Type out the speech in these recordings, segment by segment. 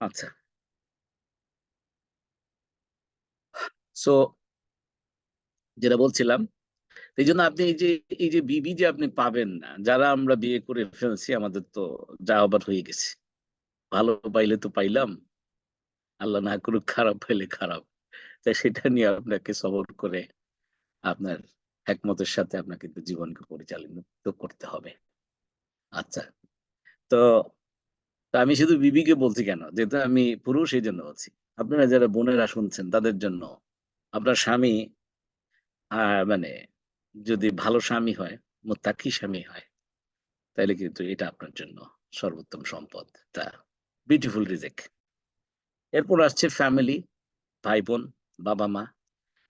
আচ্ছা, সো যেটা বলছিলাম, এই জন্য আপনি এই যে বিবি যে আপনি পাবেন না, যারা আমরা বিয়ে করে ফেলছি আমাদের তো যা হবার হয়ে গেছে। ভালো পাইলে তো পাইলাম, আল্লাহ না করুক খারাপ পাইলে খারাপ। তাই সেটা নিয়ে আপনাকে সবর করে আপনার একমতের সাথে আপনাকে কিন্তু জীবনকে পরিচালিত করতে হবে। আচ্ছা, তো তো আমি শুধু বিবিকে বলছি কেন? যেহেতু আমি পুরুষ এইজন্য বলছি। আপনারা যারা বোনেরা শুনছেন তাদের জন্য আপনার স্বামী মানে যদি ভালো স্বামী হয়, মুত্তাকি স্বামী হয়, তাইলে কিন্তু এটা আপনার জন্য সর্বোত্তম সম্পদ। তা বিউটিফুল রিজিক। এরপর আসছে ফ্যামিলি, ভাই-বোন, বাবা-মা।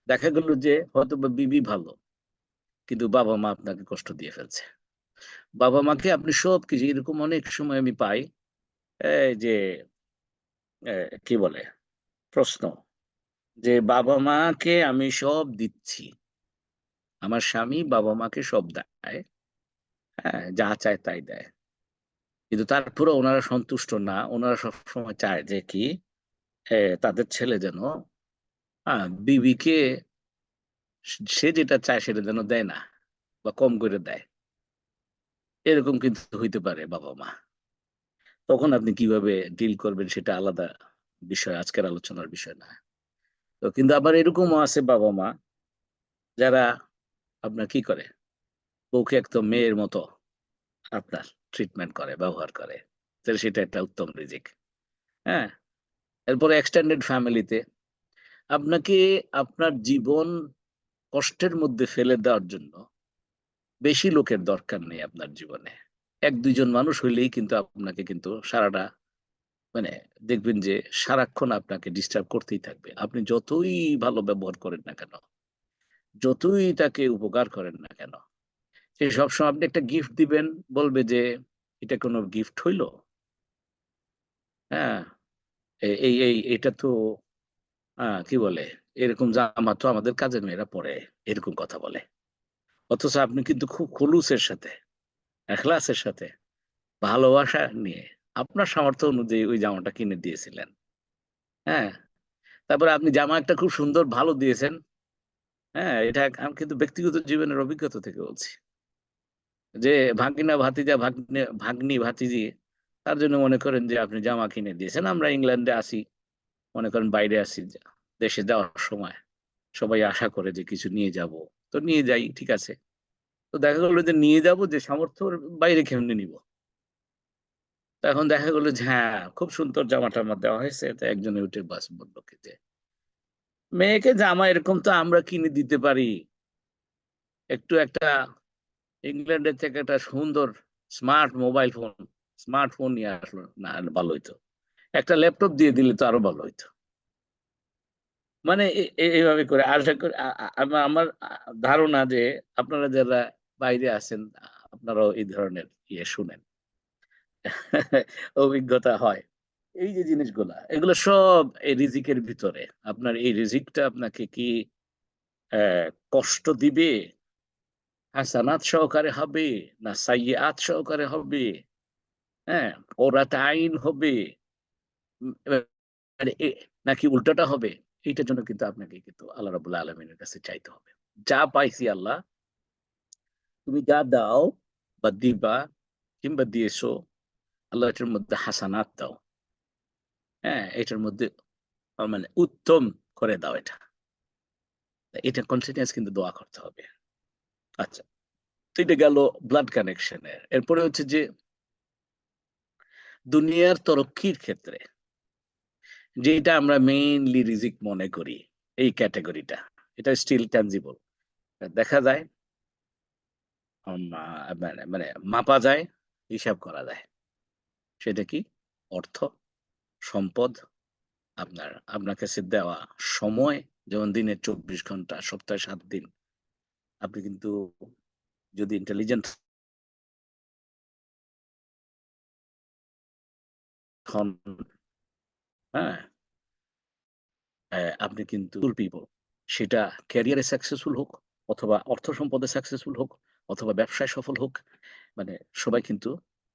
দেখা গেল যে হয়তোবা বিবি ভালো, কিন্তু বাবা-মা আপনাকে কষ্ট দিয়ে ফেলছে। বাবা-মাকে আপনি সবকিছু এরকম অনেক সময় আমি পাই, এই যে কি বলে? প্রশ্ন যে বাবা-মাকে আমি সব দিচ্ছি। আমার স্বামী বাবা-মাকে সব দেয়। হ্যাঁ? যা চায় তাই দেয়। কিন্তু তারপরেও উনারা সন্তুষ্ট না। উনারা সবসময় চায় যে কি? তাদের ছেলে যেন বিবিকে সে যেটা চায় সেটা যেন দেয় না বা কম করে দেয়। এরকম কিন্তু হইতে পারে বাবা-মা। তখন আপনি কিভাবে ডিল করবেন সেটা আলাদা বিষয়, আজকের আলোচনার বিষয় না। তো কিন্তু আবার এরকমও আছে বাবা-মা যারা আপনার কি করে? বউকে একদম মেয়ের মতো আপনার ট্রিটমেন্ট করে, ব্যবহার করে। তাহলে সেটা একটা উত্তম রিজিক। হ্যাঁ? এরপরে এক্সটেন্ডেড ফ্যামিলিতে আপনাকে আপনার জীবন কষ্টের মধ্যে ফেলে দেওয়ার জন্য বেশি লোকের দরকার নেই আপনার জীবনে। ১-২ জন মানুষ হইলেই কিন্তু আপনাকে কিন্তু সারাটা মানে দেখবেন যে সারাক্ষণ আপনাকে ডিস্টার্ব করতেই থাকবে। আপনি যতই ভালো ব্যবহার করেন না কেন, যতই তাকে উপকার করেন না কেন, সে সবসময় আপনি একটা গিফট দিবেন, বলবে যে, "এটা কোনো গিফট হইল?" হ্যাঁ? এটা তো কি বলে? এরকম জামা তো আমাদের কাজের মেয়েরা পরে। এরকম কথা বলে। অথচ আপনি কিন্তু খুব খুলুসের সাথে, এখলাসের সাথে, ভালোবাসা নিয়ে আপনার সামর্থ্য অনুযায়ী ওই জামাটা কিনে দিয়েছিলেন। হ্যাঁ? তারপরে আপনি জামা একটা খুব সুন্দর ভালো দিয়েছেন। হ্যাঁ? এটা আমি কিন্তু ব্যক্তিগত জীবনের অভিজ্ঞতা থেকে বলছি। যে ভাগিনা, ভাতিজা, ভাগ্নি, ভাতিজি তার জন্য মনে করেন যে আপনি জামা কিনে দিয়েছেন। আমরা ইংল্যান্ডে আছি, মনে করেন বাইরে আছি, দেশে যাওয়ার সময় সবাই আশা করে যে কিছু নিয়ে যাবো। তো নিয়ে যাই, ঠিক আছে। তো দেখা গেল যে নিয়ে যাবো যে সামর্থ্যর বাইরে কেমনে নিবো? তো এখন দেখা গেল যে হ্যাঁ, খুব সুন্দর জামা-টামা দেওয়া হয়েছে। তো একজনে উঠে বাস বলল কি যে, "মেয়েকে জামা এরকম তো আমরা কিনে দিতে পারি। একটু একটা ইংল্যান্ডের থেকে একটা সুন্দর স্মার্ট মোবাইল ফোন, স্মার্টফোন নিয়ে আসলো না হলে ভালো হইতো। একটা ল্যাপটপ দিয়ে দিলে তো আরো ভালো হইতো।" মানে এভাবে করে আশা করি আ আ আমা আমার ধারণা যে আপনারা যারা বাইরে আছেন আপনারাও এই ধরনের শুনেন। অভিজ্ঞতা হয়। এই যে জিনিসগুলা, এগুলো সব এই রিজিকের ভিতরে। আপনার এই রিজিকটা আপনাকে কি অ্যা কষ্ট দিবে, হাসানাত সহকারে হবে না সাইয়্যাত সহকারে হবে, হ্যাঁ? ওরাতে আইন হবে, এবার মানে নাকি উল্টাটা হবে? এইটার জন্য কিন্তু আপনাকে কিন্তু আল্লাহ রাব্বুল আলামিনের কাছে চাইতে হবে। যা পাইছি আল্লাহ, তুমি যা দাও বা দিবা কিংবা দিয়েছো, আল্লাহ এটার মধ্যে হাসানাত দাও। হ্যাঁ? এটার মধ্যে মানে উত্তম করে দাও এটা। এটা কন্টিনিউয়াস কিন্তু দোয়া করতে হবে। আচ্ছা। তো এটা গেল ব্লাড কানেকশন এর। এরপরে হচ্ছে যে দুনিয়ার তরক্কির ক্ষেত্রে যেটা আমরা মেইনলি রিজিক মনে করি, এই ক্যাটেগরিটা। এটা স্টিল ট্যানজিবল। দেখা যায়, মা মানে মানে মাপা যায়, হিসাব করা যায়। সেটা কি? অর্থ, সম্পদ, আপনার কাছে দেওয়া সময়, যেমন দিনে ২৪ ঘন্টা, সপ্তাহে ৭ দিন। আপনি কিন্তু যদি ইন্টেলিজেন্ট হন, হ্যাঁ? আপনি কিন্তু পিপল সেটা ক্যারিয়ারে সাকসেসফুল হোক, অথবা অর্থ সম্পদে সাকসেসফুল হোক, অথবা ব্যবসায় সফল হোক। মানে সবাই কিন্তু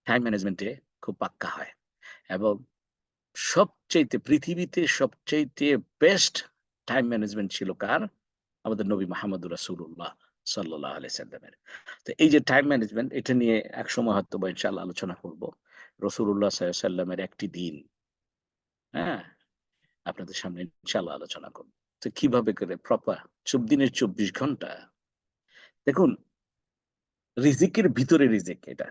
টাইম ম্যানেজমেন্ট এ খুব পাক্কা হয়। এবং সবচাইতে পৃথিবীতে সবচাইতে বেস্ট টাইম ম্যানেজমেন্ট ছিল কার? আমাদের নবী মুহাম্মদ রাসূলুল্লাহ সাল্লাল্লাহু আলাইহি সাল্লামের। তো এই যে টাইম ম্যানেজমেন্ট, এটা নিয়ে একসময় হয়তো বা ইনশাআল্লাহ আলোচনা করব। রাসূলুল্লাহ সাল্লাল্লাহু আলাইহি সাল্লামের একটি দিন, হ্যাঁ? আপনাদের সামনে ইনশাআল্লাহ আলোচনা করব। তো কিভাবে করে প্রপার দিনের ২৪ ঘন্টা, দেখুন রিজিকের ভিতরে রিজিক এটা।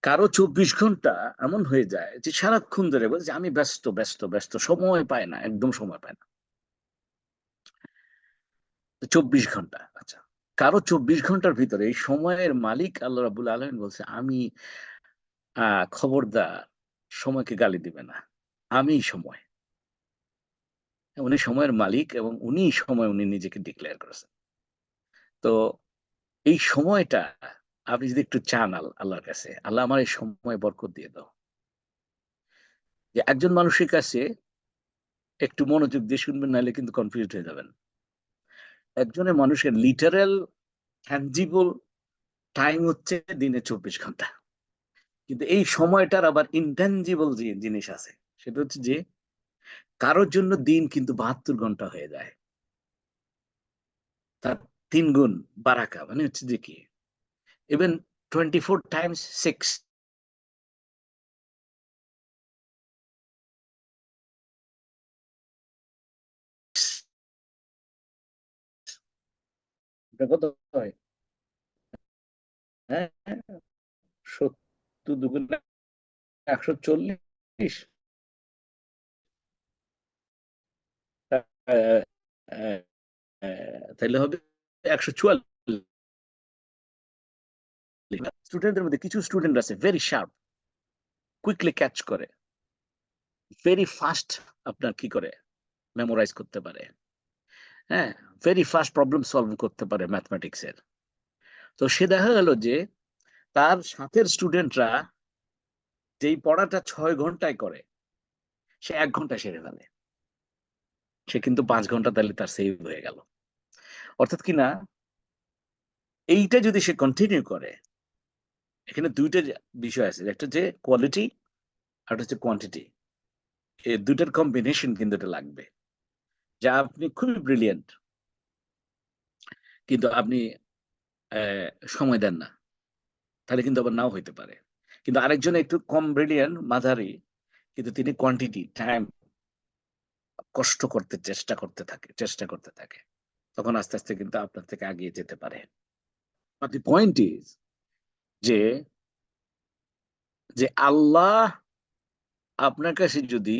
কারো ২৪ ঘন্টা এমন হয়ে যায় যে সারাক্ষণ ধরে বলে যে আমি ব্যস্ত, ব্যস্ত, ব্যস্ত, সময় পায় না, একদম সময় পায় না। ২৪ ঘন্টা, আচ্ছা। কারো ২৪ ঘন্টার ভিতরে এই সময়ের মালিক আল্লাহ রাব্বুল আলামিন বলছে, আমি খবরদার সময়কে গালি দিবে না। আমিই সময়। উনি সময়ের মালিক এবং উনিই সময়, উনি নিজেকে ডিক্লেয়ার করেছেন। তো এই সময়টা আপনি যদি একটু চান আল্লাহর কাছে, আল্লাহ আমার এই সময় বরকত দিয়ে দাও। যে একজন মানুষের কাছে একটু মনোযোগ দিয়ে শুনবেন, নাহলে কিন্তু কনফিউজড হয়ে যাবেন। একজনের মানুষের লিটারাল tangible টাইম হচ্ছে দিনে ২৪ ঘন্টা। কিন্তু এই সময়টার আবার intangible যে জিনিস আছে, সেটা হচ্ছে যে কারোর জন্য দিন কিন্তু ৭২ ঘন্টা হয়ে যায়। তার ৩ গুণ বারাকা, মানে হচ্ছে যে কি? ইভেন 24 টাইমস 6, এটা কত হয়? হ্যাঁ, ৭০ দুগুণ ১৪০, আ আ আ তাইলে হবে ১৪৪। স্টুডেন্টদের মধ্যে কিছু স্টুডেন্ট আছে ভেরি শার্প, কুইকলি ক্যাচ করে, ভেরি ফাস্ট আপনার কি করে মেমোরাইজ করতে পারে। হ্যাঁ, ভেরি ফাস্ট প্রবলেম সলভ করতে পারে ম্যাথমেটিক্স এর। তো সে দেখা গেল যে তার সাথের স্টুডেন্টরা যেই পড়াটা ৬ ঘন্টায় করে, সে ১ ঘন্টায় সেরে ফেলে। সে কিন্তু ৫ ঘন্টা তাইলে তার সেভ হয়ে গেল। অর্থাৎ কিনা এইটা যদি সে কন্টিনিউ করে, এখানে ২ টা বিষয় আছে। একটা হচ্ছে কোয়ালিটি, আরেকটা হচ্ছে কোয়ান্টিটি। এই ২ টার কম্বিনেশন কিন্তু এটা লাগবে। যা আপনি খুবই ব্রিলিয়ান্ট, কিন্তু আপনি সময় দেন না। তাহলে কিন্তু আবার নাও হইতে পারে। কিন্তু আরেকজন একটু কম ব্রিলিয়ান্ট, মাঝারি, কিন্তু তিনি কোয়ান্টিটি, টাইম কষ্ট করতে চেষ্টা করতে থাকে। তখন আস্তে, আস্তে কিন্তু আপনার থেকে এগিয়ে যেতে পারে। But the point is যে, আল্লাহ আপনার কাছে যদি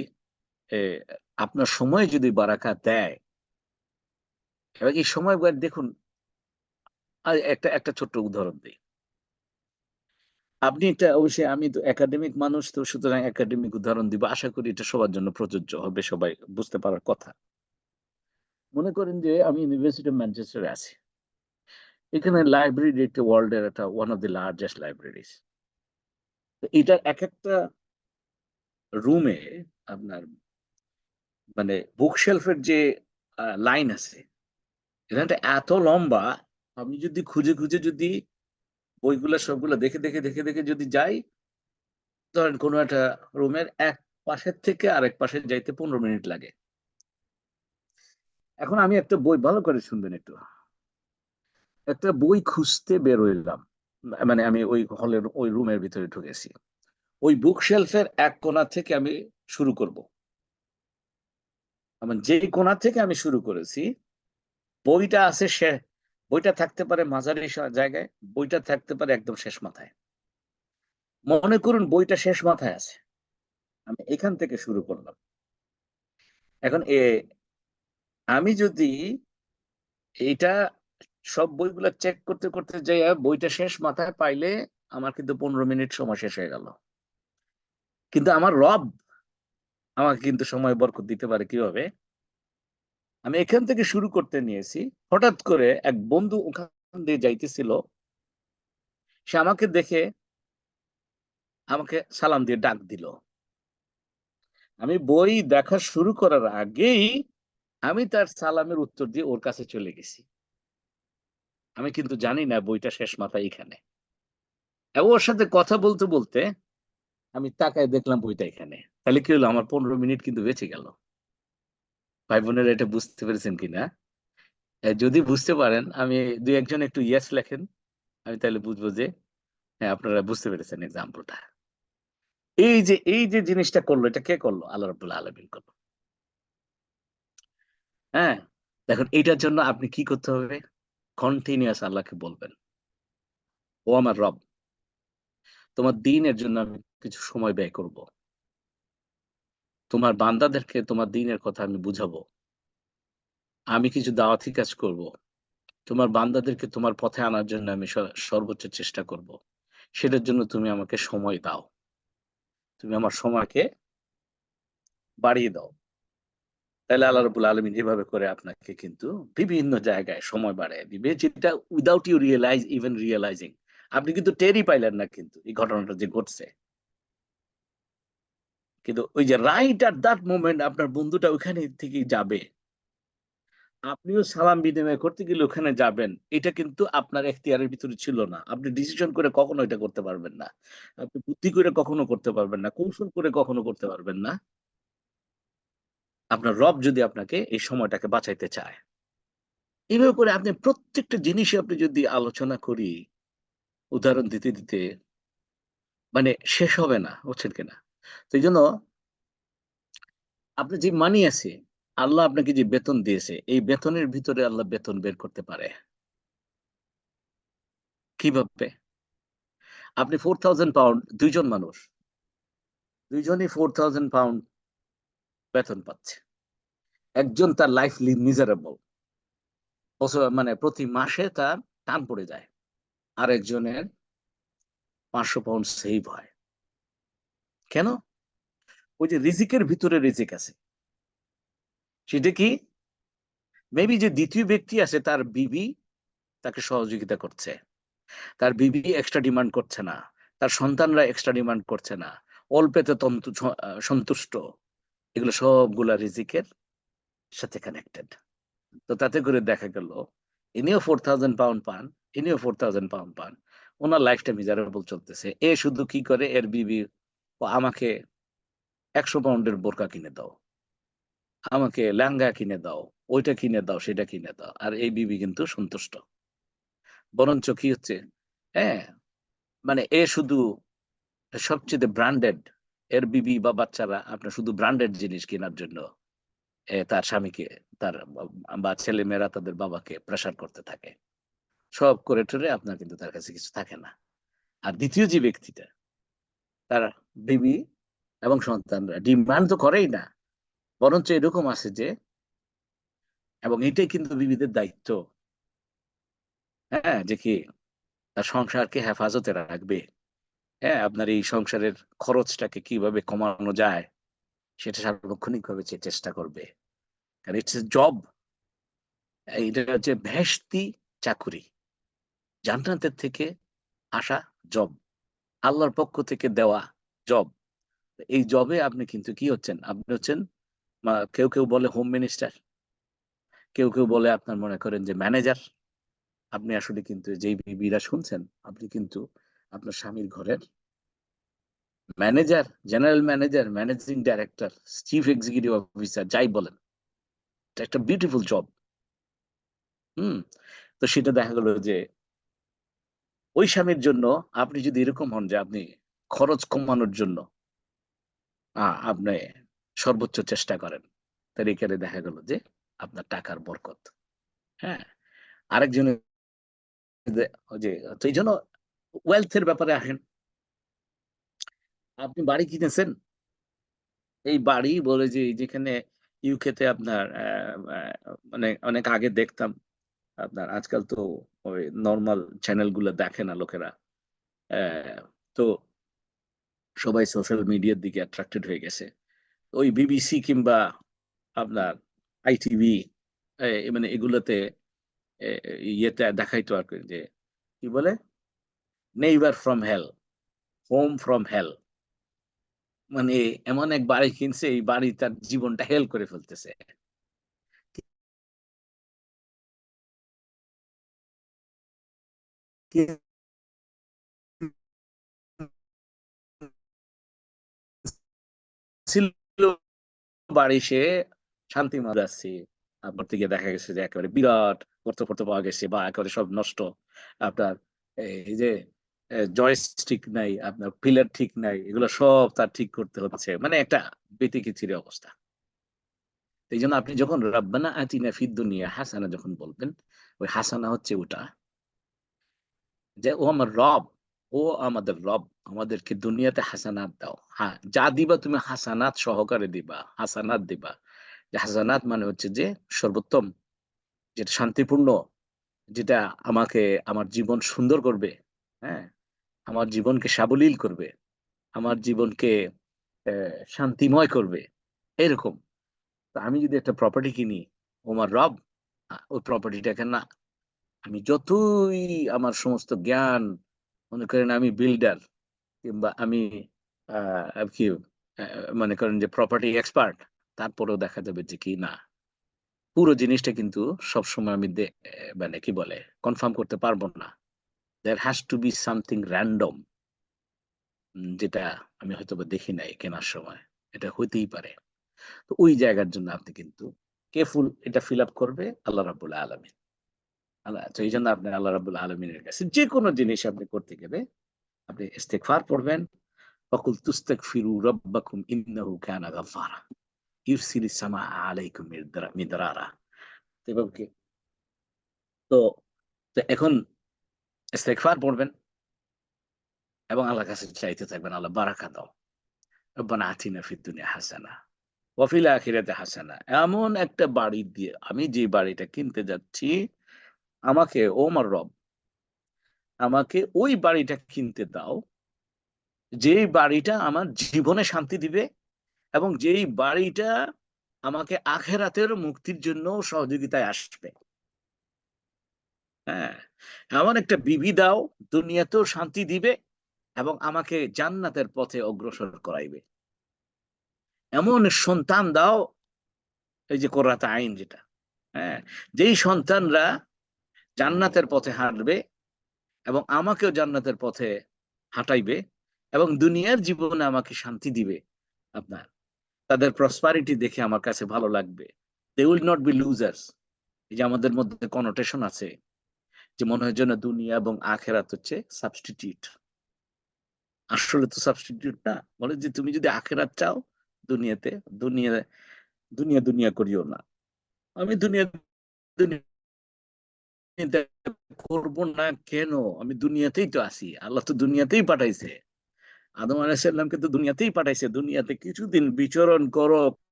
এ আপনার সময়ে যদি বারাকা দেয়, এবং এই সময় দেখুন, একটা ছোট্ট উদাহরণ দেই। আপনি একটা, অবশ্যই আমি তো একাডেমিক মানুষ, তো সুতরাং একাডেমিক উদাহরণ দিব। আশা করি এটা সবার জন্য প্রযোজ্য হবে, সবাই বুঝতে পারার কথা। মনে করেন যে আমি ইউনিভার্সিটি অফ ম্যানচেস্টারে আছি। এখানে লাইব্রেরি একটা ওয়ার্ল্ড এর একটা one of the largest libraries. তো এটার একেকটা রুমে আপনার মানে বুক শেলফের যে লাইন আছে, লাইনটা এত লম্বা, আমি যদি খুঁজে, খুঁজে যদি বইগুলা সবগুলা দেখে যদি যাই, ধরেন কোনো একটা রুমের এক পাশের থেকে আরেক পাশে যাইতে ১৫ মিনিট লাগে। এখন আমি একটা বই, ভালো করে শুনবেন একটু। একটা বই খুঁজতে বের হইলাম। মানে আমি ওই হলের ওই রুমের ভিতরে ঢুকেছি। ওই বুক শেলফের এক কোণা থেকে আমি শুরু করব। মানে যেই কোণা থেকে আমি শুরু করেছি, বইটা আছে বইটা থাকতে পারে মাঝারি জায়গায়, বইটা থাকতে পারে একদম শেষ মাথায়। মনে করুন বইটা শেষ মাথায় আছে। আমি এখান থেকে শুরু করলাম। এখন আমি যদি এইটা সব বইগুলা চেক করতে যাইয়া বইটা শেষ মাথায় পাইলে আমার কিন্তু ১৫ মিনিট সময় শেষ হয়ে গেল। কিন্তু আমার রব আমাকে কিন্তু সময় বরকত দিতে পারে কিভাবে? আমি এখান থেকে শুরু করতে নিয়েছি। হঠাৎ করে এক বন্ধু ওখান দিয়ে যাইতেছিল। সে আমাকে দেখে আমাকে সালাম দিয়ে ডাক দিল। আমি বই দেখা শুরু করার আগেই আমি তার সালামের উত্তর দিয়ে ওর কাছে চলে গেছি। আমি কিন্তু জানি না বইটা শেষ মাথায় এখানে। এবং ওর সাথে কথা বলতে, আমি তাকায় দেখলাম বইটা এখানে। তাহলে কি হলো, আমার 15 মিনিট কিন্তু বেঁচে গেল। ভাই বোনেরা এটা বুঝতে পেরেছেন কিনা? যদি বুঝতে পারেন, আমি দুই একজন একটু ইয়েস লেখেন, আমি তাহলে বুঝবো যে হ্যাঁ আপনারা বুঝতে পেরেছেন এক্সাম্পলটা। এই যে জিনিসটা করলো, এটা কে করলো? আল্লাহ রাব্বুল আলামিন করলো। হ্যাঁ, দেখুন এটার জন্য আপনি কি করতে হবে? কন্টিনিউয়াস আল্লাহকে বলবেন, ও আমার রব, তোমার দ্বীনের জন্য আমি কিছু সময় ব্যয় করব। তোমার বান্দাদেরকে তোমার দ্বীনের কথা আমি বুঝাবো। আমি কিছু দাওয়াতি কাজ করব। তোমার বান্দাদেরকে তোমার পথে আনার জন্য আমি সর্বোচ্চ চেষ্টা করব। সেটার জন্য তুমি আমাকে সময় দাও। তুমি আমার সময়কে বাড়িয়ে দাও। তাইলে আল্লাহ রাব্বুল আলামিন এভাবে করে আপনাকে কিন্তু বিভিন্ন জায়গায় সময় বাড়ায় দিবে, যেটা উইথআউট ইউ রিয়ালাইজিং। আপনি কিন্তু টেরই পাইলেন না কিন্তু এই ঘটনাটা যে ঘটছে। কিন্তু ওই যে রাইট এট দ্যাট মোমেন্ট আপনার বন্ধুটা ওখানে থেকেই যাবে। আপনিও সালাম বিনিময় করতে গেলে ওখানে যাবেন। এটা কিন্তু আপনার এখতিয়ারের ভিতরে ছিল না। আপনি ডিসিশন করে কখনো এটা করতে পারবেন না। আপনি বুদ্ধি করে কখনো করতে পারবেন না। কৌশল করে কখনো করতে পারবেন না। আপনার রব যদি আপনাকে এই সময়টাকে বাঁচাইতে চায়। এভাবে করে আপনি প্রত্যেকটা জিনিসই আপনি যদি আলোচনা করি, উদাহরণ দিতে মানে শেষ হবে না, বুঝছেন কিনা? তো এইজন্য আপনার যে মানি আছে, আল্লাহ আপনাকে যে বেতন দিয়েছে, এই বেতনের ভিতরে আল্লাহ বেতন বের করতে পারে। কিভাবে? আপনি 4000 পাউন্ড, ২ জন মানুষ। ২ জনই 4000 পাউন্ড বেতন পাচ্ছে। একজন তার লাইফলি মিজারেবল। মানে প্রতি মাসে তার টান পড়ে যায়। আরেকজনের ৫০০ পাউন্ড সেভ হয়। কেন? ওই যে রিজিকের ভিতরে রিজিক আছে। সেটা কি? মেবি যে ২য় ব্যক্তি আছে তার বিবি তাকে সহযোগিতা করছে। তার বিবি এক্সট্রা ডিমান্ড করছে না। তার সন্তানরা এক্সট্রা ডিমান্ড করছে না। অল্পেতে সন্তুষ্ট। এগুলো সবগুলা রিজিকের সাথে কানেক্টেড। তো তাতে করে দেখা গেল ইনিও 4000 পাউন্ড পান, ইনিও 4000 পাউন্ড পান। উনার লাইফটা মিজারেবল চলতেছে। এ শুধু কি করে, এর বিবি ও আমাকে ১০০ পাউন্ডের বোরকা কিনে দাও, আমাকে লেহেঙ্গা কিনে দাও, ওইটা কিনে দাও, সেটা কিনে দাও। আর এই বিবি কিন্তু সন্তুষ্ট। বরঞ্চ কি হচ্ছে? হ্যাঁ, মানে এ শুধু সবচেয়ে ব্র্যান্ডেড, এর বিবি বা বাচ্চারা আপনার শুধু ব্র্যান্ডেড জিনিস কেনার জন্য তার স্বামীকে, তার বা ছেলেমেয়েরা তাদের বাবাকে প্রেশার করতে থাকে। সব করে টরে আপনার কিন্তু তার কাছে কিছু থাকে না। আর ২য় যে ব্যক্তিটা, তার বিবি এবং সন্তানরা ডিমান্ড তো করেই না। বরঞ্চ এরকম আছে যে, এবং এটাই কিন্তু বিবিদের দায়িত্ব, হ্যাঁ? যে কি তার সংসারকে হেফাজতে রাখবে। হ্যাঁ? আপনার এই সংসারের খরচটাকে কিভাবে কমানো যায় সেটা সার্বক্ষণিকভাবে চেষ্টা করবে। কারণ ইটস এ জব। এটা হচ্ছে বেহেশতি চাকুরি। জান্নাতের থেকে আসা জব। আল্লাহর পক্ষ থেকে দেওয়া জব। এই জবে আপনি কিন্তু কি হচ্ছেন? আপনি হচ্ছেন কেউ বলে হোম মিনিস্টার, কেউ বলে আপনার মনে করেন যে ম্যানেজার। আপনি আসলে কিন্তু যেই বিবিরা শুনছেন, আপনি কিন্তু আপনার স্বামীর ঘরের manager, general manager, managing director, chief executive officer যাই বলেন। এটা একটা বিউটিফুল জব। হুম? তো সেটা দেখা গেল যে ওই স্বামীর জন্য আপনি যদি এরকম হন যে আপনি খরচ কমানোর জন্য আপনি সর্বোচ্চ চেষ্টা করেন। তাহলে এখানে দেখা গেল যে আপনার টাকার বরকত। হ্যাঁ? আরেকজনের যে ওই যে তো এইজন্য ওয়েলথ এর ব্যাপারে আসেন। আপনি বাড়ি কিনেছেন, এই বাড়ি বলে যে যেখানে ইউকে তে আপনার মানে অনেক আগে দেখতাম, আপনার আজকাল তো ওই নরমাল চ্যানেল গুলো দেখে না লোকেরা। তো সবাই সোশ্যাল মিডিয়ার দিকে অ্যাট্রাক্টেড হয়ে গেছে। ওই বিবিসি কিংবা আপনার আইটিভি মানে এগুলোতে ইয়েতে দেখাইতো আর কি যে কি বলে neighbour from hell, home from hell. মানে এমন এক বাড়ি কিনছে, এই বাড়ি তার জীবনটা হেল করে ফেলতেছে। ছিল বাড়ি সে শান্তি মাঝে যাচ্ছি, আপনার থেকে দেখা গেছে যে একেবারে বিরাট গর্ত ফর্ত পাওয়া গেছে বা একেবারে সব নষ্ট। আপনার এই যে জয়স্টিক নাই, আপনার পিলার ঠিক নাই, এগুলো সব তার ঠিক করতে হচ্ছে, মানে একটা বেতিকিচিরি অবস্থা। এই জন্য আপনি যখন রাব্বানা আতিনা ফিদ দুনিয়া হাসানা যখন বলবেন, ওই হাসানা হচ্ছে ওটা যে ও আমার রব, ও আমাদের রব, আমাদেরকে দুনিয়াতে হাসানাত দাও। হ্যাঁ, যা দিবা তুমি হাসানাত সহকারে দিবা, হাসানাত দিবা। যে হাসানাত মানে হচ্ছে যে সর্বোত্তম, যেটা শান্তিপূর্ণ, যেটা আমাকে আমার জীবন সুন্দর করবে, হ্যাঁ, আমার জীবনকে সাবলীল করবে, আমার জীবনকে শান্তিময় করবে, এরকম। তো আমি যদি একটা প্রপার্টি কিনি, ও আমার রব, ওই প্রপার্টিটাকে না, আমি যতই আমার সমস্ত জ্ঞান, মনে করেন আমি বিল্ডার কিংবা আমি কি মনে করেন যে প্রপার্টি এক্সপার্ট, তারপরেও দেখা যাবে যে কি না, পুরো জিনিসটা কিন্তু সবসময় আমি মানে কি বলে কনফার্ম করতে পারবো না। There has to be something random, যেটা আমি হয়তো বা দেখি নাই কেনার সময়, এটা হইতেই পারে। তো ওই জায়গার জন্য আপনি কিন্তু কেফুল, এটা ফিল আপ করবে আল্লাহ রাব্বুল আলামিন। আল্লাহ, তো এই জন্য আপনি আল্লাহ রাব্বুল আলামিনের কাছে যে কোনো জিনিস আপনি করতে গেলে আপনি ইস্তেগফার পড়বেন। ফাকুল তুস্তাগফিরু রাব্বাকুম ইন্নাহু কানা গাফফারা ইউরসিলিস সামাআ আলাইকুম মিদরারা। তো এভাবে তো তো এখন ইস্তেগফার পড়বেন এবং আল্লাহর কাছে চাইতে থাকবেন, আল্লাহ বারাকা দাও। রব্বানা আতিনা ফিদ দুনিয়া হাসানা ওয়া ফিল আখিরাতি হাসানা। এমন একটা বাড়ি দিয়ে আমি যে বাড়িটা কিনতে যাচ্ছি, আমাকে ও আমার রব, আমাকে ওই বাড়িটা কিনতে দাও, যেই বাড়িটা আমার জীবনে শান্তি দিবে এবং যেই বাড়িটা আমাকে আখেরাতের মুক্তির জন্য সহযোগিতায় আসবে। হ্যাঁ, এমন একটা বিবি দাও, দুনিয়াতেও শান্তি দিবে এবং আমাকে জান্নাতের পথে অগ্রসর করাইবে। এমন সন্তান দাও, এই যে কোররাত আইন যেটা, হ্যাঁ, যেই সন্তানরা জান্নাতের পথে হাঁটবে এবং আমাকেও জান্নাতের পথে হাঁটাইবে এবং দুনিয়ার জীবনে আমাকে শান্তি দিবে। আপনার তাদের প্রসপারিটি দেখে আমার কাছে ভালো লাগবে। They will not be losers. এই যে আমাদের মধ্যে কনোটেশন আছে যে মনে হয় যেন দুনিয়া এবং আখেরাত হচ্ছে সাবস্টিটিউট। আসলে তো সাবস্টিটিউট না। বলে যে তুমি যদি আখেরাত চাও, দুনিয়াতে দুনিয়া দুনিয়া দুনিয়া করিও না। আমি দুনিয়া দুনিয়া করব না কেন? আমি দুনিয়াতেই তো আছি, আল্লাহ তো দুনিয়াতেই পাঠাইছে, আদম আলাইহিস সালামকে তো দুনিয়াতেই পাঠাইছে, দুনিয়াতে কিছুদিন বিচরণ করো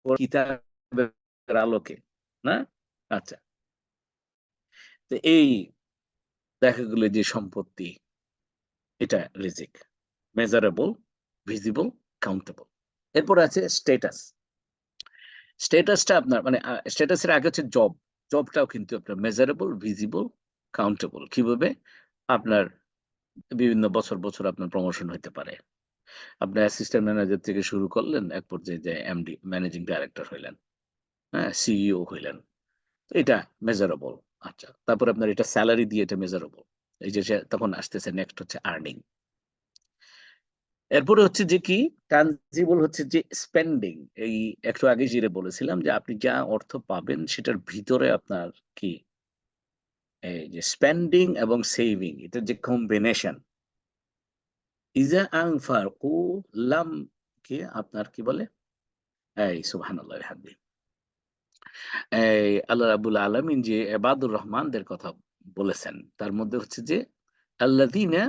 কিতাবের আলোকে, না? আচ্ছা, তো এই দেখা গেল যে সম্পত্তি, এটা রিজিক, মেজারেবল, ভিজিবল, কাউন্টেবল। এরপর আছে স্ট্যাটাস। স্ট্যাটাসটা আপনার মানে স্ট্যাটাসের আগে হচ্ছে জব। জবটাও কিন্তু আপনার মেজারেবল, ভিজিবল, কাউন্টেবল। কিভাবে? আপনার বিভিন্ন বছর বছর আপনার প্রমোশন হইতে পারে। আপনি অ্যাসিস্ট্যান্ট ম্যানেজার থেকে শুরু করলেন, এক পর্যায়ে যে এমডি, ম্যানেজিং ডাইরেক্টর হইলেন, হ্যাঁ, সিইও হইলেন। তো এটা মেজারেবল। আচ্ছা, তারপরে আপনার এটা স্যালারি দিয়ে এটা মেজারেবল। এই যে তখন আসতেছে নেক্সট হচ্ছে আর্নিং। এরপরে হচ্ছে যে কি ট্যানজিবল, হচ্ছে যে স্পেন্ডিং। এই একটু আগে যেটা বলেছিলাম যে আপনি যা অর্থ পাবেন সেটার ভিতরে আপনার কি এই যে স্পেন্ডিং এবং সেভিং, এটার যে কম্বিনেশন। ইজা আনফাকু লাম, কি আপনার কি বলে, এই সুবহানাল্লাহ বিহামদি, এই আল্লাহ রাব্বুল আলামিন যে ইবাদুর রহমানদের কথা বলেছেন, তার মধ্যে হচ্ছে যে আল্লাযীনা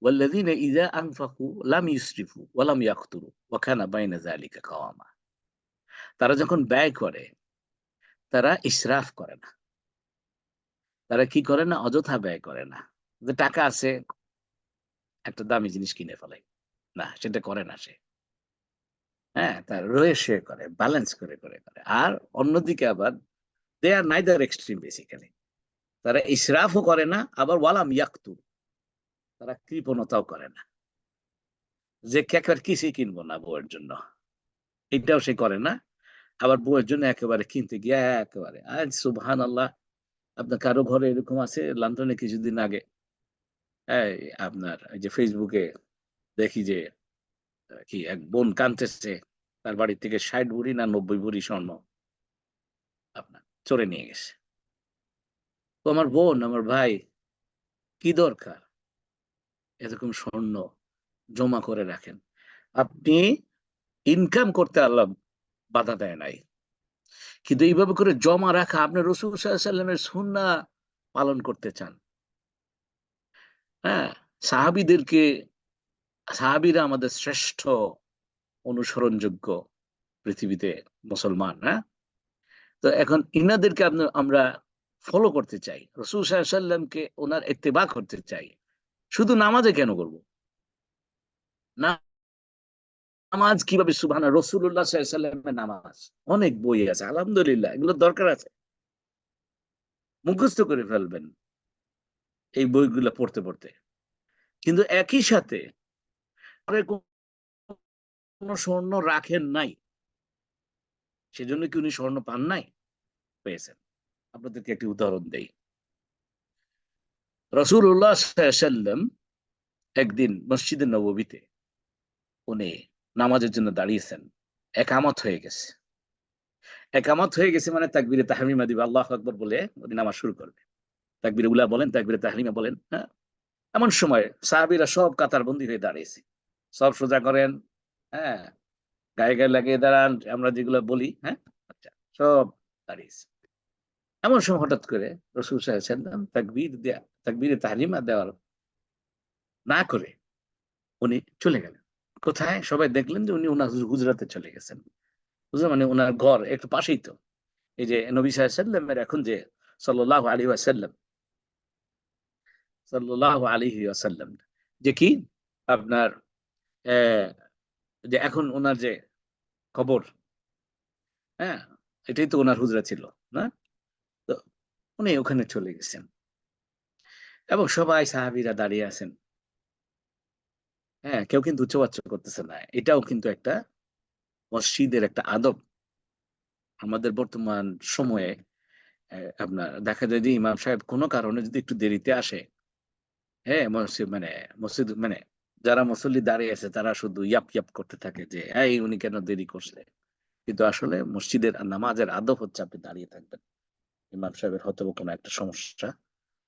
ওয়াল্লাযীনা ইযা আনফাকু লাম ইউসরিফু ওয়া লাম ইয়াকতুরু ওয়া কানা বাইনা যালিকা কাওয়ামা। তারা যখন ব্যয় করে, তারা ইসরাফ করে না। তারা কি করে না? অযথা ব্যয় করে না। যে টাকা আছে, একটা দামি জিনিস কিনে ফেলে। না, সেটা করে না সে। হ্যাঁ? তার রয়েছে করে, ব্যালেন্স করে। আর অন্যদিকে আবার they are neither extreme basically. তারা ইসরাফও করে না, আবার ওয়ালাম ইয়াকতুর, তারা কৃপণতাও করে না। যে একেবারে কিছুই কিনবো না বউয়ের জন্য, এটাও সে করে না। আবার বউয়ের জন্য একেবারে কিনতে গিয়ে একেবারে সুবহানাল্লাহ, আপনার কারো ঘরে এরকম আছে? লন্ডনে কিছুদিন আগে এই আপনার এই যে ফেসবুকে দেখি যে কি এক বোন কাঁদতেছে, তার বাড়ি থেকে 60 ভরি না 90 ভরি স্বর্ণ আপনার চোরে নিয়ে গেছে। তো আমার বোন, আমার ভাই, কি দরকার এরকম স্বর্ণ জমা করে রাখেন? আপনি ইনকাম করতে আল্লাহ বাধা দেয় নাই, কিন্তু এইভাবে করে জমা রাখা, আপনি রসুল সাল্লাল্লাহু আলাইহি ওয়াসাল্লামের সুন্নাহ পালন করতে চান। হ্যাঁ, সাহাবীদেরকে, সাহাবীরা আমাদের শ্রেষ্ঠ অনুসরণযোগ্য পৃথিবীতে মুসলমান। হ্যাঁ, তো এখন ইনাদেরকে আমরা ফলো করতে চাই, রসুল সাল্লাল্লাহু আলাইহি ওয়াসাল্লামকে ওনার ইত্তেবা করতে চাই। শুধু নামাজে কেন করব? নামাজ কিভাবে সুবহানা রাসূলুল্লাহ সাল্লাল্লাহু আলাইহি ওয়াসাল্লামের নামাজ অনেক বই আছে, আলহামদুলিল্লাহ, এগুলো দরকার আছে, মুখস্থ করে ফেলবেন এই বইগুলো পড়তে পড়তে। কিন্তু একই সাথে ঘরে কোনো স্বর্ণ রাখেন নাই, সেজন্য কি উনি স্বর্ণ পান নাই? পেয়েছেন। আপনাদেরকে একটি উদাহরণ দেই। রাসূলুল্লাহ সাল্লাল্লাহু আলাইহি ওয়াসাল্লাম একদিন মসজিদে নববীতে উনি নামাজের জন্য দাঁড়িয়েছেন, একামত হয়ে গেছে। একামত হয়ে গেছে মানে তাকবীরে তাহরিমা দিবে, আল্লাহু আকবার বলে উনি নামাজ শুরু করবে। তাকবীরে উলা বলেন, তাকবীরে তাহরিমা বলেন। হ্যাঁ, এমন সময় সাহাবীরা সব কাতারবন্দি হয়ে দাঁড়িয়েছে। সব সোজা করেন, হ্যাঁ, গায়ে গায়ে লাগিয়ে দাঁড়ান, আমরা যেগুলো বলি। হ্যাঁ, আচ্ছা, সব দাঁড়িয়েছে। এমন সময় হঠাৎ করে রাসূল সাল্লাল্লাহু আলাইহি ওয়াসাল্লাম তাকবীরে তাহরিমা দেওয়ার না করে উনি চলে গেলেন। কোথায়? সবাই দেখলেন যে উনি উনার হুজরাতে চলে গেছেন। হুজরা মানে উনার ঘর একটু পাশেই তো। এই যে নবী সাল্লাল্লাহু আলাইহি ওয়াসাল্লামের এখন যে সাল্লাল্লাহু আলাইহি ওয়াসাল্লাম, সাল্লাল্লাহু আলাইহি ওয়াসাল্লাম যে কি আপনার যে এখন উনার যে কবর, হ্যাঁ, এটাই তো উনার হুজরা ছিল না? তো উনি ওখানে চলে গেছেন এবং সবাই সাহাবীরা দাঁড়িয়ে আছেন। হ্যাঁ, কেউ কিন্তু উচ্চবাচ্য করতেছে না। এটাও কিন্তু একটা মসজিদের একটা আদব। আমাদের বর্তমান সময়ে আপনার দেখা যায় যে ইমাম সাহেব কোনো কারণে যদি একটু দেরিতে আসে, হ্যাঁ, মসজিদ মানে যারা মুসল্লি দাঁড়িয়ে আছে তারা শুধু ইয়াপ ইয়াপ করতে থাকে যে এই উনি কেন দেরি করছে। কিন্তু আসলে মসজিদের নামাজের আদব হচ্ছে আপনি দাঁড়িয়ে থাকবেন। ইমাম সাহেবের হয়তো কোনো একটা সমস্যা,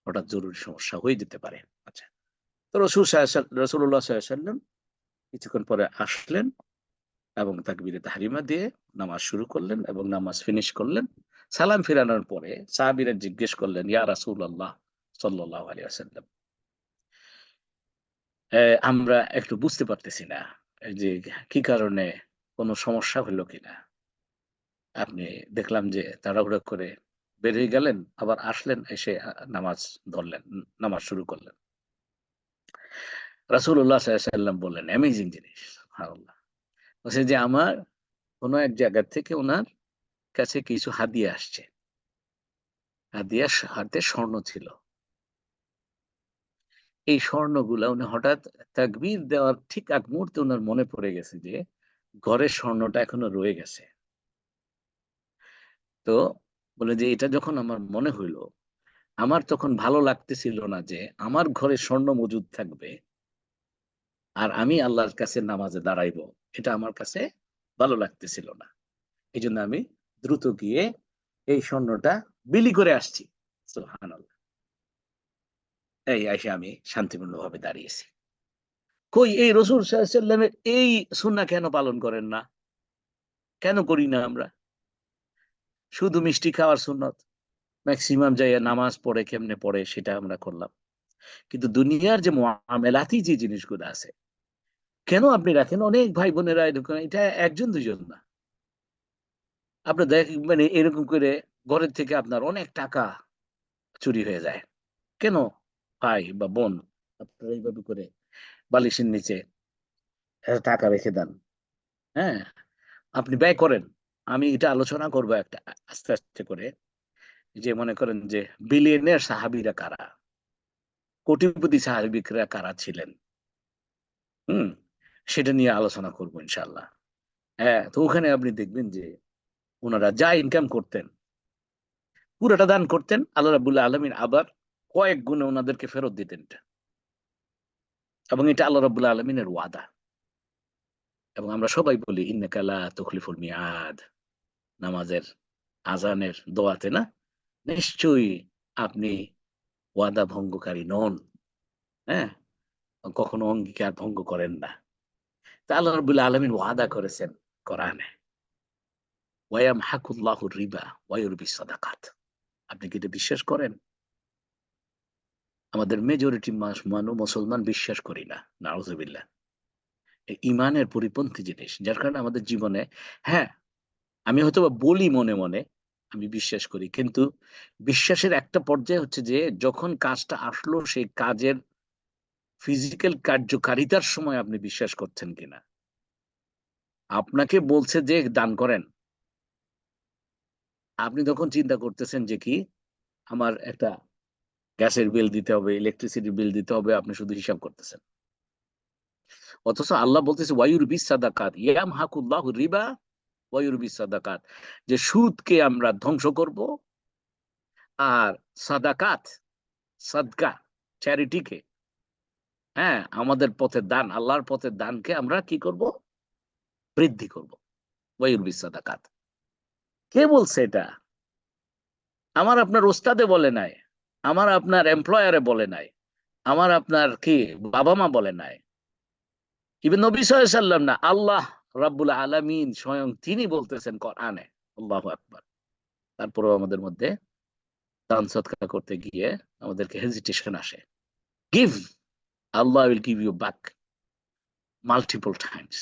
হঠাৎ জরুরি সমস্যা হয়ে যেতে পারে। আচ্ছা, তো রাসূলুল্লাহ সাল্লাল্লাহু আলাইহি ওয়াসাল্লাম কিছুক্ষণ পরে আসলেন এবং তাকবীরে তাহরিমা দিয়ে নামাজ শুরু করলেন এবং নামাজ ফিনিশ করলেন। সালাম ফিরানোর পরে সাহাবীরা জিজ্ঞেস করলেন, ইয়া রাসূলাল্লাহ সাল্লাল্লাহু আলাইহি ওয়াসাল্লাম, আমরা একটু বুঝতে পারতেছি না এই যে কি কারণে কোনো সমস্যা হলো কিনা? আপনি দেখলাম যে তাড়াহুড়া করে বের হয়ে গেলেন, আবার আসলেন, এসে নামাজ ধরলেন, নামাজ শুরু করলেন। রাসূলুল্লাহ সাল্লাল্লাহু আলাইহি ওয়াসাল্লাম বললেন, অ্যামেজিং জিনিস, সুবহানাল্লাহ। বলছে যে আমার কোন এক জায়গা থেকে উনার কাছে কিছু হাদিয়া আসছে। হাতে স্বর্ণ ছিল। এই স্বর্ণগুলা উনি হঠাৎ তাকবীর দেওয়ার ঠিক আগ মুহূর্তে উনার মনে পড়ে গেছে যে ঘরের স্বর্ণটা এখনো রয়ে গেছে। তো বলে যে এটা যখন আমার মনে হইল, আমার তখন ভালো লাগতেছিল না যে আমার ঘরে স্বর্ণ মজুদ থাকবে আর আমি আল্লাহর কাছে নামাজে দাঁড়াইবো। এটা আমার কাছে ভালো লাগতেছিল না। এজন্য আমি দ্রুত গিয়ে এই স্বর্ণটা বিলি করে আসছি। সুবহানাল্লাহ। এই আইসা আমি শান্তিপূর্ণভাবে দাঁড়িয়েছি। কই এই রাসূল সাল্লাল্লাহু আলাইহি ওয়াসাল্লামের এই সুন্নাহ কেন পালন করেন না? কেন করি না আমরা? শুধু মিষ্টি খাওয়ার সুন্নত। মেক্সিমাম যাইয়া নামাজ পড়ে কেমনে পড়ে সেটা আমরা করলাম। কিন্তু দুনিয়ার যে মুআমালাতি যে জিনিসগুলো আছে, কেন আপনি রাখেন? অনেক ভাই বোনেরা এরকম, এটা ১ জন ২ জন না। আপনার মানে এরকম করে ঘরের থেকে আপনার অনেক টাকা চুরি হয়ে যায়। কেন ভাই বা বোন আপনারা এইভাবে করে বালিশের নিচে টাকা রেখে দেন? হ্যাঁ? আপনি ব্যয় করেন। আমি এটা আলোচনা করব একটা আস্তে, আস্তে করে। যে মনে করেন যে বিলিয়নিয়ার সাহাবীরা কারা? কোটিপতি সাহাবিকরা কারা ছিলেন? হুম? সেটা নিয়ে আলোচনা করব ইনশাআল্লাহ। হ্যাঁ, তো ওখানে আপনি দেখবেন যে উনারা যা ইনকাম করতেন, পুরাটা দান করতেন। আল্লাহ রাব্বুল আলামিন আবার কয়েক গুণে উনাদেরকে ফেরত দিতেন এটা। এবং এটা আল্লাহ রাব্বুল আলামিনের ওয়াদা। এবং আমরা সবাই বলি ইন্নাকা লা তুখলিফুল মিআদ, নামাজের আজানের দোয়াতে না, নিশ্চয়ই আপনি ওয়াদা ভঙ্গকারী নন। হ্যাঁ, কখনো অঙ্গীকার ভঙ্গ করেন না। তা আল্লাহ রাব্বুল আলামিন ওয়াদা করেছেন কোরআনে, ওয়ায়ামহাকুল্লাহু রিবা ওয়া ইউরবিস সাদাকাত। আপনি কি এটা বিশ্বাস করেন? আমাদের মেজরিটি মুসলমান বিশ্বাস করি না, নাউজুবিল্লাহ। ইমানের পরিপন্থী জিনিস, যার কারণে আমাদের জীবনে, হ্যাঁ, আমি হয়তো বলি মনে মনে আমি বিশ্বাস করি, কিন্তু বিশ্বাসের একটা পর্যায়ে হচ্ছে যে যখন কাজটা আসলো সেই কাজের ফিজিক্যাল কার্যকারিতার সময় আপনি বিশ্বাস করছেন কিনা। আপনাকে বলছে যে দান করেন, আপনি তখন চিন্তা করতেছেন যে কি আমার একটা গ্যাসের বিল দিতে হবে, ইলেকট্রিসিটি বিল দিতে হবে, আপনি শুধু হিসাব করতেছেন। অথচ আল্লাহ বলতেছে ওয়ায়ুরবিস সাদাকাত ইয়ামহাকুল্লাহু রিবা ওয়ায়ুরবিস সাদাকাত, যে সুদকে আমরা ধ্বংস করব, আর সাদাকাত, সাদকা, চ্যারিটিকে, হ্যাঁ, আমাদের পথে দান, আল্লাহর পথে দানকে আমরা কি করব? বৃদ্ধি করব। ওয়ায়ুরবিস সাদাকাত। কে বলছে এটা? আমার আপনার ওস্তাদে বলে নাই, আমার আপনার এমপ্লয়ারে বলে নাই, আমার আপনার কি বাবা মা বলে নাই, ইভেন নবী সাল্লাল্লাহু আলাইহি ওয়াসাল্লাম না, আল্লাহ রাব্বুল আলামিন স্বয়ং তিনি বলতেছেন কোরআনে। আল্লাহু আকবার। তারপরেও আমাদের মধ্যে দান সদকা করতে গিয়ে আমাদেরকে হেজিটেশন আসে। Give, Allah will give you back multiple times.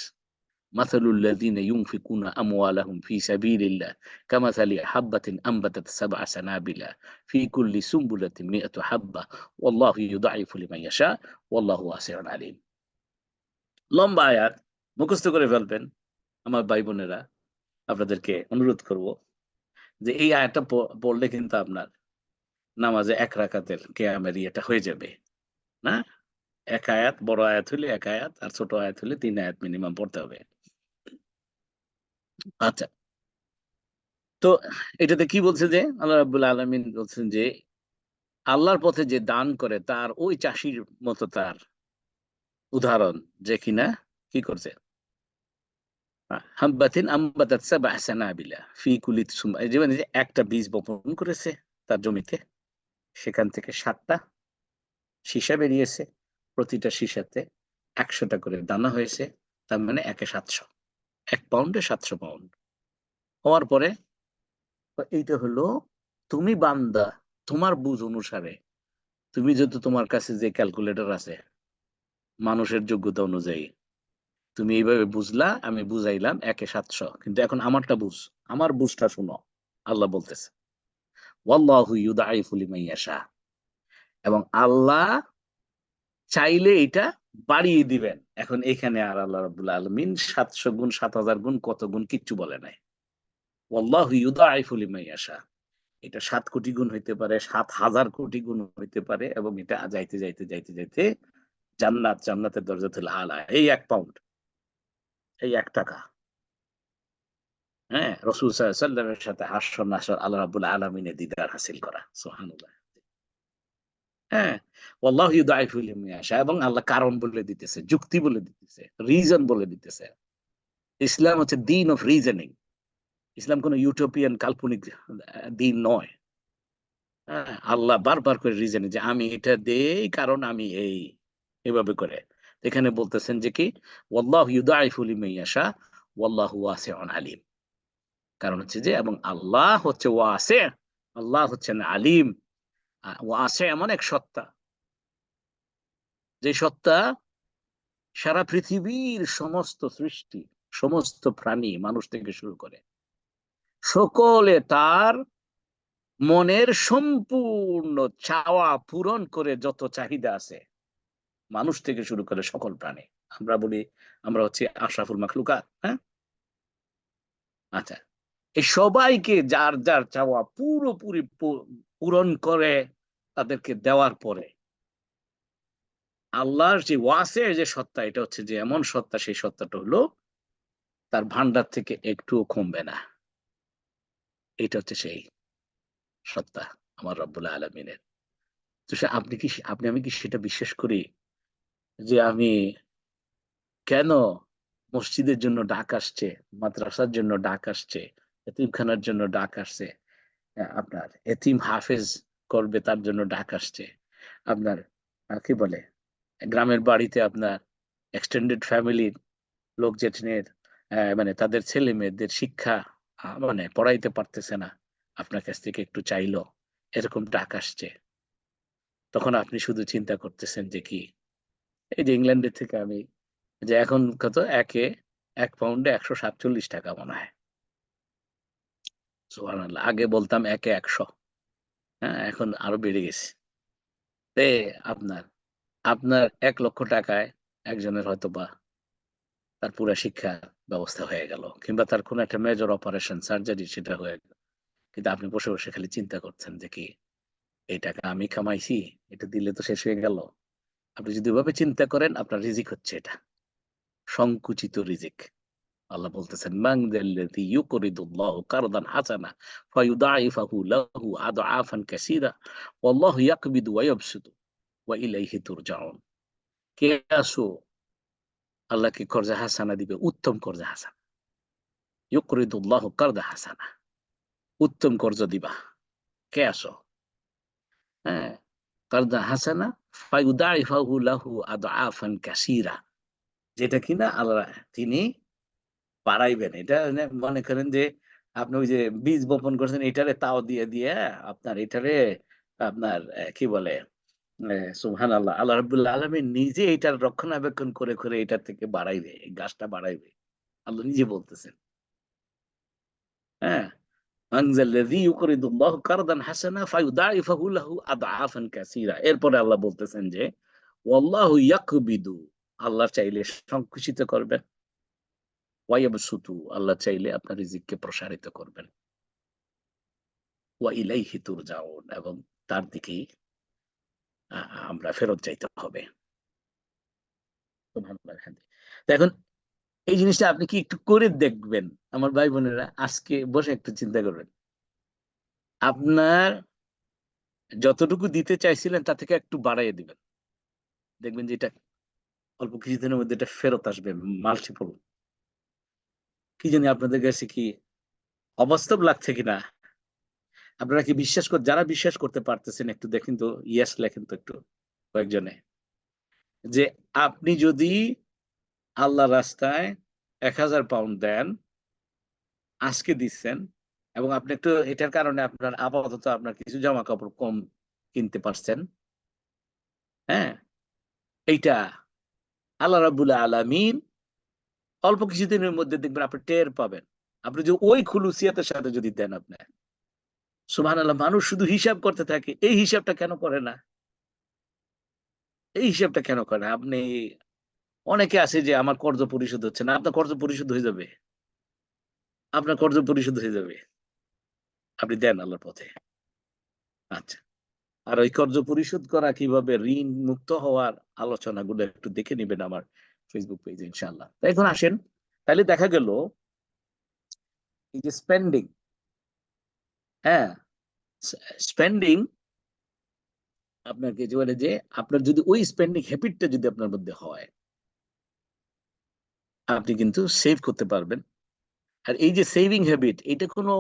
মাসালুল লাযিনা ইউনফিকুনা আমওয়ালাহুম ফি সাবিলিল্লাহ কামাসালি হাববাতিন আনবাতাত সাবআ সানাবিলা ফি কুল্লি সুমবুলাতিন মিআতু হাব্বা ওয়াল্লাহু ইউদাইফু লিমান ইয়াশা ওয়াল্লাহু ওয়াসিউন আলিম। লম্বা আয়াত, মুখস্থ করে ফেলবেন আমার ভাই বোনেরা। আপনাদেরকে অনুরোধ করব যে এই আয়াতটা পড়লে কিন্তু আপনার নামাজে এক রাকাতের কিয়ামের ইয়েটা হয়ে যাবে। না? এক আয়াত, বড় আয়াত হইলে এক আয়াত, আর ছোট আয়াত হইলে ৩ আয়াত মিনিমাম পড়তে হবে। আচ্ছা। তো এটাতে কি বলছে যে আল্লাহ রাব্বুল আলামিন বলছেন যে আল্লাহর পথে যে দান করে তার ওই চাষীর মতো তার উদাহরণ, যে কিনা কি করছে? হাব্বাতিন আম্বাতাত সাবআ সানাবিলা ফি কুল্লি এই যে মানে যে একটা বীজ বপন করেছে তার জমিতে, সেখান থেকে ৭টা সীসা বেরিয়েছে, প্রতিটা সীসাতে ১০০টা করে দানা হয়েছে, তার মানে একে ৭০০, ১ পাউন্ডে ৭০০ পাউন্ড হওয়ার পরে এইটা হলো তুমি বান্দা, তোমার বুঝ অনুসারে, তুমি যেহেতু তোমার কাছে যে ক্যালকুলেটর আছে মানুষের যোগ্যতা অনুযায়ী, তুমি এইভাবে বুঝলা, আমি বুঝাইলাম একে ৭০০, কিন্তু এখন আমারটা বুঝ, আমার বুঝটা শুনো। আল্লাহ বলতেছে ওয়াল্লাহু ইউদাইফু লিমান ইয়াশা, এবং আল্লাহ চাইলে এটা বাড়িয়ে দিবেন। এখন এখানে আর আল্লাহ রাব্বুল আলামিন ৭০০ গুণ, ৭০০০ গুণ, কত গুণ কিচ্ছু বলে নাই। ওয়াল্লাহু ইউদাইফু লিমান ইয়াশা, এটা ৭ কোটি গুণ হইতে পারে, ৭,০০০ কোটি গুণ হইতে পারে, এবং এটা যাইতে যাইতে যাইতে যাইতে জান্নাতের দরজাতুল আলা, এই ১ পাউন্ড, এই ১ টাকা। হ্যাঁ, রাসূল সাল্লাল্লাহু আলাইহি ওয়াসাল্লামের সাথে হাস্য নাসর আল্লাহ রাব্বুল আলামিনের দিদার হাসিল করা। সুবহানাল্লাহ। হ্যাঁ, ওয়াল্লাহু ইউদাইফু লিমান ইয়াশা, এবং আল্লাহ কারণ বলে দিতেছে, যুক্তি বলে দিতেছে, রিজন বলে দিতেছে। ইসলাম হচ্ছে দিন অফ রিজনিং। ইসলাম কোন ইউটোপিয়ান কাল্পনিক দিন নয়। হ্যাঁ, আল্লাহ বারবার করে রিজনিং, যে আমি এটা দেই কারণ আমি এই, এভাবে করে। এখানে বলতেছেন যে কি ওয়াল্লাহু ইউদাইফু লিমান ইয়াশা ওয়াল্লাহু ওয়াসিউন আলিম। কারণ হচ্ছে যে, এবং আল্লাহ হচ্ছে ওয়াসি, আল্লাহ হচ্ছেন আলিম। ওয়াসি এমন এক সত্তা, যে সত্তা সারা পৃথিবীর সমস্ত সৃষ্টি, সমস্ত প্রাণী, মানুষ থেকে শুরু করে সকলে তার মনের সম্পূর্ণ চাওয়া পূরণ করে, যত চাহিদা আছে মানুষ থেকে শুরু করে সকল প্রাণী। আমরা বলি আমরা হচ্ছে আশরাফুল মাখলুকাত। হ্যাঁ, আচ্ছা, এই সবাইকে যার যার চাওয়া পুরোপুরি পূরণ করে তাদেরকে দেওয়ার পরে আল্লাহর যে ওয়াসের যে সত্তা, এটা হচ্ছে যে এমন সত্তা, সেই সত্তাটা হলো তার ভান্ডার থেকে একটুও কমবে না। এটা হচ্ছে সেই সত্তা আমার রব্বুল আলামিনের। তো আপনি কি, আপনি আমি কি সেটা বিশ্বাস করি যে আমি কেন মসজিদের জন্য ডাক আসছে, মাদ্রাসার জন্য ডাক আসছে, এতিমখানার জন্য ডাক আসছে, আপনার এতিম হাফেজ করবে তার জন্য ডাক আসছে, আপনার কি বলে গ্রামের বাড়িতে আপনার এক্সটেন্ডেড ফ্যামিলির লোক জেঠনের মানে তাদের ছেলে মেয়েদের শিক্ষা মানে পড়াইতে পারতেছে না, আপনার কাছ থেকে একটু চাইলো, এরকম ডাক আসছে। তখন আপনি শুধু চিন্তা করতেছেন যে কি, এই যে ইংল্যান্ডের থেকে আমি, যে এখন কত, এক পাউন্ডে 147 টাকা মনে হয়। সুবহানাল্লাহ, আগে বলতাম একে 100, হ্যাঁ এখন আরো বেড়ে গেছে। তে আপনার আপনার 1 লক্ষ টাকায় একজনের হয়তো বা তার পুরা শিক্ষা ব্যবস্থা হয়ে গেল, কিংবা তার কোনো একটা মেজর অপারেশন সার্জারি সেটা হয়ে গেল। কিন্তু আপনি বসে বসে খালি চিন্তা করছেন যে কি, এই টাকা আমি কামাইছি, এটা দিলে তো শেষ হয়ে গেল। আপনি যদি ওভাবে চিন্তা করেন, আপনার রিজিক হচ্ছে এটা, সংকুচিত রিজিক। আল্লাহ বলতেছেন, মান যাল্লাযী ইউকরিদুল্লাহু কারদান হাসানা ফায়ুদাইফাহু লাহু আদআফান কাসীরা ওয়াল্লাহু ইয়াকবিদু ওয়া ইয়াবসুতু ওয়া ইলাইহি তুরজাউন। কে আসো আল্লাহকে কর্জে হাসানা দিবে, উত্তম কর্জে হাসানা। ইউকরিদুল্লাহু কারদা হাসানা, উত্তম কর্জ দিবা। কে আসো, হ্যাঁ, কারদা হাসানা ফায়ুদাইফাহু লাহু আদআফান কাসীরা, যেটা কিনা আল্লাহ তিনি বাড়াইবেন। এটা মনে করেন যে আপনি ওই যে বীজ বপন করছেন, এটারে তাও দিয়ে দিয়ে আপনার এটারে আপনার কি বলে সুবহানাল্লাহ, আল্লাহ রাব্বুল আলামিন নিজে এটার রক্ষণাবেক্ষণ করে করে এটা থেকে বাড়াইবে, এই গাছটা বাড়াইবে। আল্লাহ নিজে বলতেছেন, হ্যাঁ, মান যাল্লাযী ইউকরিদুল্লাহ কারদান হাসানা ফায়ুদাইফাহু লাহু আদআফান কাসীরা। এরপরে আল্লাহ বলতেছেন যে ওয়াল্লাহু ইয়াকবিদু, আল্লাহ চাইলে সংকুচিত করবেন, ওয়া ইয়াবসুতু, আল্লাহ চাইলে আপনার রিজিককে প্রসারিত করবেন, ওয়া ইলাইহি তুরজাউন, এবং তার দিকেই আমরা ফেরত যাইতে হবে। সুবহানাল্লাহ। তো এখন এই জিনিসটা আপনি কি একটু করে দেখবেন, আমার ভাই বোনেরা, আজকে বসে একটু চিন্তা করবেন। আপনার যতটুকু দিতে চাইছিলেন তার থেকে একটু বাড়াইয়া দিবেন, দেখবেন যে এটা অল্প কিছুদিনের মধ্যে এটা ফেরত আসবে মাল্টিপল। কি জানি আপনাদের কাছে কি অবাস্তব লাগছে কিনা, আপনারা কি বিশ্বাস যারা বিশ্বাস করতে পারতেছেন একটু দেখেন তো, ইয়েস লেখেন তো একটু কয়েকজনে, যে আপনি যদি আল্লাহ রাস্তায় 1000 পাউন্ড দেন, আজকে দিচ্ছেন, এবং আপনি একটু এটার কারণে আপনার আপাতত আপনার কিছু জামা কাপড় কম কিনতে পারছেন, হ্যাঁ, এইটা আল্লাহ রাব্বুল আলামিন অল্প কিছুদিনের মধ্যে দেখবেন আপনি টের পাবেন। আপনি যদি ওই খুলুসিয়াতের সাথে যদি দেন, আপনি সুবহানাল্লাহ, মানুষ শুধু হিসাব করতে থাকে, এই হিসাবটা কেন করে না, এই হিসাবটা কেন করে না? আপনি, অনেকে আছে যে আমার কর্জ পরিশোধ হচ্ছে না, আপনার কর্জ পরিশোধ হয়ে যাবে, আপনার কর্জ পরিশোধ হয়ে যাবে, আপনি দেন আল্লাহর পথে। আচ্ছা, আর ওই কর্জ পরিশোধ করা কিভাবে, ঋণ মুক্ত হওয়ার আলোচনাগুলো একটু দেখে নিবেন আমার ফেসবুক পেজে ইনশাআল্লাহ। তাই এখন আসেন, তাহলে দেখা গেল এই যে স্পেন্ডিং, হ্যাঁ, স্পেন্ডিং আপনাকে যে বলে যে আপনার যদি ওই স্পেন্ডিং হ্যাবিটটা যদি আপনার মধ্যে হয়, আপনি কিন্তু সেভ করতে পারবেন। আর এই যে সেভিং হ্যাবিট, এটা কোনো,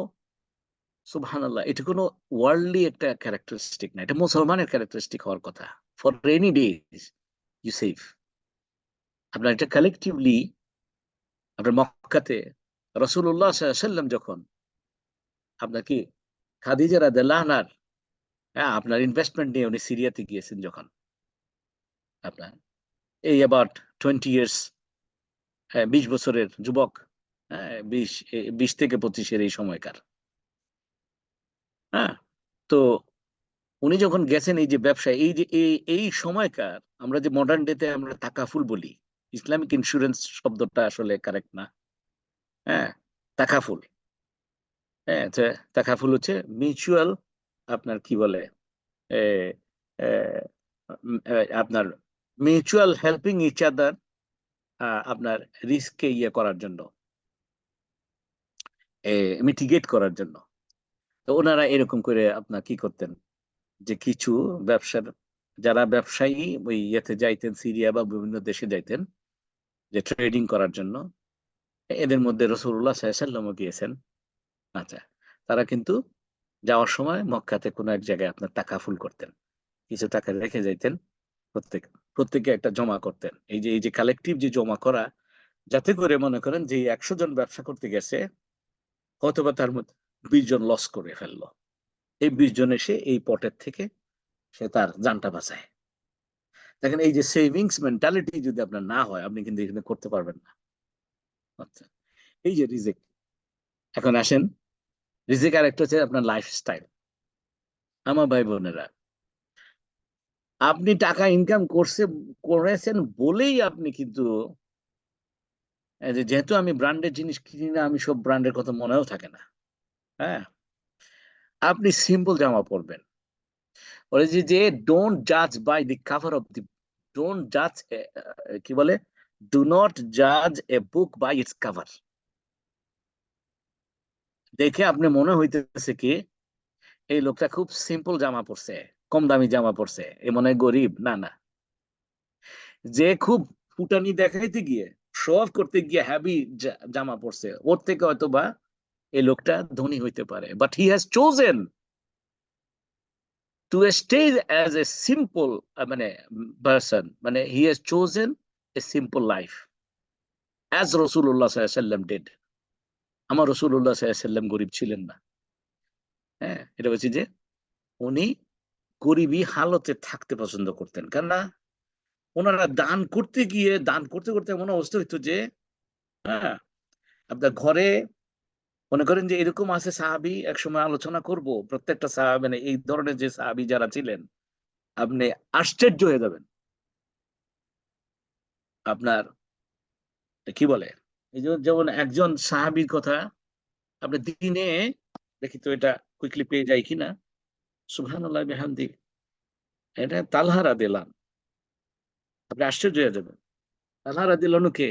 সুবহানাল্লাহ, এটা কোনো ওয়ার্ল্ডলি একটা ক্যারেক্টারিস্টিক না, এটা মুসলমানের ক্যারেক্টারিস্টিক হওয়ার কথা। For rainy days you save. আপনার এটা কালেকটিভলি, আপনার মক্কাতে রাসূলুল্লাহ সাল্লাল্লাহু আলাইহি ওয়াসাল্লাম যখন আপনার কি খাদিজা রাদিয়াল্লাহু আনহার, হ্যাঁ, আপনার ইনভেস্টমেন্ট নিয়ে উনি সিরিয়াতে গিয়েছেন যখন, আপনার এই অ্যাবাউট 20 ইয়ার্স, হ্যাঁ, 20 বছরের যুবক, হ্যাঁ, 20 থেকে 25-এর এই সময়কার, হ্যাঁ, তো উনি যখন গেছেন এই যে ব্যবসায়, এই যে এই সময়কার, আমরা যে মডার্ন ডেতে আমরা তাকাফুল বলি, ইসলামিক ইন্স্যুরেন্স শব্দটা আসলে কারেক্ট না, হ্যাঁ, তাকাফুল, হ্যাঁ, তাকাফুল হচ্ছে মিউচুয়াল, আপনার কি বলে এ, এ, আপনার মিউচুয়াল হেল্পিং ইচ আদার, আপনার রিস্ককে ইয়ে করার জন্য, মিটিগেট করার জন্য। তো ওনারা এরকম করে আপনার কি করতেন, যে কিছু ব্যবসার, যারা ব্যবসায়ী ওই ইয়েতে যাইতেন, সিরিয়া বা বিভিন্ন দেশে যাইতেন যে ট্রেডিং করার জন্য, এদের মধ্যে রাসূলুল্লাহ সাল্লাল্লাহু আলাইহি ওয়াসাল্লামও গিয়েছেন। আচ্ছা, তারা কিন্তু যাওয়ার সময় মক্কাতে কোনো এক জায়গায় আপনার তাকাফুল করতেন, কিছু টাকা রেখে যাইতেন। প্রত্যেক প্রত্যেকে একটা জমা করতেন। এই যে কালেকটিভ যে জমা করা, যাতে করে মনে করেন যে ১০০ জন ব্যবসা করতে গেছে, হয়তোবা তার মধ্যে ২০ জন লস করে ফেললো। এই ২০ জন এসে এই পটের থেকে সে তার জানটা বাঁচায়। দেখেন, এই যে সেভিংস মেন্টালিটি যদি আপনার না হয়, আপনি কিন্তু এখানে করতে পারবেন না। আচ্ছা, এই যে রিজিক, এখন আসেন, রিজিক আর একটা হচ্ছে আপনার লাইফস্টাইল। আমার ভাই বোনেরা, আপনি টাকা ইনকাম করেছেন বলেই আপনি কিন্তু যেহেতু আমি ব্র্যান্ডের জিনিস কিনি না, আমি সব ব্র্যান্ডের কথা মনেও থাকে না। হ্যাঁ, আপনি সিম্পল জামা পরবেন। ওরা যে ডোন্ট জাজ by the cover of the, don't জাজ, কি বলে, ডু নট জাজ a book by its cover. দেখে আপনি মনে হইতেছে কি এই লোকটা খুব সিম্পল জামা পরছে, কম দামি জামা পরছে, এ মনে হয় গরিব। না, না, যে খুব ফুটানি দেখাইতে গিয়ে, শো অফ করতে গিয়ে হ্যাভি জামা পরছে, ওর থেকে হয়তো বা এই লোকটা ধনী হইতে পারে, but he has chosen to stay as a simple, মানে পার্সন, মানে he has chosen a simple life as রসুল্লাহ সাল্লাম ডিড। আমার রসুল্লাহ সাল্লাম গরিব ছিলেন না। হ্যাঁ, এটা বলছি যে উনি গরিবী হালতে থাকতে পছন্দ করতেন, কেননা ওনারা দান করতে গিয়ে, দান করতে করতে এমন অবস্থা হইতো যে, হ্যাঁ, আপনার ঘরে মনে করেন যে এরকম আছে সাহাবী, একসময় আলোচনা করব প্রত্যেকটা সাহাবী, মানে এই ধরনের যে সাহাবী যারা ছিলেন, আপনি আশ্চর্য হয়ে যাবেন। আপনার কি বলে, এই যে যেমন একজন সাহাবীর কথা আপনি দিনে, দেখি তো এটা কুইকলি পেয়ে যায় কিনা, সুবহানাল্লাহ বিহামদি, এটা তালহা রাদিয়াল্লাহু আনহু। আপনি আশ্চর্য হয়ে যাবেন, তালহা রাদিয়াল্লাহু আনহু কে?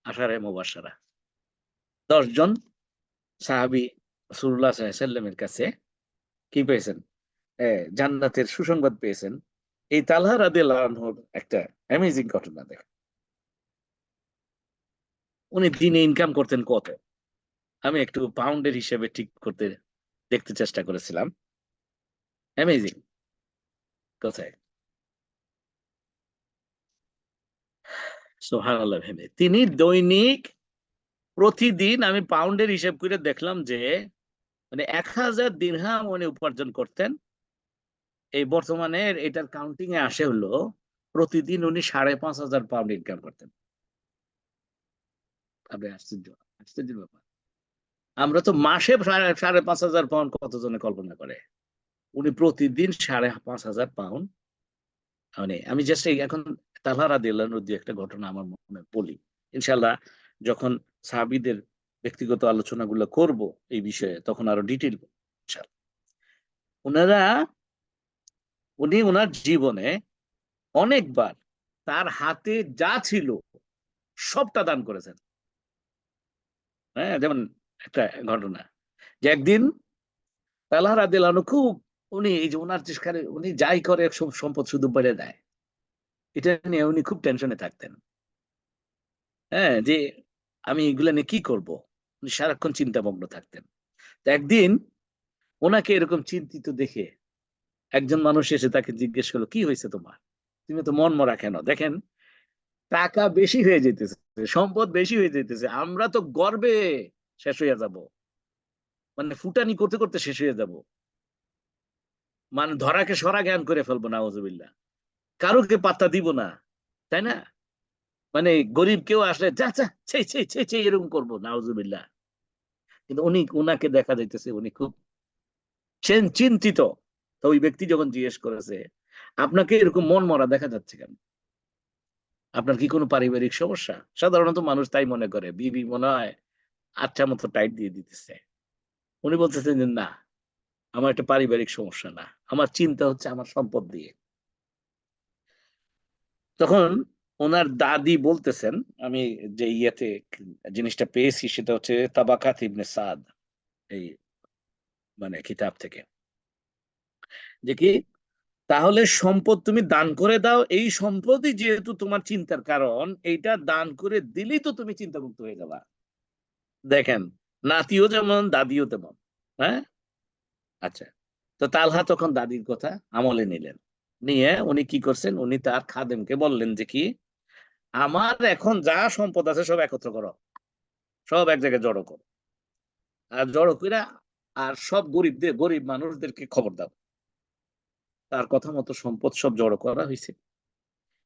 আশারে মুবাশশারা, ১০ জন সাহাবী রাসূলুল্লাহ সাল্লাল্লাহু আলাইহি ওয়াসাল্লামের কাছে কি পেয়েছেন? জান্নাতের সুসংবাদ পেয়েছেন। এই তালহা রাদিয়াল্লাহু আনহুর একটা অ্যামেজিং ঘটনা দেখেন। উনি দিনে ইনকাম করতেন কত? আমি একটু পাউন্ডের হিসেবে ঠিক করতে দেখতে চেষ্টা করেছিলাম। অ্যামেজিং। কোথায়? সুবহানাল্লাহ ভেবে। তিনি দৈনিক, প্রতিদিন আমি পাউন্ডের হিসেব করে দেখলাম যে মানে ১,০০০ দিরহাম উনি উপার্জন করতেন। এই বর্তমানে এটার কাউন্টিং এ আসে হলো প্রতিদিন উনি ৫,৫০০ পাউন্ড ইনকাম করতেন। আপনি আশ্চর্য, আশ্চর্যের ব্যাপার। আমরা তো মাসে ৫,৫০০ পাউন্ড কতজনে কল্পনা করে। উনি প্রতিদিন ৫,৫০০ পাউন্ড। মানে আমি জাস্ট এখন তালহা রাদিয়াল্লাহু আনহু দিয়ে একটা ঘটনা আমার মনে বলি। ইনশাআল্লাহ যখন সাহাবীদের ব্যক্তিগত আলোচনাগুলো করব এই বিষয়ে, তখন আরো ডিটেইল ইনশাআল্লাহ। উনারা উনি উনার জীবনে অনেকবার তার হাতে যা ছিল সবটা দান করেছেন। হ্যাঁ, যেমন একটা ঘটনা যে একদিন তালহা রাদিয়াল্লাহু আনহু খুব, উনি এই যে উনার চেষ্টারে উনি যাই করে সব সম্পদ শুধু বেড়ে দেয়। এটা নিয়ে উনি খুব টেনশনে থাকতেন। হ্যাঁ, যে আমি এগুলা নিয়ে কি করব? উনি সারাক্ষণ চিন্তামগ্ন থাকতেন। তো একদিন উনাকে এরকম চিন্তিত দেখে একজন মানুষ এসে তাকে জিজ্ঞেস করলো, "কি হয়েছে তোমার? তুমি তো মনমরা কেন? দেখেন টাকা বেশি হয়ে যাইতেছে, সম্পদ বেশি হয়ে যাইতেছে। আমরা তো গর্বে শেষ হইয়া যাব। মানে ফুটানি করতে, করতে শেষ হয়ে যাব। মানে ধরাকে সরা জ্ঞান করে ফেলবো, নাউজুবিল্লাহ। কারোকে পাত্তা দিব না।" তাই না? মানে গরিব কেউ আসলে যা, যা, ছি, ছি, ছি, ছি এরকম করব, নাউজুবিল্লাহ। কিন্তু উনাকে দেখা যাইতেছে উনি খুব চিন্তিত। তো ওই ব্যক্তি যখন জিজ্ঞেস করেছে, "আপনাকে এরকম মনমরা দেখা যাচ্ছে কেন? আপনার কি কোনো পারিবারিক সমস্যা?" সাধারণত মানুষ তাই মনে করে। বিবি মনে হয় আচ্ছা মতো টাইট দিয়ে দিতেছে। উনি বলতেছেন যে, "না, আমার একটা পারিবারিক সমস্যা না। আমার চিন্তা হচ্ছে আমার সম্পদ দিয়ে।" তখন উনার দাদি বলতেছেন, আমি যে ইয়েতে জিনিসটা পেয়েছি সেটা হচ্ছে তাবাকাত ইবনে সাদ, এই মানে কিতাব থেকে। যে কি, তাহলে সম্পদ তুমি দান করে দাও, এই সম্পদই যেহেতু তোমার চিন্তার কারণ, এইটা দান করে দিলেই তো তুমি চিন্তামুক্ত হয়ে যাবা। দেখেন, নাতিও যেমন দাদিও তেমন। হ্যাঁ, আচ্ছা। তো তালহা তখন দাদির কথা আমলে নিলেন, নিয়ে উনি কি করছেন, উনি তার খাদেমকে বললেন যে কি, আমার এখন যা সম্পদ আছে সব একত্র করো, সব এক জায়গায় জড়ো করো, আর জড়ো কইরা আর সব গরিবদের, গরিব মানুষদেরকে খবর দাও। তার কথা মতো সম্পদ সব জড়ো করা হয়েছে।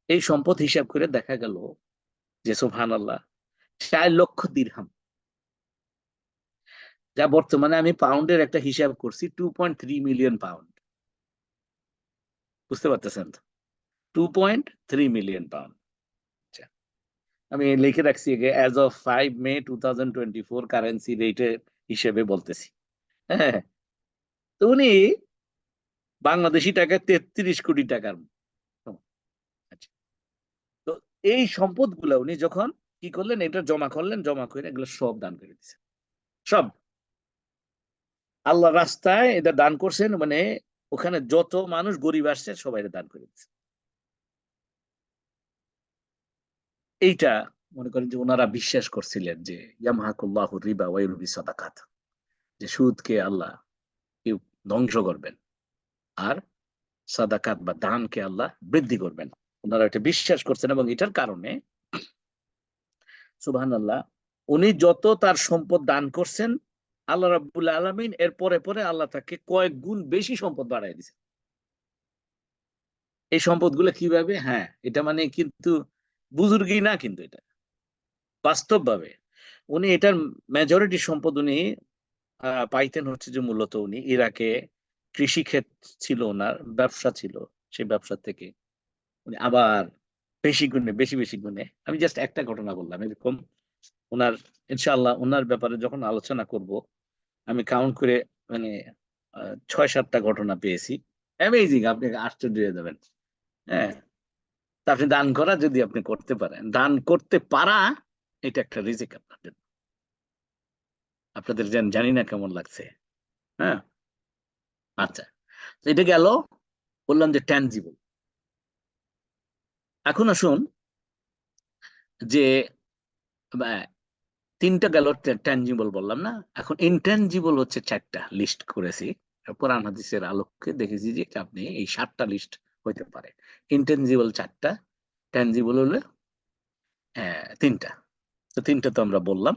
এই সম্পদ হিসাব করে দেখা গেল যে সুবহানাল্লাহ 4 লক্ষ দিরহাম, যা বর্তমানে আমি পাউন্ডের একটা হিসাব করছি, 2.3 মিলিয়ন পাউন্ড। বুঝতে পারতেছেন তো? 2.3 মিলিয়ন পাউন্ড। আচ্ছা, আমি লিখে রাখছি অ্যাজ অফ 5 মে 2024 কারেন্সি রেটের হিসেবে বলতেছি। হ্যাঁ, তো উনি বাংলাদেশি টাকায় 33 কোটি টাকার সমান। আচ্ছা, তো এই সম্পদ গুলা উনি যখন কি করলেন, এটা জমা করলেন, জমা করে এগুলো সব দান করে দিচ্ছেন, সব আল্লাহ রাস্তায় এটা দান করছেন। মানে ওখানে যত মানুষ গরিব আসছে সবাই দান করে দিচ্ছে। এইটা মনে করেন যে ওনারা বিশ্বাস করছিলেন যে ইয়ামহাকুল্লাহু রিবা ওয়া ইউরবি সাদাকাত, যে সুদকে আল্লাহ কেউ ধ্বংস করবেন, আর সাদাকাত বা দানকে আল্লাহ বৃদ্ধি করবেন। ওনারা এটা বিশ্বাস করছেন, এবং এটার কারণে সুবহানাল্লাহ উনি যত তার সম্পদ দান করছেন, আল্লাহ রাব্বুল আলামিন এর পরে পরে আল্লাহ তাকে কয়েক গুণ বেশি সম্পদ বাড়ায় দিয়েছে। এই সম্পদগুলো কিভাবে? হ্যাঁ, এটা মানে কিন্তু বুজুর্গি না, কিন্তু এটা বাস্তবভাবে উনি এটার মেজরিটি সম্পদ উনি পাইতেন হচ্ছে যে মূলত উনি ইরাকে কৃষি ক্ষেত ছিল, ওনার ব্যবসা ছিল, সেই ব্যবসা থেকে উনি আবার বেশি গুণে, বেশি বেশি গুণে, আমি জাস্ট একটা ঘটনা বললাম এরকম ওনার, ইনশাআল্লাহ ওনার ব্যাপারে যখন আলোচনা করব আমি কাউন্ট করে মানে 6-7টা ঘটনা পেয়েছি। অ্যামেজিং, আপনি আশ্চর্য হয়ে যাবেন। হ্যাঁ, তা আপনি দান করা, যদি আপনি করতে পারেন, দান করতে পারা, এটা একটা রিজিক আপনার জন্য। আপনাদের জানি না কেমন লাগছে। হ্যাঁ, আচ্ছা, তো এটা গেল, বললাম যে ট্যানজিবল। এখন আসুন যে আহ, 3টা গেল, ট্যানজিবল বললাম না, এখন ইনট্যানজিবল হচ্ছে 4টা লিস্ট করেছি। কোরআন হাদিসের আলোকে দেখেছি যে আপনি এই 7টা লিস্ট হইতে পারে। ইনট্যানজিবল 4টা, ট্যানজিবল হলো 3টা। তো 3টা তো আমরা বললাম।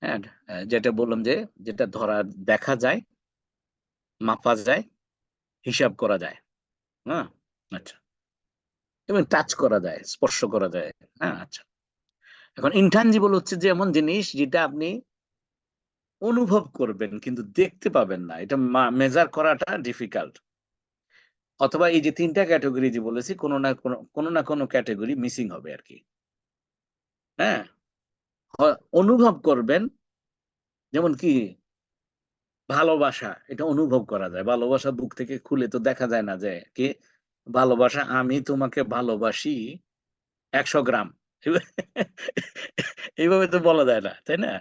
হ্যাঁ, যেটা বললাম যে যেটা ধরা, দেখা যায়, মাপা যায়, হিসাব করা যায়। হ্যাঁ, আচ্ছা, এবং টাচ করা যায়, স্পর্শ করা যায়। হ্যাঁ, আচ্ছা। এখন ইনট্যানজিবল হচ্ছে যে এমন জিনিস যেটা আপনি অনুভব করবেন কিন্তু দেখতে পাবেন না, এটা মেজার করাটা ডিফিকাল্ট। অথবা এই যে 3টা ক্যাটাগরি যে বলেছি, কোনো না কোনো ক্যাটাগরি মিসিং হবে আর কি। হ্যাঁ, অনুভব করবেন, যেমন কি ভালোবাসা, এটা অনুভব করা যায়। ভালোবাসা বুক থেকে খুলে তো দেখা যায় না যে কি ভালোবাসা, আমি তোমাকে ভালোবাসি 100 গ্রাম, এইভাবে তো বলা যায় না, তাই না?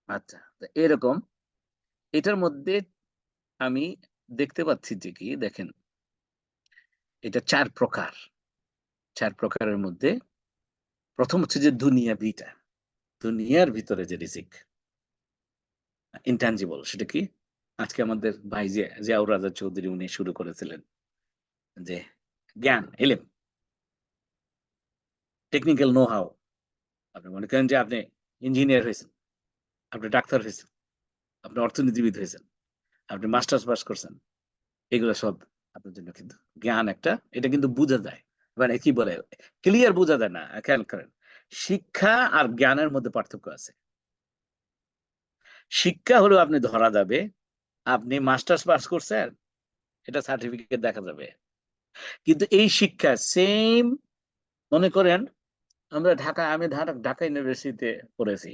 আচ্ছা, তো এরকম এটার মধ্যে আমি দেখতে পাচ্ছি যে কি, দেখেন, এটা 4 প্রকার। 4 প্রকারের মধ্যে প্রথম হচ্ছে যে দুনিয়া বিটা, দুনিয়ার ভিতরে যে রিজিক ইনট্যানজিবল, সেটা কি? আজকে আমাদের ভাই জিয়াউর রাজা চৌধুরী উনি শুরু করেছিলেন যে জ্ঞান, এলেম, টেকনিক্যাল নো হাউ। আপনি মনে করেন যে আপনি ইঞ্জিনিয়ার হয়েছেন, আপনি ডাক্তার হয়েছেন, আপনি অর্থনীতিবিদ হয়েছেন, আপনি মাস্টার্স পাস করছেন, এগুলো সব আপনার জন্য কিন্তু জ্ঞান একটা, এটা কিন্তু বোঝা যায়, মানে কি বলে, ক্লিয়ার বোঝা যায় না। খেয়াল করেন, শিক্ষা আর জ্ঞানের মধ্যে পার্থক্য আছে। শিক্ষা হলো আপনি ধরা যাবে, আপনি মাস্টার্স পাস করছেন, এটা সার্টিফিকেট দেখা যাবে। কিন্তু এই শিক্ষা সেম, মনে করেন আমি ঢাকা ইউনিভার্সিটিতে পড়েছি।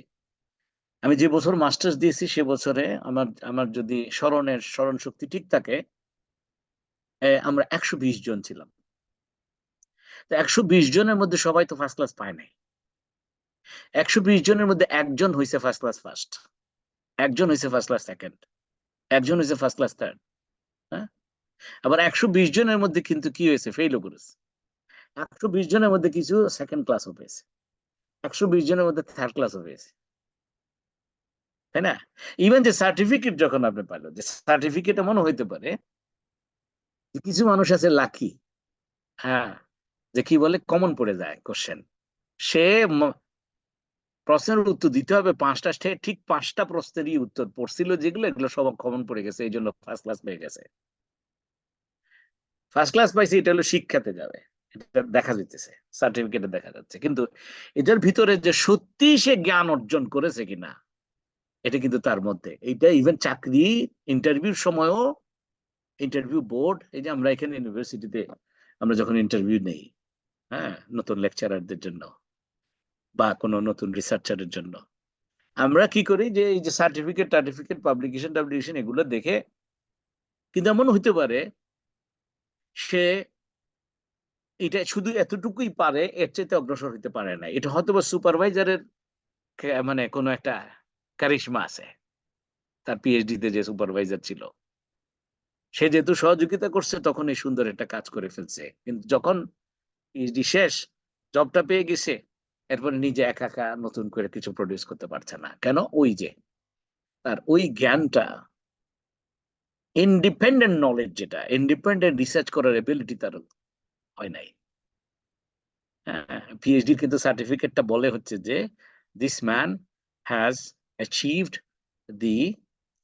আমি যে বছর মাস্টার্স দিয়েছি সে বছরে আমার আমার যদি স্মরণ শক্তি ঠিক থাকে, আমরা 120 জন ছিলাম। তো 120 জনের মধ্যে সবাই তো ফার্স্ট ক্লাস পায় নাই। 120 জনের মধ্যে একজন হয়েছে ফার্স্ট ক্লাস ফার্স্ট, একজন হয়েছে ফার্স্ট ক্লাস সেকেন্ড, একজন হয়েছে ফার্স্ট ক্লাস থার্ড। হ্যাঁ, আবার 120 জনের মধ্যে কিন্তু কি হয়েছে, ফেইলও করেছে। 120 জনের মধ্যে কিছু সেকেন্ড ক্লাসও পেয়েছে, 120 জনের মধ্যে থার্ড ক্লাসও পেয়েছে। তাই না? ইভেন যে সার্টিফিকেট যখন আপনি পাইলেন, যে সার্টিফিকেট এমনও হইতে পারে যে কিছু মানুষ আছে লাকি, হ্যাঁ, যে কি বলে কমন পড়ে যায় কোশ্চেন, সে প্রশ্নের উত্তর দিতে হবে 5টা, সে ঠিক 5টা প্রশ্নেরই উত্তর পড়ছিল যেগুলো, এগুলো সব কমন পড়ে গেছে, এই জন্য ফার্স্ট ক্লাস পেয়ে গেছে। ফার্স্ট ক্লাস পাইছে, এটা হলো শিক্ষাতে যাবে, এটা দেখা যাচ্ছে, সার্টিফিকেটে দেখা যাচ্ছে। কিন্তু এটার ভিতরে যে সত্যি সে জ্ঞান অর্জন করেছে কিনা, এটা কিন্তু তার মধ্যে, এইটা ইভেন চাকরি ইন্টারভিউর সময়ও, ইন্টারভিউ বোর্ড, এই যে আমরা এখানে ইউনিভার্সিটিতে আমরা যখন ইন্টারভিউ নেই, হ্যাঁ, নতুন লেকচারারদের জন্য বা কোনো নতুন রিসার্চারের জন্য, আমরা কি করি যে এই যে সার্টিফিকেট টার্টিফিকেট পাবলিকেশন এগুলো দেখে, কিন্তু এমন হতে পারে সে এটা শুধু এতটুকুই পারে, এর চাইতে অগ্রসর হতে পারে না, এটা হয়তো বা সুপারভাইজারের মানে কোনো একটা কারিশমা আছে, তার পিএইচডি তে যে সুপারভাইজার ছিল, সে যেহেতু সহযোগিতা করছে তখন এই সুন্দর একটা কাজ করে ফেলছে। কিন্তু যখন পিএইচডি শেষ, জবটা পেয়ে গেছে, এরপরে নিজে একা একা নতুন করে কিছু প্রডিউস করতে পারছে না, কেন? ওই যে তার ওই জ্ঞানটা, ইন্ডিপেন্ডেন্ট নলেজ, যেটা ইন্ডিপেন্ডেন্ট রিসার্চ করার এবিলিটি তার হয় নাই। হ্যাঁ, পিএইচডির কিন্তু সার্টিফিকেটটা বলে হচ্ছে যে this man has achieved the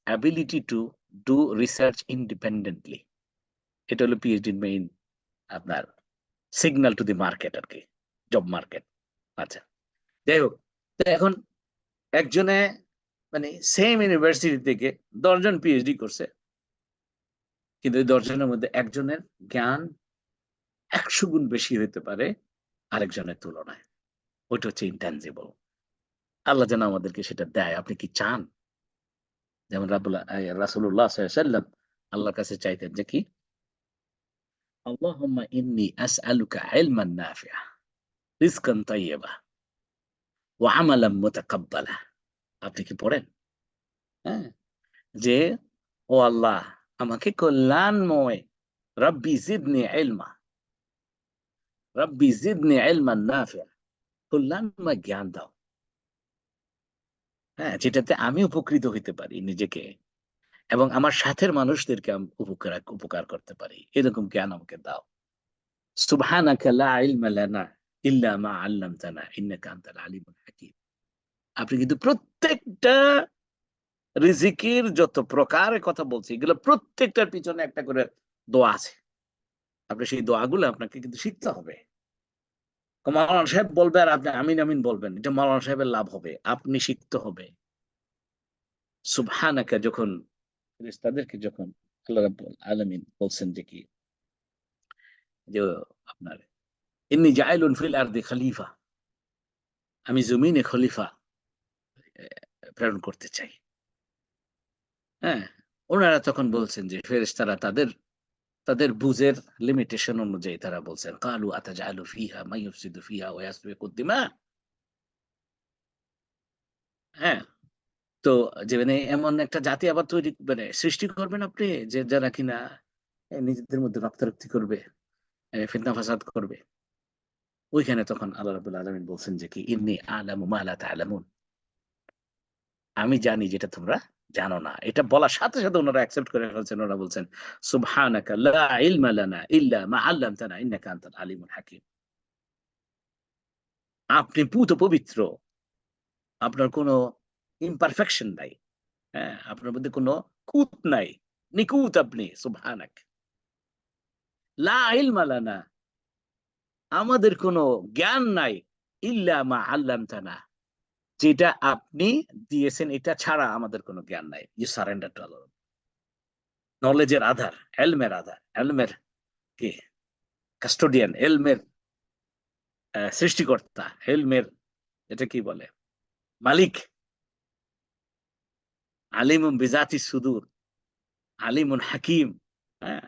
ability to do research independently. এটা হলো পিএইচডির মেইন আপনার সিগন্যাল টু দি মার্কেট আর কি, জব মার্কেট। আচ্ছা, যাই হোক, তো এখন একজনে মানে সেম ইউনিভার্সিটি থেকে 10 জন পিএইচডি করছে, কিন্তু এই 10 জনের মধ্যে একজনের জ্ঞান 100 গুণ বেশি হইতে পারে আরেকজনের তুলনায়। ওইটা হচ্ছে ইনট্যানজিবল। আল্লাহ যেন আমাদেরকে সেটা দেয়। আপনি কি চান? যেমন রাসূলুল্লাহ সাল্লাল্লাহু আলাইহি ওয়াসাল্লাম আল্লাহর কাছে চাইতেন যে কি, আল্লাহুম্মা ইন্নী আসআলুকা ইলমান নাফিআ, রিজকান তাইয়্যিবা ওয়া আমালান মুতাকাব্বালা। আপনি কি পড়েন? হ্যাঁ, যে ও আল্লাহ, আমাকে কল্যাণময়, রব্বি জিদনি ইলমা, রব্বি জিদনি ইলমান নাফিআ, কল্যাণময় জ্ঞান দাও, হ্যাঁ, যেটাতে আমি উপকৃত হইতে পারি নিজেকে এবং আমার সাথের মানুষদেরকে আমি উপকার করতে পারি, এরকম জ্ঞান আমাকে দাও। সুবহানাকা লা ইলমা লানা ইল্লা মা আল্লামতানা ইন্নাকা আনতাল আলিমুল হাকিম। আপনি কিন্তু প্রত্যেকটা রিজিকের যত প্রকারের কথা বলছি, এগুলো প্রত্যেকটার পিছনে একটা করে দোয়া আছে। আপনি সেই দোয়াগুলো আপনাকে কিন্তু শিখতে হবে। মাওলানা সাহেব বলবে আর আপনি আমিন আমিন বলবেন, এটা মাওলানা সাহেবের লাভ হবে, আপনি শিখতে হবে। সুবহানাকা যখন ফেরেশতাদেরকে যখন আল্লাহ রাব্বুল আলামিন বলছেন যে কি, যে আপনার ইন্নী জাইলুন ফিল আরদি খলিফা, আমি জমিনে খলিফা প্রেরণ করতে চাই। হ্যাঁ, ওনারা তখন বলছেন যে ফেরেশতারা তাদের তাদের বুঝের লিমিটেশন অনুযায়ী তারা বলছেন, কালু আতাজালু ফিহা মাইয়ুফসিদু ফিহা ওয়া ইয়াসফিকুদ দিমা। হ্যাঁ, তো যে মানে এমন একটা জাতি আবার তৈরি মানে সৃষ্টি করবেন আপনি, যে যারা কিনা নিজেদের মধ্যে রক্তারক্তি করবে, ফিতনা ফাসাদ করবে। ওইখানে তখন আল্লাহ রাব্বুল আলামিন বলছেন যে কি, ইন্নী আ'লামু মা লা তা'লামুন, আমি জানি যেটা তোমরা জানো না। এটা বলার সাথে সাথে ওনারা অ্যাকসেপ্ট করে ফেলছেন। ওনারা বলছেন, সুবহানাকা লা ইলমা লানা ইল্লা মা আল্লামতানা ইন্নাকা আনতাল আলিমুল হাকিম। আপনি পুত পবিত্র, আপনার কোনো ইমপারফেকশন নাই। হ্যাঁ, আপনার মধ্যে কোনো খুঁত নাই, নিখুঁত আপনি। সুবহানাক লা ইলমা লানা, আমাদের কোনো জ্ঞান নাই, ইল্লা মা আল্লামতানা, যেটা আপনি দিয়েছেন এটা ছাড়া আমাদের কোনো জ্ঞান নাই। ইউ সারেন্ডার টু আল্লাহ। নলেজের আধার, এলমের আধার, এলমের কে কাস্টোডিয়ান, এলমের সৃষ্টিকর্তা, এলমের এটা কি বলে মালিক, আলিমুন বিজাতি সুদূর, আলিমুন হাকিম। হ্যাঁ,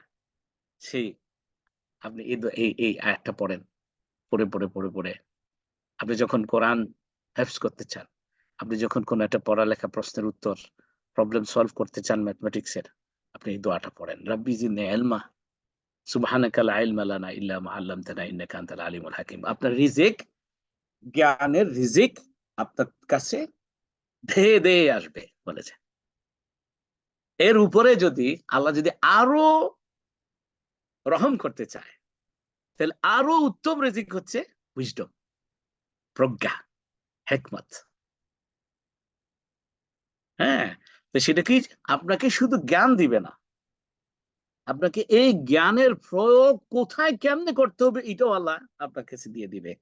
সেই আপনি এই আয়াতটা পড়েন, পড়ে আপনি যখন কোরআন হেফজ করতে চান, আপনি যখন কোন একটা পড়ালেখা প্রশ্নের উত্তর প্রবলেম সলভ করতে চান ম্যাথমেটিক্স এর, আপনি এই দোয়াটা পড়েন, রাব্বি জিদনি ইলমা, সুবহানাকা লা ইলমা লানা ইল্লা মা আল্লামতানা ইন্নাকা আনতাল আলিমুল হাকিম। আপনার রিজিক, জ্ঞানের রিজিক আপনার কাছে ধেয়ে ধেয়ে আসবে। বলেছে। এর উপরে যদি আল্লাহ যদি আরো রহম করতে চায়, তাহলে আরো উত্তম রিজিক হচ্ছে উইজডম, প্রজ্ঞা, হিকমত। হ্যাঁ, তো সেটা কি আপনাকে শুধু জ্ঞান দিবে না, আপনাকে এই জ্ঞানের প্রয়োগ কোথায় কেমনে করতে হবে এটাও আল্লাহ আপনার কাছে দিয়ে দিবে।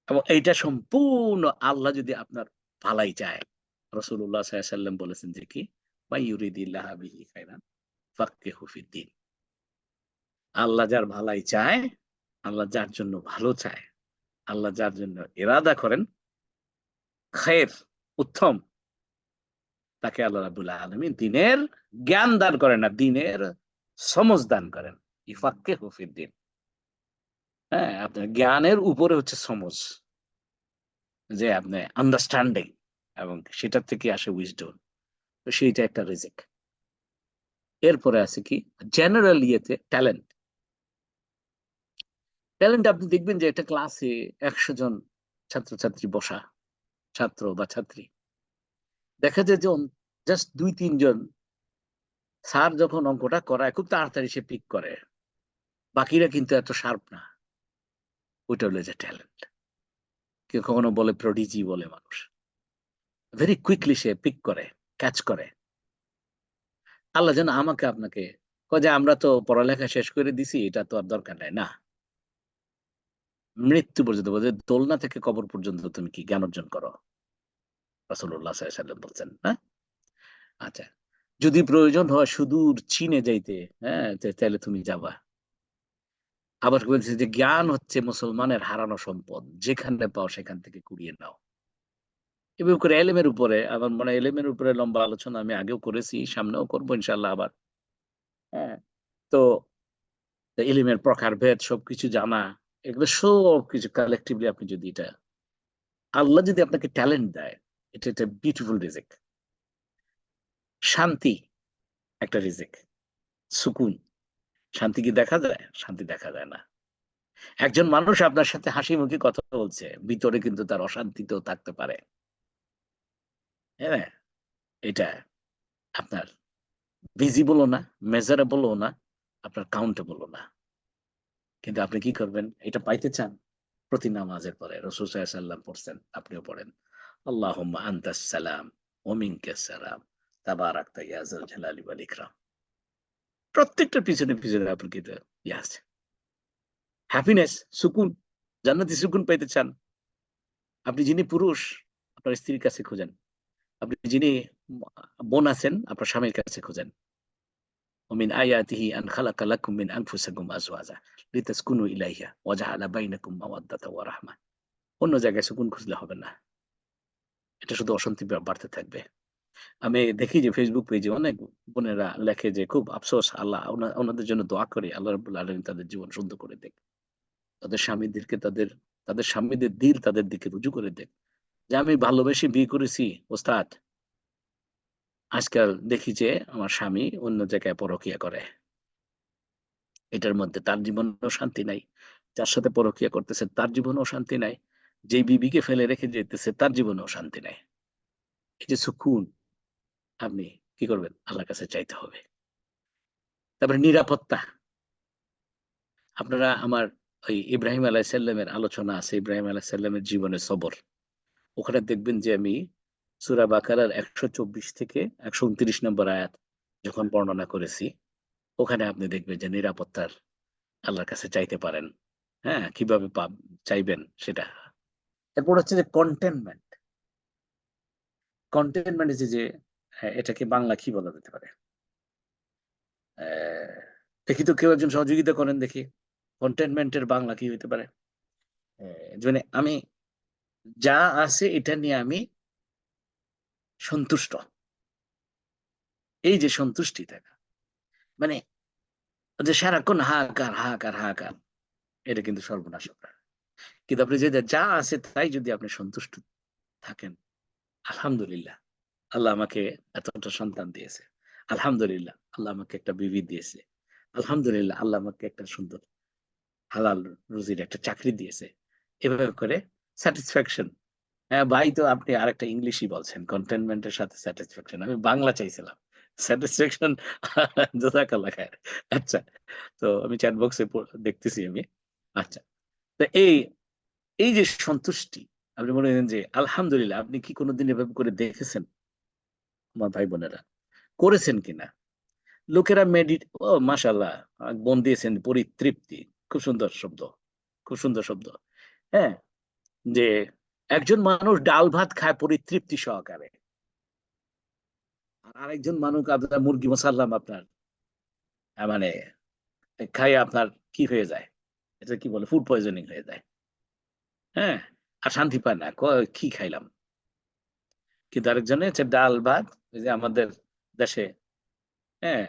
এবং এইটা সম্পূর্ণ আল্লাহ যদি আপনার ভালাই চায়। রাসূলুল্লাহ সাল্লাল্লাহু আলাইহি ওয়াসাল্লাম বলেছেন যে কি, মা ইউরিদিল্লাহু বিহি খাইরান ফাক্কিহু ফিদ্দীন। আল্লাহ যার ভালাই চায়, আল্লাহ যার জন্য ভালো চায়, আল্লাহ যার জন্য ইরাদা করেন খায়ের, উত্তম, তাকে আল্লাহ রাব্বুল আলামিন দ্বীনের জ্ঞান দান করেন না, দ্বীনের সমঝ দান করেন। ইফাক্কিহু ফিদ্দীন। হ্যাঁ, আপনার জ্ঞানের উপরে হচ্ছে সমঝ, যে আপনি আন্ডারস্ট্যান্ডিং, এবং সেটার থেকে আসে উইজডম। তো সেইটা একটা রিজিক। এরপরে আছে কি জেনারেল ইয়েতে ট্যালেন্ট। ট্যালেন্ট আপনি দেখবেন যে একটা ক্লাসে 100 জন ছাত্রছাত্রী বসা, ছাত্র বা ছাত্রী, দেখা যায় যে জাস্ট 2-3 জন স্যার যখন অঙ্কটা করায় খুব তাড়াতাড়ি সে পিক করে, বাকিরা কিন্তু এত শার্প না। ওইটা হলো যে ট্যালেন্ট। কেউ কখনো বলে প্রডিজি বলে মানুষ, ভেরি কুইকলি সে পিক করে, ক্যাচ করে। আল্লাহ যেন আমাকে আপনাকে কয় যে আমরা তো পড়ালেখা শেষ করে দিছি, এটা তো আর দরকার নাই না। মৃত্যু পর্যন্ত বলছে, দোলনা থেকে কবর পর্যন্ত তুমি কি জ্ঞান অর্জন করো, রাসূলুল্লাহ সাল্লাল্লাহু আলাইহি ওয়াসাল্লাম বলছেন। হ্যাঁ, আচ্ছা, যদি প্রয়োজন হয় সুদূর চীনে যাইতে, হ্যাঁ, তাহলে তুমি যাবা। আবার বলছে যে জ্ঞান হচ্ছে মুসলমানের হারানো সম্পদ, যেখানে পাও সেখান থেকে কুড়িয়ে নাও। এভাবে করে এলেমের উপরে, আমার মনে হয় এলেমের উপরে লম্বা আলোচনা আমি আগেও করেছি, সামনেও করবো ইনশাআল্লাহ আবার। হ্যাঁ, তো এলিমের প্রকারভেদ সবকিছু জানা, এগুলো সবকিছু কালেকটিভলি আপনি যদি এটা, আল্লাহ যদি আপনাকে ট্যালেন্ট দেয়, এটা একটা বিউটিফুল রিজিক। শান্তি একটা রিজিক, সুকুন। শান্তি কি দেখা যায়? শান্তি দেখা যায় না। একজন মানুষ আপনার সাথে হাসি মুখে কথা বলছে, ভিতরে কিন্তু তার অশান্তিতেও থাকতে পারে। হ্যাঁ, এটা আপনার ভিজিবলও না, মেজারেবলও না, আপনার কাউন্টেবলও না। কিন্তু আপনি কি করবেন? এটা পাইতে চান? প্রতি নামাজের পরে রাসূল সাল্লাল্লাহু আলাইহি ওয়াসাল্লাম পড়ছেন, আপনিও পড়েন। আল্লাহুম্মা আনতাস সালাম ওয়া মিনকাস সালাম তাবারাকতা ইয়া যাল জালালি ওয়াল ইকরাম। প্রত্যেকটার পিছনে আপনার কিন্তু ইয়ে আছে। হ্যাপিনেস, সুকুন, জান্নাতি সুকুন পাইতে চান? আপনি যিনি পুরুষ, আপনার স্ত্রীর কাছে খোঁজেন। আপনি যিনি বোন আছেন, আপনার স্বামীর কাছে খোঁজেন। ومن آياته أن خلق لكم من أنفسكم أزواجا لتسكنوا إليها وجعل بينكم مودة ورحمة। অন্য জায়গায় সুকুন খুঁজলে হবে না। এটা শুধু অশান্তি বাড়তে থাকবে। আমি দেখি যে ফেসবুক পেজে অনেক বোনেরা লেখে যে খুব আফসোস, আল্লাহ ওনাদের জন্য দোয়া করি, আল্লাহ রাব্বুল আলামিন তাদের জীবন সুন্দর করে দেখ। তাদের স্বামীদেরকে তাদের স্বামীদের দিল তাদের দিকে রুজু করে দেখ। যে আমি ভালোবেসে বিয়ে করেছি ওস্তাদ, আজকাল দেখি যে আমার স্বামী অন্য জায়গায় পরকিয়া করে। এটার মধ্যে তার জীবনেও শান্তি নাই। যার সাথে পরকিয়া করতেছে তার জীবনেও শান্তি নাই। যেই বিবিকে ফেলে রেখে যেতেছে তার জীবনেও শান্তি নাই। এই যে সুকুন, আপনি কি করবেন? আল্লাহর কাছে চাইতে হবে। তারপরে নিরাপত্তা। আপনারা আমার ওই ইব্রাহিম আলাইহিস সালামের আলোচনা আছে, ইব্রাহিম আলাইহিস সালামের জীবনের সবর। ওখানে দেখবেন যে আমি সূরা বাকারার ১২৪ থেকে ১২৯ নম্বর আয়াত যখন বর্ণনা করেছি, ওখানে আপনি দেখবেন যে নিরাপত্তার আল্লাহর কাছে চাইতে পারেন। হ্যাঁ? কিভাবে চাইবেন সেটা। এরপর হচ্ছে যে কনটেইনমেন্ট। কনটেইনমেন্ট হচ্ছে যে, হ্যাঁ, এটাকে বাংলা কি বলা যেতে পারে? অ্যা দেখি তো কেউ একজন সহযোগিতা করেন দেখি। কনটেইনমেন্ট এর বাংলা কি হইতে পারে? মানে আমি যা আছে এটা নিয়ে আমি সন্তুষ্ট। এই যে সন্তুষ্টি থাকা। মানে যে সারাক্ষণ হাহাকার, হাহাকার, হাহাকার, এটা কিন্তু সর্বনাশকর। কিন্তু আপনি যে যা আছে তাই যদি আপনি সন্তুষ্ট থাকেন, আলহামদুলিল্লাহ, আল্লাহ আমাকে এতটা সন্তান দিয়েছে। আলহামদুলিল্লাহ, আল্লাহ আমাকে একটা বিবি দিয়েছে। আলহামদুলিল্লাহ, আল্লাহ আমাকে একটা সুন্দর হালাল রুজির একটা চাকরি দিয়েছে। এভাবে করে স্যাটিসফ্যাকশন, হ্যাঁ ভাই, তো আপনি আরেকটা ইংলিশই বলছেন, কন্টেনমেন্টের সাথে স্যাটিসফ্যাকশন, আমি বাংলা চাইছিলাম। স্যাটিসফ্যাকশন। জাযাকাল্লাহ খায়ের। আচ্ছা, তো আমি চ্যাট বক্সে দেখতেছি আমি। আচ্ছা, তো এই এই যে সন্তুষ্টি, আপনি মনে করেন যে আলহামদুলিল্লাহ, আপনি কি কোনোদিন এভাবে করে দেখেছেন? আমার ভাই বোনেরা, করেছেন কিনা? লোকেরা ও মাশাআল্লাহ, বোন দিয়েছেন পরিতৃপ্তি। খুব সুন্দর শব্দ, খুব সুন্দর শব্দ। হ্যাঁ, যে একজন মানুষ ডাল ভাত খায় পরিতৃপ্তি সহকারে, আর আরেকজন মানুষ আপনার মুরগি মশাল্লাম আপনার মানে খাই আপনার কি হয়ে যায়, এটা কি বলে, ফুড পয়জনিং হয়ে যায়। হ্যাঁ, আর শান্তি পায় না, কি খাইলাম। কিন্তু আরেকজনে হচ্ছে ডাল ভাত, ওই যে আমাদের দেশে, হ্যাঁ,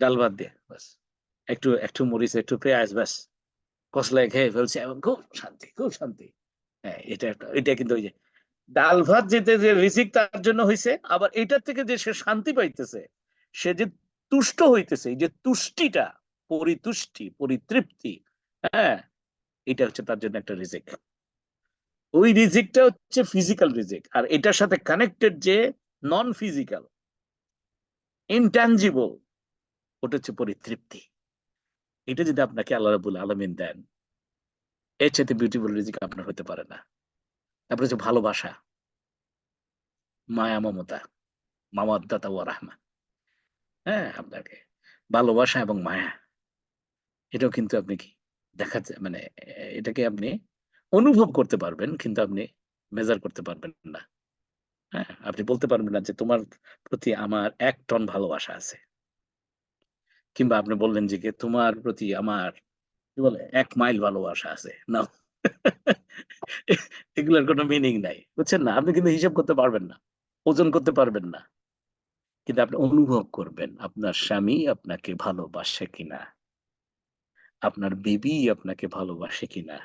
ডাল ভাত দিয়ে বাস, একটু একটু মরিচ, একটু পেঁয়াজ, ব্যাস কষলায় খেয়ে ফেলছে এবং খুব শান্তি, খুব শান্তি। হ্যাঁ, এটা কিন্তু ওই যে ডাল ভাত যেতে যে রিজিক তার জন্য হয়েছে, আবার এটার থেকে যে সে শান্তি পাইতেছে, সে যে তুষ্ট হইতেছে, এই যে তুষ্টিটা, পরিতুষ্টি, পরিতৃপ্তি, হ্যাঁ, এটা হচ্ছে তার জন্য একটা রিজিক। ওই রিজিকটা হচ্ছে ফিজিক্যাল রিজিক, আর এটার সাথে কানেক্টেড যে নন ফিজিক্যাল, ইনট্যাঞ্জিবল, ওটা হচ্ছে পরিতৃপ্তি। এটা যদি আপনাকে আল্লাহ রাব্বুল আলামিন দেন, এর চাইতে বিউটিফুল রিজিক আপনার হতে পারে না। তারপরে হচ্ছে ভালোবাসা, মায়া, মমতা, মাওয়াদ্দাতা ওয়া রাহমা। হ্যাঁ, আপনাকে ভালোবাসা এবং মায়া, এটাও কিন্তু আপনি কি দেখাচ্ছে মানে, এটাকে আপনি অনুভব করতে পারবেন, কিন্তু আপনি মেজার করতে পারবেন না। হ্যাঁ, আপনি বলতে পারবেন না যে তোমার প্রতি আমার ১ টন ভালোবাসা আছে। কিংবা আপনি বললেন যে কি তোমার প্রতি আমার কি বলে ১ মাইল ভালোবাসা আছে। না। এগুলোর কোনো মিনিং নাই। বুঝছেন না? আপনি কিন্তু হিসাব করতে পারবেন না। ওজন করতে পারবেন না। কিন্তু আপনি অনুভব করবেন আপনার স্বামী আপনাকে ভালোবাসে কিনা, আপনার বেবি আপনাকে ভালোবাসে কিনা,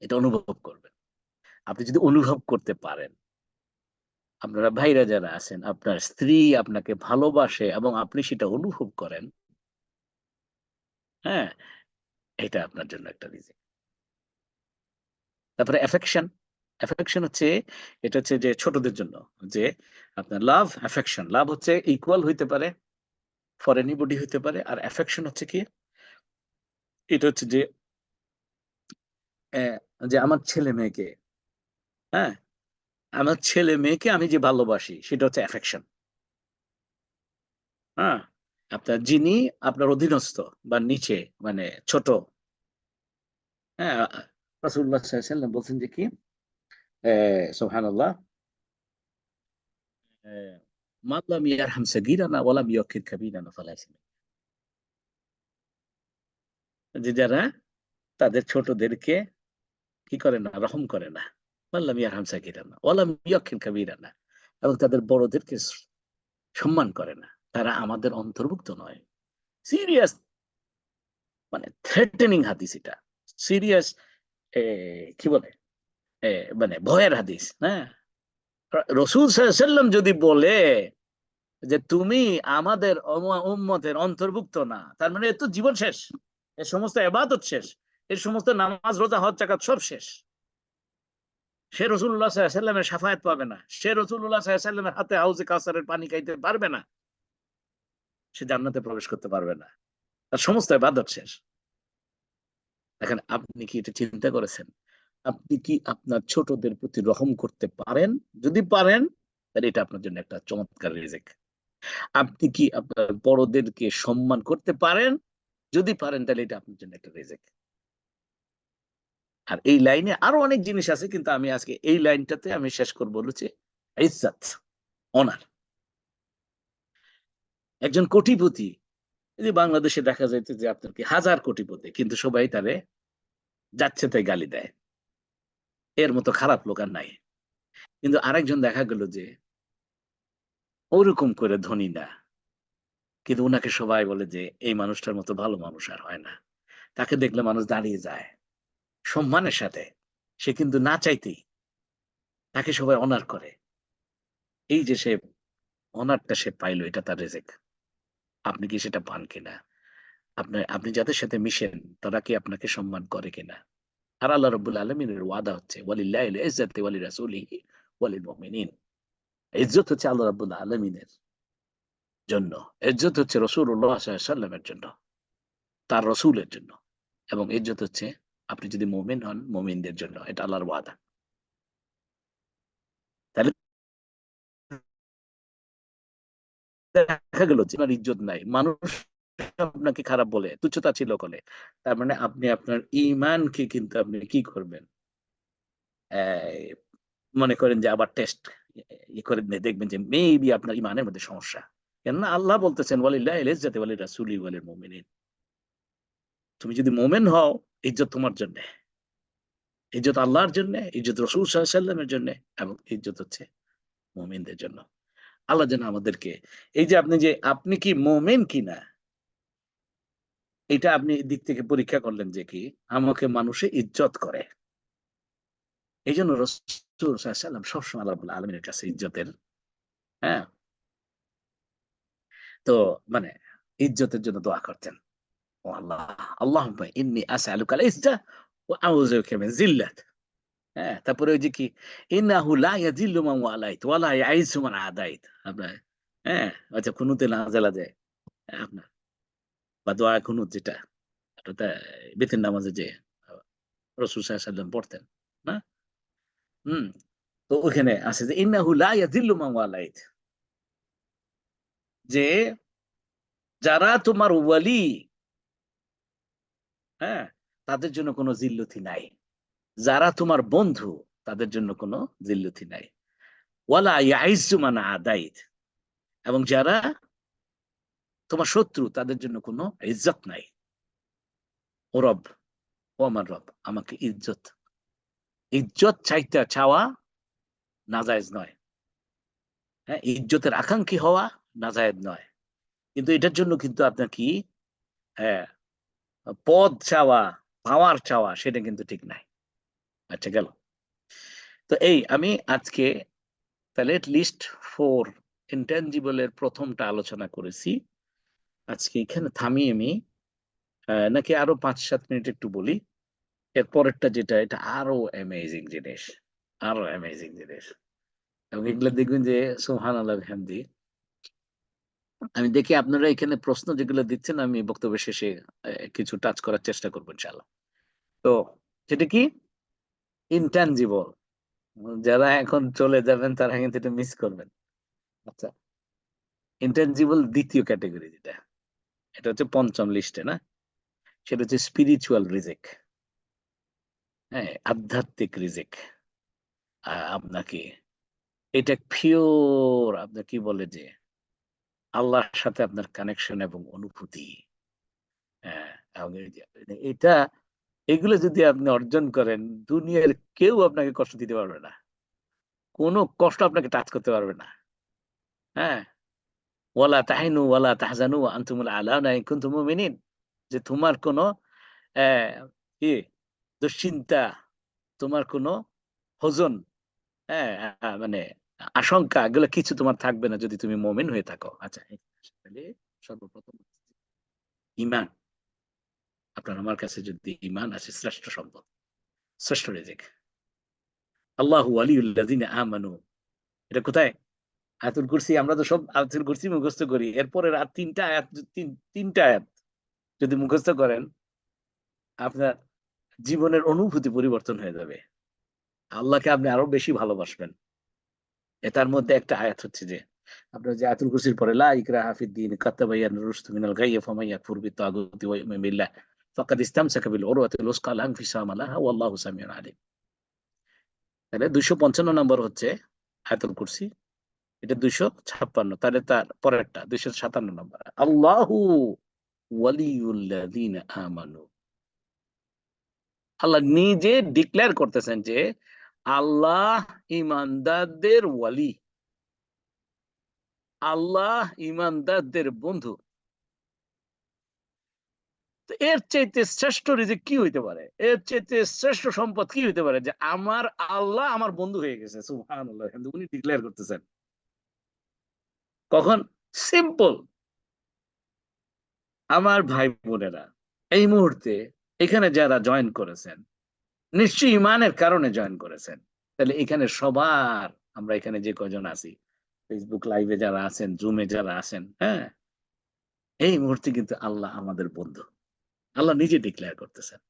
এটা অনুভব করবেন। আপনি যদি অনুভব করতে পারেন, আপনারা ভাইরা যারা আছেন, আপনার স্ত্রী আপনাকে ভালোবাসে এবং আপনি সেটা অনুভব করেন, হ্যাঁ? এটা আপনার জন্য একটা রিজিক। তারপরে অ্যাফেকশন। অ্যাফেকশন হচ্ছে, এটা হচ্ছে যে ছোটদের জন্য, যে আপনার লাভ, অ্যাফেকশন। লাভ হচ্ছে ইকুয়াল হইতে পারে, ফর এনিবডি হইতে পারে। আর অ্যাফেকশন হচ্ছে কি? এটা হচ্ছে যে যে আমার ছেলে-মেয়েকে, হ্যাঁ? আমার ছেলে-মেয়েকে আমি যে ভালোবাসি, সেটা হচ্ছে অ্যাফেকশন। হ্যাঁ? আপনার যিনি আপনার অধীনস্থ বা নিচে, মানে ছোট, হ্যাঁ? রাসূলুল্লাহ সাল্লাল্লাহু আলাইহি ওয়াসাল্লাম বলছেন যে কি? সুবহানাল্লাহ, মান লাম ইয়ারহাম সাগীরানা ওয়া লাম ইউক্কির কাবীরানা ফালাইসা মিন্না। যে যারা তাদের ছোটদেরকে কি করে না, রহম করে না। মান লাম ইয়ারহাম সাগীরানা ওয়া লাম ইউক্কির কাবীরানা, এবং তাদের বড়দেরকে সম্মান করে না, তারা আমাদের অন্তর্ভুক্ত নয়। সিরিয়াস, মানে থ্রেটেনিং হাদিস এটা। সিরিয়াস, কি বলে, এ মানে ভয়ের হাদিস, হ্যাঁ? রাসূল সাল্লাল্লাহু আলাইহি ওয়াসাল্লাম যদি বলে যে তুমি আমাদের উম্মতের অন্তর্ভুক্ত না, তার মানে এর তো জীবন শেষ, এর সমস্ত ইবাদত শেষ, এর সমস্ত নামাজ, রোজা, হজ, যাকাত সব শেষ। সে রাসূলুল্লাহ সাল্লাল্লাহু আলাইহি ওয়াসাল্লামের শাফায়াত পাবে না, সে রাসূলুল্লাহ সাল্লাল্লাহু আলাইহি ওয়াসাল্লামের হাতে হাউজে কাউসারের পানি খাইতে পারবে না, সে জান্নাতে প্রবেশ করতে পারবে না, তার সমস্ত ইবাদত শেষ। দেখেন, আপনি কি এটা চিন্তা করেছেন? আপনি কি আপনার ছোটদের প্রতি রহম করতে পারেন? যদি পারেন, তাহলে এটা আপনার জন্য একটা চমৎকার রিজিক। আপনি কি আপনার বড়দেরকে সম্মান করতে পারেন? যদি পারেন, তাহলে এটা আপনার জন্য একটা রিজিক। আর এই লাইনে আরো অনেক জিনিস আছে, কিন্তু আমি আজকে এই লাইনটাতে আমি শেষ করব হচ্ছে ইজ্জত, অনার। একজন কোটিপতি, এই যে বাংলাদেশে দেখা যাইতে যে আপনার কি হাজার কোটিপতি, কিন্তু সবাই তারে যাচ্ছে তাই গালি দেয়। এর মতো খারাপ লোক আর নাই। কিন্তু আরেকজন দেখা গেল যে ওরকম করে ধনী না, কিন্তু উনাকে সবাই বলে যে এই মানুষটার মতো ভালো মানুষ আর হয় না। তাকে দেখলে মানুষ দাঁড়িয়ে যায় সম্মানের সাথে। সে কিন্তু না চাইতেই তাকে সবাই অনার করে। এই যে সে অনারটা সে পাইলো, এটা তার রিজিক। আপনি কি সেটা পান কিনা? আপনি যাদের সাথে মিশেন, তারা কি আপনাকে সম্মান করে কিনা? আর আল্লাহ রাব্বুল আলামিনের ওয়াদা হচ্ছে ওয়ালিল্লাহিল ইজ্জাতু ওয়ালিরাসূলিহি ওয়ালিল মুমিনিন। ইজ্জত হচ্ছে আল্লাহ রাব্বুল আলামিনের জন্য, ইজ্জত হচ্ছে রাসূলুল্লাহ সাল্লাল্লাহু আলাইহি ওয়াসাল্লামের জন্য, তার রাসূলের জন্য, এবং ইজ্জত হচ্ছে আপনি যদি মুমিন হন মুমিনদের জন্য। এটা আল্লাহর ওয়াদা। তাহলে দেখা গেল যে আপনার ইজ্জত নাই, মানুষ আপনাকে খারাপ বলে, তুচ্ছতাচ্ছিল্য করে, তার মানে আপনি আপনার ঈমানকে কিন্তু আপনি কি করবেন, মনে করেন যে আবার টেস্ট করে দেখবেন যে মেবি আপনার ঈমানের মধ্যে সমস্যা। কেননা আল্লাহ বলতেছেন ওয়ালিল্লাহিল ইজ্জাতু ওয়ালিরাসূলিহি ওয়ালিল মুমিনিন। তুমি যদি মুমিন হও, ইজ্জত তোমার জন্য, ইজ্জত আল্লাহর জন্য, ইজ্জত রাসূল সাল্লাল্লাহু আলাইহি ওয়াসাল্লামের জন্য, এবং ইজ্জত হচ্ছে মুমিনদের জন্য। আল্লাহ যেন আমাদেরকে এই যে আপনি কি মুমিন কিনা, এটা আপনি দিক থেকে পরীক্ষা করলেন যে কি আমাকে মানুষে ইজ্জত করে। এই জন্য রাসূল সাল্লাল্লাহু আলাইহি ওয়াসাল্লাম সবসময় আল্লাহ রাব্বুল আলামিনের কাছে ইজ্জতের, হ্যাঁ, তো মানে ইজ্জতের জন্য দোয়া করতেন। ও আল্লাহ, আল্লাহুম্মা ইন্নী আসআলুকাল ইজ্জা ওয়া আউযু বিকা মিন জিল্লাত। হ্যাঁ, তারপরে ওই যে কি ইন্নাহু লা ইয়াযিল্লু মান ওয়ালাইত ওয়া লা ইয়াইযু মান আদাইত। আপনার, হ্যাঁ, আচ্ছা কুনুতে নাযিলা যায় আপনার, বা দোয়া কুনুত যেটা, ওটা বেতের নামাজে যে রাসূল সাল্লাল্লাহু আলাইহি ওয়াসাল্লাম পড়তেন না? হুম। তো ওখানে আছে যে ইন্নাহু লা ইয়াযিল্লু মান ওয়ালাইত, যে যারা তোমার ওয়ালি, হ্যাঁ, তাদের জন্য কোনো জিল্লতি নাই। যারা তোমার বন্ধু তাদের জন্য কোনো জিল্লতি নাই। ওয়ালা ইয়াইজ্জু মান আদাইত, এবং যারা তোমার শত্রু তাদের জন্য কোনো ইজ্জত নাই। ও রব, ও আমার রব, আমাকে ইজ্জত, ইজ্জত চাইতে চাওয়া নাজায়েজ নয়, হ্যাঁ, ইজ্জতের আকাঙ্ক্ষী হওয়া নাজায়েজ নয়, কিন্তু এটার জন্য কিন্তু আপনার কি, হ্যাঁ, পদ চাওয়া, পাওয়ার চাওয়া, সেটা কিন্তু ঠিক নাই। আচ্ছা গেল। তো এই আমি আজকে তাহলে লিস্ট 4 ইনট্যানজিবল এর প্রথমটা আলোচনা করেছি। আজকে এখানে থামিয়ে আমি, নাকি আরো 5-7 মিনিট একটু বলি। এর পরেরটা যেটা, এটা আরো অ্যামেজিং জিনিস, আরো অ্যামেজিং জিনিস, এবং এগুলো দেখবেন যে সুবহানাল্লাহ বিহামদি। আমি দেখি আপনারা এখানে প্রশ্ন যেগুলো দিচ্ছেন, আমি বক্তব্য শেষে কিছু টাচ করার চেষ্টা করবো ইনশাআল্লাহ। তো সেটা কি ইনট্যানজিবল, যারা এখন চলে যাবেন তারা কিন্তু এটা মিস করবেন। আচ্ছা, ইনট্যানজিবল দ্বিতীয় ক্যাটাগরি যেটা, এটা হচ্ছে পঞ্চম লিস্টে না, সেটা হচ্ছে স্পিরিচুয়াল রিজিক। হ্যাঁ, আধ্যাত্মিক রিজিক। আপনাকে এটা পিওর, আপনার কি বলে যে আল্লাহর সাথে আপনার কানেকশন এবং অনুভূতি, হ্যাঁ, এবং এটা, এগুলো যদি আপনি অর্জন করেন, দুনিয়ার কেউ আপনাকে কষ্ট দিতে পারবে না, কোনো কষ্ট আপনাকে টাচ করতে পারবে না। হ্যাঁ, ওয়ালা তাহিনু ওয়ালা তাহজানু ওয়া আনতুমুল আ'লাউনা ইন কুনতুম মুমিনিন, যে তোমার কোনো কি দুশ্চিন্তা, তোমার কোনো হজন, হ্যাঁ, মানে আশঙ্কা, এগুলো কিছু তোমার থাকবে না যদি তুমি মুমিন হয়ে থাকো। আচ্ছা, তাহলে সর্বপ্রথম ঈমান। আপনার আমার কাছে যদি ঈমান আছে, শ্রেষ্ঠ সম্পদ, শ্রেষ্ঠ রিজিক। আল্লাহু ওয়ালিউল্লাযিনা আমানু, এটা কোথায়? আয়াতুল কুরসি। আমরা তো সব আয়াতুল কুরসি মুখস্থ করি, এরপরের আর ৩টা আয়াত, ৩টা আয়াত যদি মুখস্থ করেন, আপনার জীবনের অনুভূতি পরিবর্তন হয়ে যাবে, আল্লাহকে আপনি আরো বেশি ভালোবাসবেন। এটার মধ্যে একটা আয়াত হচ্ছে যে আপনার যে আয়াতুল কুরসির পরে লা ইকরাহা ফিদ-দীন কাদ তাবায়্যানা রুশদু মিনাল গায়য়্যি ফামান ইয়াকফুর বিত-তাগুতি ওয়া ইউমিন বিল্লাহ ফাকাদ ইসতামসাকা বিল উরওয়াতিল উসকা লা ইনফিসামা লাহা ওয়াল্লাহু সামিউন আলিম। তাহলে 255 নম্বর হচ্ছে আয়াতুল কুরসি, এটা 256। তাহলে তার পরেরটা 257 নম্বর, আল্লাহু ওয়ালিউল্লাযিনা আমানু। আল্লাহ নিজে ডিক্লেয়ার করতেছেন যে আল্লাহ ঈমানদারদের ওয়ালি, আল্লাহ ঈমানদারদের বন্ধু। তো এর চাইতে শ্রেষ্ঠ রিজিক কি হইতে পারে? এর চাইতে শ্রেষ্ঠ সম্পদ কি হইতে পারে যে আমার আল্লাহ আমার বন্ধু হয়ে গেছে। সুবহানাল্লাহ, কিন্তু উনি ডিক্লেয়ার করতেছেন কখন? সিম্পল। আমার ভাই বোনেরা, এই মুহূর্তে এখানে যারা জয়েন করেছেন, নিশ্চয়ই ইমানের কারণে জয়েন করেছেন। তাহলে এখানে সবার, আমরা এখানে যে কজন আছি, ফেসবুক লাইভে যারা আছেন, জুমে যারা আছেন, হ্যাঁ, এই মুহূর্তে কিন্তু আল্লাহ আমাদের বন্ধু। আল্লাহ নিজে ডিক্লেয়ার করতেছেন।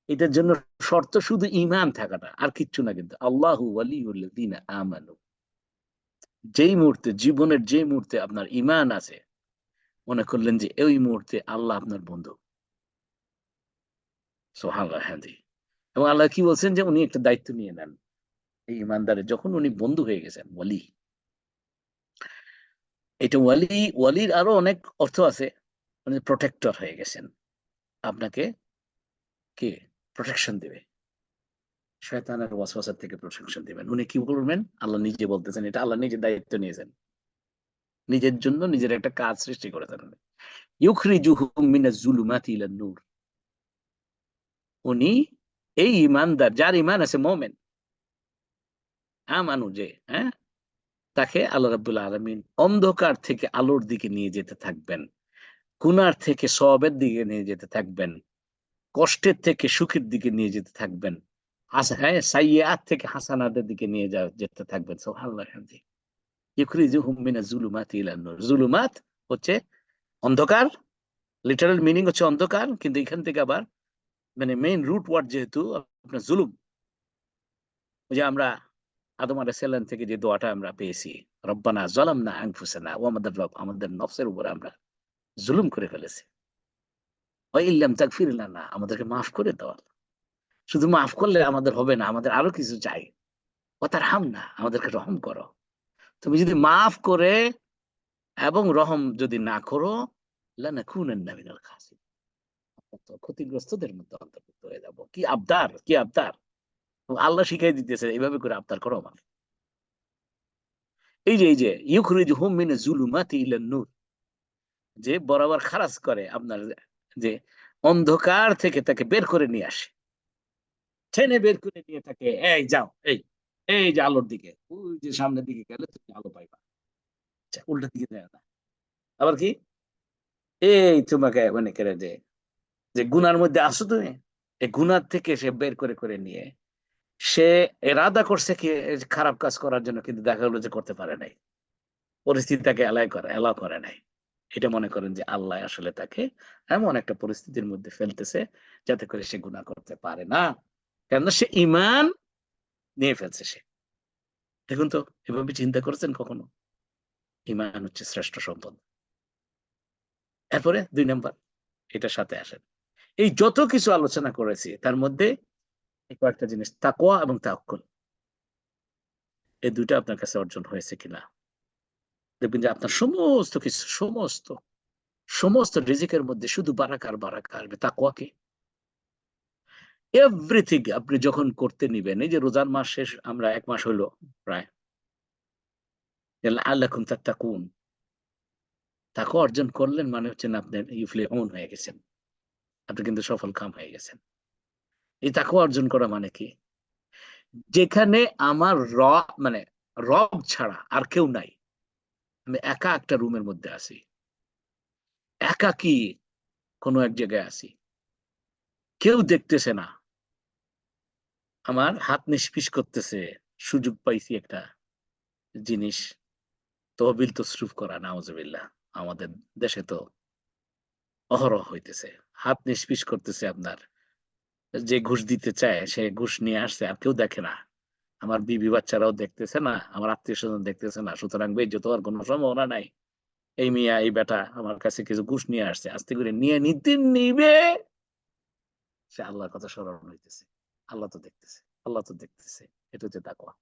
এটার জন্য শর্ত শুধু ইমান থাকাটা, আর কিচ্ছু না। কিন্তু আল্লাহু ওয়ালিউল্লাযিনা আমানু, যেই মুহূর্তে, জীবনের যে মুহূর্তে আপনার ইমান আছে, মনে করলেন যে ওই মুহূর্তে আল্লাহ আপনার বন্ধু। সুবহানাল্লাহ। হ্যাঁ জি। এবং আল্লাহ কি বলছেন যে উনি একটা দায়িত্ব নিয়ে নেন এই ইমানদারের, যখন উনি বন্ধু হয়ে গেছেন, ওয়ালি। এটা ওয়ালি, ওয়ালির আরো অনেক অর্থ আছে। মানে প্রোটেক্টর হয়ে গেছেন, আপনাকে কে প্রোটেকশন দেবে, শয়তানের ওয়াসওয়াসা থেকে প্রোটেকশন দিবেন। উনি কি করবেন? আল্লাহ নিজে বলতেছেন, এটা আল্লাহ নিজে দায়িত্ব নিয়েছেন, নিজের জন্য নিজের একটা কাজ সৃষ্টি করেছেন। ইউখরিজুহুম মিনাজ জুলুমাতি ইলান নূর। উনি এই ইমানদার, যার ইমান আছে, মুমিন, আমানু, যে, হ্যাঁ, তাকে আল্লাহ রাব্বুল আলামিন অন্ধকার থেকে আলোর দিকে নিয়ে যেতে থাকবেন, গুনার থেকে সওয়াবের দিকে নিয়ে যেতে থাকবেন, কষ্টের থেকে সুখের দিকে নিয়ে যেতে থাকবেন, হ্যাঁ, সাইয়্যাত থেকে হাসানাতের দিকে নিয়ে যেতে থাকবেন। সুবহানাল্লাহ। ইউখরিজুহুম মিনাজ জুলুমাতি ইলান নূর। জুলুমাত হচ্ছে অন্ধকার, লিটারাল মিনিং হচ্ছে অন্ধকার, কিন্তু এখান থেকে আবার মানে মেইন রুট ওয়ার্ড যেহেতু আপনার জুলুম, ওই যে আমরা আদম আলাইহিস সালাম থেকে যে দোয়াটা আমরা পেয়েছি, রব্বানা যালামনা আনফুসানা, ও আমাদের রব, আমাদের নফসের উপর আমরা জুলুম করে ফেলেছি, ওয়া ইল্লাম তাগফির লানা, আমাদেরকে মাফ করে দাও। শুধু মাফ করলে আমাদের হবে না, আমাদের আরো কিছু চাই। ওয়া তারহামনা, আমাদেরকে রহম করো। তুমি যদি মাফ করে এবং রহম যদি না করো, লানাকুনান্না মিনাল খাসিরিন, তো ক্ষতিগ্রস্তদের মধ্যে অন্তর্ভুক্ত হয়ে যাব। কি আবদার, কি আবদার! আল্লাহ শিখাই দিতেছে এইভাবে করে আবদার করো আমার। এই যে ইউখরিজুহুম মিনাজ জুলুমাতি ইলান নূর, যে বরাবর খারাজ করে আপনার, যে অন্ধকার থেকে তাকে বের করে নিয়ে আসে, টেনে বের করে নিয়ে থাকে, এই যাও, এই এই যে আলোর দিকে, ওই যে সামনের দিকে গেলে তুমি আলো পাইবা। আচ্ছা, উল্টা দিকে যায় না। আবার কি, এই তোমাকে মানে করে যে, যে গুনার মধ্যে আসো তুমি, এই গুনার থেকে সে বের করে করে নিয়ে, সে এরাদা করছে কি খারাপ কাজ করার জন্য, কিন্তু দেখা গেলো যে করতে পারে নাই, পরিস্থিতি তাকে এলাও করে নাই। এটা মনে করেন যে আল্লাহ আসলে তাকে এমন একটা পরিস্থিতির মধ্যে ফেলতেছে যাতে করে সে গুনাহ করতে পারে না, কেন সে ঈমান নিয়ে ফেলছে সে। দেখুন তো, এভাবে চিন্তা করেছেন কখনো? ঈমান হচ্ছে শ্রেষ্ঠ সম্পদ। এরপরে ২ নাম্বার, এটার সাথে আসেন। এই যত কিছু আলোচনা করেছি তার মধ্যে এই কয়েকটা জিনিস, তাকওয়া এবং তাওয়াক্কুল, এই ২ টা আপনার কাছে অর্জন হয়েছে কিনা? দেখবেন যে আপনার সমস্ত কিছু, সমস্ত রিজিকের মধ্যে শুধু বারাকা আর বারাকা আসবে। তাকওয়া কি? এভরিথিং আপনি যখন করতে নিবেন, এই যে রোজার মাস শেষ, আমরা ১ মাস হইলো প্রায়, লাআল্লাকুম তাত্তাকুন, তাকওয়া অর্জন করলেন মানে হচ্ছে না আপনি ইউফলিহুন হয়ে গেছেন, আপনি কিন্তু সফল কাম হয়ে গেছেন। এই তাকওয়া অর্জন করা মানে কি? যেখানে আমার মানে রব ছাড়া আর কেউ নাই, আমি একা একটা রুমের মধ্যে আছি, একাকী কোনো এক জায়গায় আছি, কেউ দেখতেছে না, আমার হাত নিষ্পিস করতেছে, সুযোগ পাইছি একটা জিনিস তহবিল তসরুফ করা, নাউজুবিল্লাহ। আমাদের দেশে তো অহরহ হইতেছে, হাত নিষ্পিস করতেছে আপনার, যে ঘুষ দিতে চায় সে ঘুষ নিয়ে আসছে, আর কেউ দেখে না, আমার বিবি বাচ্চারাও দেখতেছে না, আমার আত্মীয় স্বজন দেখতেছে না, সুতরাং বেজ্জত হওয়ার কোনো সম্ভাবনা নাই। এই মিয়া, এই বেটা আমার কাছে কিছু ঘুষ নিয়ে আসছে, আস্তে করে নিয়ে নিতে নিবে, সে আল্লাহর কথা স্মরণ হইতেছে, আল্লাহ তো দেখতেছে, আল্লাহ তো দেখতেছে। এটা হচ্ছে তাকওয়া।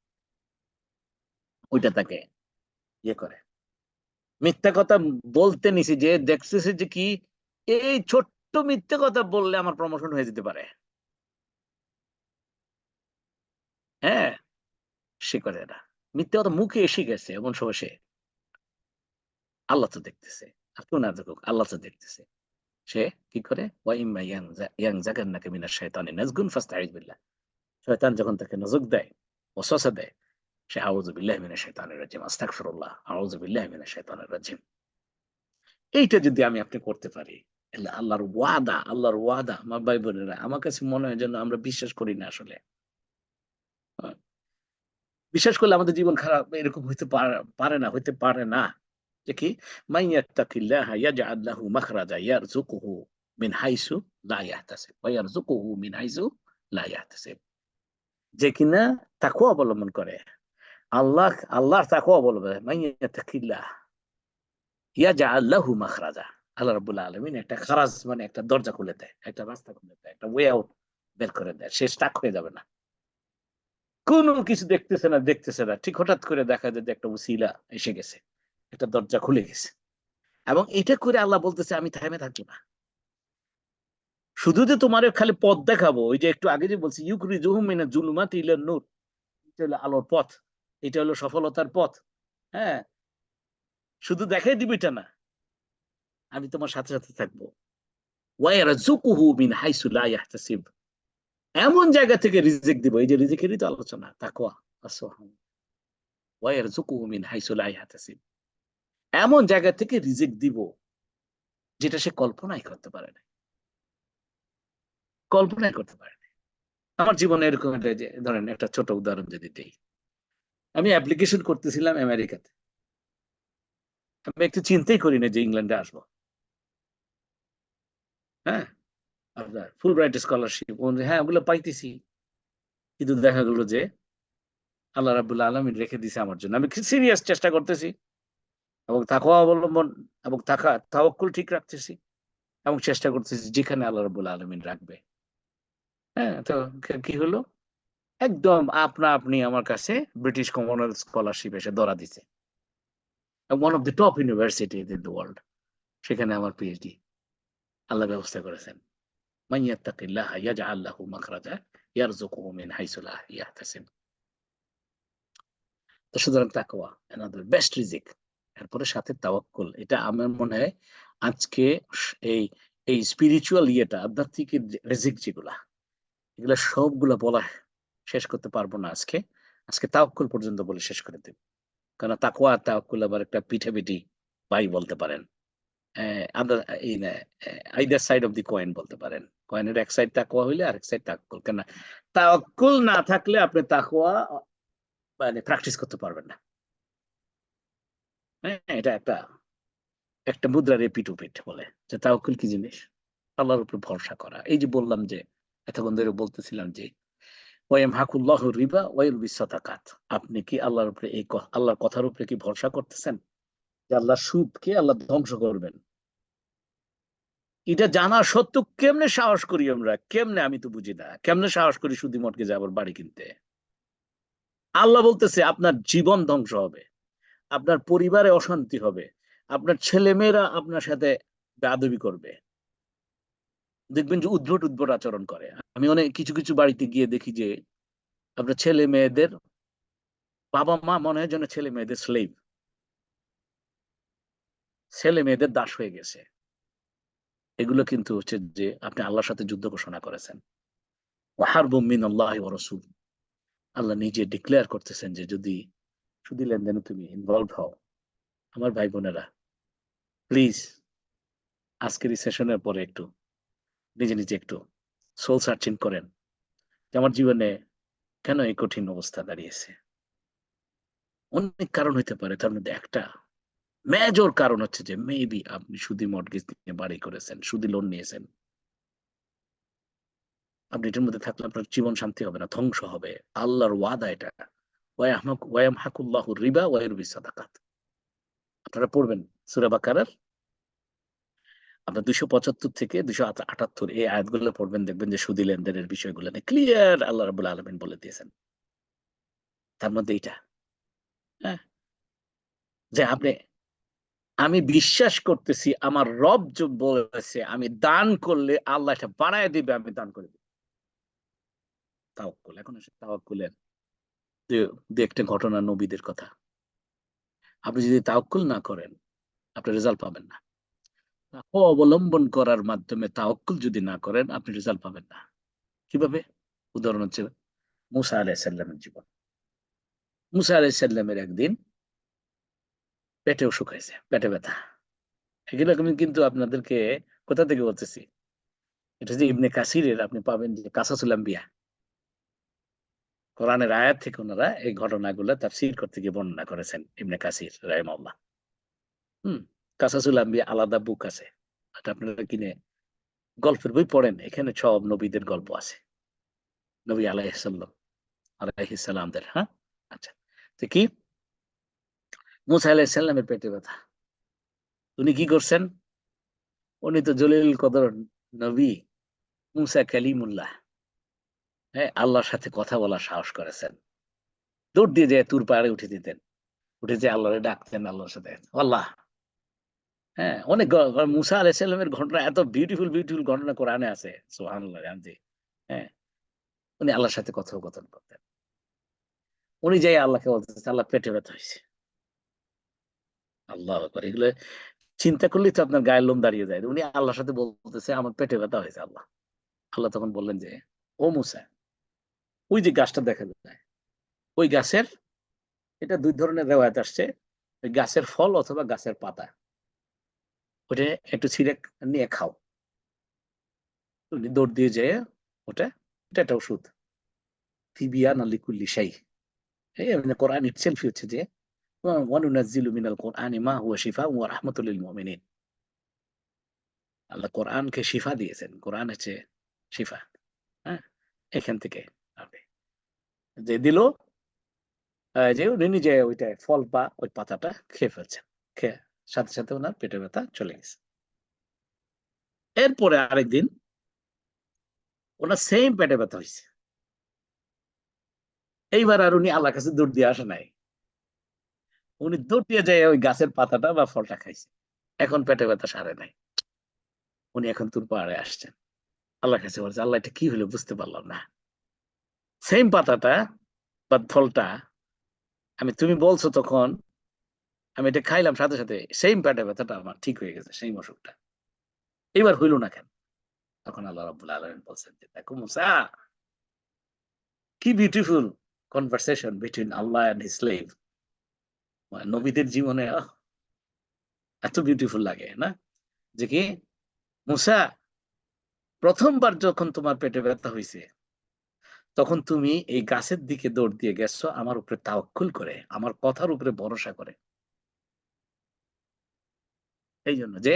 ওইটা তাকে ইয়ে করে। মিথ্যা কথা বলতে নিছি, যে দেখতেছে যে কি, এই ছোট্ট মিথ্যা কথা বললে আমার প্রমোশন হয়ে যেতে পারে, হ্যাঁ, সে করে না। মিথ্যা কথা মুখে এসে গেছে এমন সময় সে, আল্লাহ তো দেখতেছে, আর কেউ না দেখুক, আল্লাহ তো দেখতেছে। সে কি করে, ওয়া ইম্মা ইয়ানজাগান্নাকা মিনাশ শাইতানি নাজগুন ফাস্তাইয বিল্লাহ, শয়তান যখন তাকে নজর দেয়, ওয়াসওয়াসা দেয়, সে আউযু বিল্লাহি মিনাশ শাইতানির রাজিম, আস্তাগফিরুল্লাহ, আউযু বিল্লাহি মিনাশ শাইতানির রাজিম। এইটা যদি আমি আপনি করতে পারি, আল্লাহর ওয়াদা, আল্লাহর ওয়াদা। আমার ভাই বোনেরা, আমার কাছে মনে হয় যেন আমরা বিশ্বাস করি না আসলে। বিশ্বাস করলে আমাদের জীবন খারাপ এরকম হইতে পারে না, হইতে পারে না। যে কি, মান ইয়াত্তাকিল্লাহা ইয়াজআল লাহু মাখরাজা ইয়ারযুকুহু মিন হাইসু লা ইয়াহতাসিব ওয়া ইয়ারযুকুহু মিন হাইসু লা ইয়াহতাসিব। যে কিনা তাকওয়া অবলম্বন করে, আল্লাহর তাকওয়া অবলম্বন, মান ইয়াত্তাকিল্লাহ ইয়াজআল লাহু মাখরাজা। আল্লাহ রাব্বুল আলামিন একটা খারাজ মানে একটা দরজা খুলে দেয়, একটা রাস্তা খুলে দেয়, একটা ওয়ে আউট বের করে দেয়। সে স্টাক হয়ে যাবে না। কোনো কিছু দেখতেছে না। ঠিক হঠাৎ করে দেখা যায় যে একটা উসিলা এসে গেছে। একটা দরজা খুলে গেছে। এবং এটা করে আল্লাহ বলতেছে আমি থেমে থাকবো না। শুধু যে তোমারে খালি পথ দেখাবো, ওই যে একটু আগে যে বলছি ইউখরিজুহুম মিনাজ জুলুমাতি ইলান নূর, এটা হলো আলোর পথ, এটা হলো সফলতার পথ। হ্যাঁ, শুধু দেখাই দিবি এটা না, আমি তোমার সাথে সাথে থাকবো। ওয়া ইয়ারযুকুহু মিন হাইসু লা ইয়াহতাসিব, এমন জায়গা থেকে রিজিক দিব। এই যে রিজিকেরই তো আলোচনা, তাকওয়া। ওয়া ইয়ারযুকুহু মিন হাইসু লা ইয়াহতাসিব, এমন জায়গা থেকে রিজিক দিব যেটা সে কল্পনাই করতে পারে না, কল্পনাই করতে পারে না। আমার জীবনে এরকম একটা, যে ধরেন একটা ছোট উদাহরণ যদি দেই, আমি অ্যাপ্লিকেশন করতেছিলাম আমেরিকাতে। আমি একটু চিন্তাই করি না যে ইংল্যান্ডে আসবো। হ্যাঁ, আপনার ফুল ব্রাইট স্কলারশিপ, হ্যাঁ ওগুলো পাইতেছি। কিন্তু দেখা গেল যে আল্লাহ রাব্বুল আলামিন রেখে দিছে আমার জন্য। আমি সিরিয়াস চেষ্টা করতেছি এবং তাকওয়া অবলম্বন এবং তাওয়াক্কুল ঠিক রাখতেছি এবং চেষ্টা করতেছি যেখানে আল্লাহ রাব্বুল আলামিন রাখবে। হ্যাঁ, তো কি হলো, একদম আপনা আপনি আমার কাছে ব্রিটিশ কমনওয়েলথ স্কলারশিপ এসে ধরা দিছে। One of the top university in the world, সেখানে আমার পিএইচডি আল্লাহ ব্যবস্থা করেছেন। মান ইয়াত্তাকিল্লাহা ইয়াজআল লাহু মাখরাজা ইয়ারযুকুহু মিন হাইসু লা ইয়াহতাসিব। তো সুতরাং তাকওয়া another বেস্ট রিজিক। এরপরে সাথে তাওয়াক্কুল। এটা আমার মনে হয় আজকে এই এই স্পিরিচুয়াল ইয়েটা, আধ্যাত্মিক রিজিক যেগুলা, এগুলা সবগুলা বলা শেষ করতে পারবো না আজকে। আজকে তাওয়াক্কুল পর্যন্ত বলে শেষ করে দেব। কারণ তাকওয়া আর তাওয়াক্কুল আবার একটা পিঠাপিঠি ভাই বলতে পারেন। Other in either side of the coin বলতে পারেন। কয়েনের এক সাইড তাকওয়া হইলে আরেক সাইড তাওয়াক্কুল। কেন তাওয়াক্কুল না থাকলে আপনি তাকওয়া মানে প্র্যাকটিস করতে পারবেন না। হ্যাঁ, এটা একটা একটা মুদ্রার এপিঠ ওপিঠ বলে যে তাওয়াক্কুল কি জিনিস, আল্লাহর উপর ভরসা করা। এই যে বললাম যে এতক্ষণ ধরে বলতেছিলাম যে ওয়ায়ামহাকুল্লাহু রিবা ওয়া ইউরবিস সাদাকাত। আপনি কি আল্লাহর উপরে আল্লাহর কথার উপরে কি ভরসা করতেছেন যে আল্লাহ সুদকে আল্লাহ ধ্বংস করবেন? এটা জানা সত্ত্বেও কেমনে সাহস করি আমরা? কেমনে, আমি তো বুঝি না। কেমনে সাহস করি সুদি মর্টগেজে আবার বাড়ি কিনতে? আল্লাহ বলতেছে আপনার জীবন ধ্বংস হবে, আপনার পরিবারে অশান্তি হবে, আপনার ছেলেমেয়েরা আপনার সাথে বেয়াদবি করবে। দেখবেন যে উদ্ভট উদ্ভট আচরণ করে। আমি অনেক কিছু বাড়িতে গিয়ে দেখি যে আপনার ছেলে মেয়েদের বাবা মা মনে হয় যেন ছেলে মেয়েদের স্লেভ, ছেলে মেয়েদের দাস হয়ে গেছে। এগুলো কিন্তু হচ্ছে যে আপনি আল্লাহর সাথে যুদ্ধ ঘোষণা করেছেন। ওয়াহারবুম মিনাল্লাহি ওয়া রাসূল, আল্লাহ নিজে ডিক্লেয়ার করতেছেন যে যদি সুদী লেনদেনে তুমি ইনভলভ হও, আমার ভাই বোনেরা, প্লিজ আজকের এই সেশনের পরে একটু নিজে নিজে একটু সোল সার্চিং করেন যে আমার জীবনে কেন এই কঠিন অবস্থা দাঁড়িয়েছে। অনেক কারণ হইতে পারে, তার মধ্যে একটা মেজর কারণ হচ্ছে যে মেবি আপনি সুদি মর্টগেজ নিয়ে বাড়ি করেছেন, সুদি লোন নিয়েছেন। আপনি এটার মধ্যে থাকলে আপনার জীবন শান্তি হবে না, ধ্বংস হবে। আল্লাহর ওয়াদা এটা। ওয়ায়ামহাকুল্লাহু রিবা ওয়া ইউরবিস সাদাকাত। আপনারা পড়বেন সূরা বাকারার আপনার 275 থেকে 278 এই আয়াতগুলো পড়বেন, দেখবেন যে সুদি লেনদেনের বিষয়গুলো নিয়ে ক্লিয়ার আল্লাহ রাব্বুল আলামিন বলে দিয়েছেন। তার মধ্যে এইটা, হ্যাঁ, যে আমি বিশ্বাস করতেছি আমার রব যে বলেছে আমি দান করলে আল্লাহ এটা বাড়ায় দিবে, আমি দান করে দিব। তাওয়াক্কুল। এখন আসে তাওয়াক্কুলের দু একটা ঘটনা, নবীদের কথা। আপনি যদি তাওয়াক্কুল না করেন আপনি রেজাল্ট পাবেন না। তাকওয়া অবলম্বন করার মাধ্যমে তাওয়াক্কুল যদি না করেন আপনি রেজাল্ট পাবেন না। কিভাবে? উদাহরণ হচ্ছে মুসা আলাইহিস সালামের জীবন। মুসা আলাইহিস সালামের একদিন পেটে অসুখ হয়েছে, পেটে ব্যথা। এগুলো আমি কিন্তু আপনাদেরকে কোথা থেকে বলতেছি? এটা যে ইবনে কাসিরের আপনি পাবেন যে কাসাসুল আম্বিয়া, কোরআনের আয়াত থেকে ওনারা এই ঘটনাগুলো তাফসীর করতে গিয়ে বর্ণনা করেছেন ইবনে কাসির রাহিমাহুল্লাহ। হুম, কাসাসুল আম্বিয়া আলাদা বুক আছে, এটা আপনারা কিনে গল্পের বই পড়েন, এখানে সব নবীদের গল্প আছে, নবী আলাইহিস সালামদের। হ্যাঁ, আচ্ছা, তো কি মুসা আলাইহিস সালামের পেটে ব্যথা, উনি কি করছেন? উনি তো জলিল কদর নবী মুসা কালিমুল্লাহ, হ্যাঁ, আল্লাহর সাথে কথা বলার সাহস করেছেন, দৌড় দিয়ে যায় তুর পাহাড়ে উঠে দিতেন, উঠে যে আল্লাহরে ডাকতেন, আল্লাহর সাথে আল্লাহ। হ্যাঁ, অনেক মুসা আলাইহিস সালামের ঘটনা, এত বিউটিফুল বিউটিফুল ঘটনা কোরআনে আছে, সুবহানাল্লাহ জানছি। হ্যাঁ, উনি আল্লাহর সাথে কথোপকথন করতেন, উনি যাই আল্লাহকে বলতেছে আল্লাহ পেটে ব্যথা হয়েছে। আল্লাহ আকবার, এগুলো চিন্তা করলেই তো আপনার গায়ের লোম দাঁড়িয়ে যায়। উনি আল্লাহর সাথে বলতেছে আমার পেটে ব্যথা হয়েছে আল্লাহ। আল্লাহ তখন বললেন যে, ও মুসা, ওই যে গাছটা দেখা যায়, ওই গাছের, এটা দুই ধরনের রেওয়ায়েত আসছে, ওই গাছের ফল অথবা গাছের পাতা, ওটা একটু ছিঁড়ে নিয়ে খাও। উনি দৌড় দিয়ে যেয়ে ওটা, এটা একটা ওষুধ, তিবিয়ান লিকুল্লি শাই, এই মানে কোরআন ইটসেলফ হচ্ছে যে ওয়ানুনাজ্জিলু মিনাল কোরআনি মা হুয়া শিফাউন ওয়া রাহমাতুল লিল মুমিনিন। আল্লাহ কোরআনকে শিফা দিয়েছেন, কোরআন হচ্ছে শিফা। হ্যাঁ, এখান থেকে আপনি যে দিল, যে উনি নিজে ওইটা ফল বা ওই পাতাটা খেয়ে ফেলছেন, খেয়ে সাথে সাথে ওনার পেটে ব্যথা চলে গেছে। এরপরে আরেকদিন ওনার সেম পেটে ব্যথা হয়েছে, এইবার আর উনি আল্লাহর কাছে দৌড় দিয়ে আসে নাই, উনি দৌড় দিয়ে যায় ওই গাছের পাতাটা বা ফলটা খাইছে, এখন পেটে ব্যথা সারে নাই। উনি এখন তুর পাহাড়ে আসছেন, আল্লাহর কাছে বলছে আল্লাহ এটা কি হলো বুঝতে পারলাম না, সেম পাতাটা বা ফলটা আমি, তুমি বলছো তখন আমি এটা খাইলাম, সাথে সাথে সেম পেটে ব্যথাটা আমার ঠিক হয়ে গেছে, সেই অসুখটা, এবার হইল না কেন? তখন আল্লাহ রাব্বুল আলামিন বলছেন যে দেখো মুসা, কি beautiful conversation between Allah and his slave. নবীদের জীবনে এত বিউটিফুল লাগে না, যে কি মুসা, প্রথমবার যখন তোমার পেটে ব্যথা হয়েছে তখন তুমি এই গাছের দিকে দৌড় দিয়ে গেছো আমার উপরে তাওয়াক্কুল করে, আমার কথার উপরে ভরসা করে, এই জন্য যে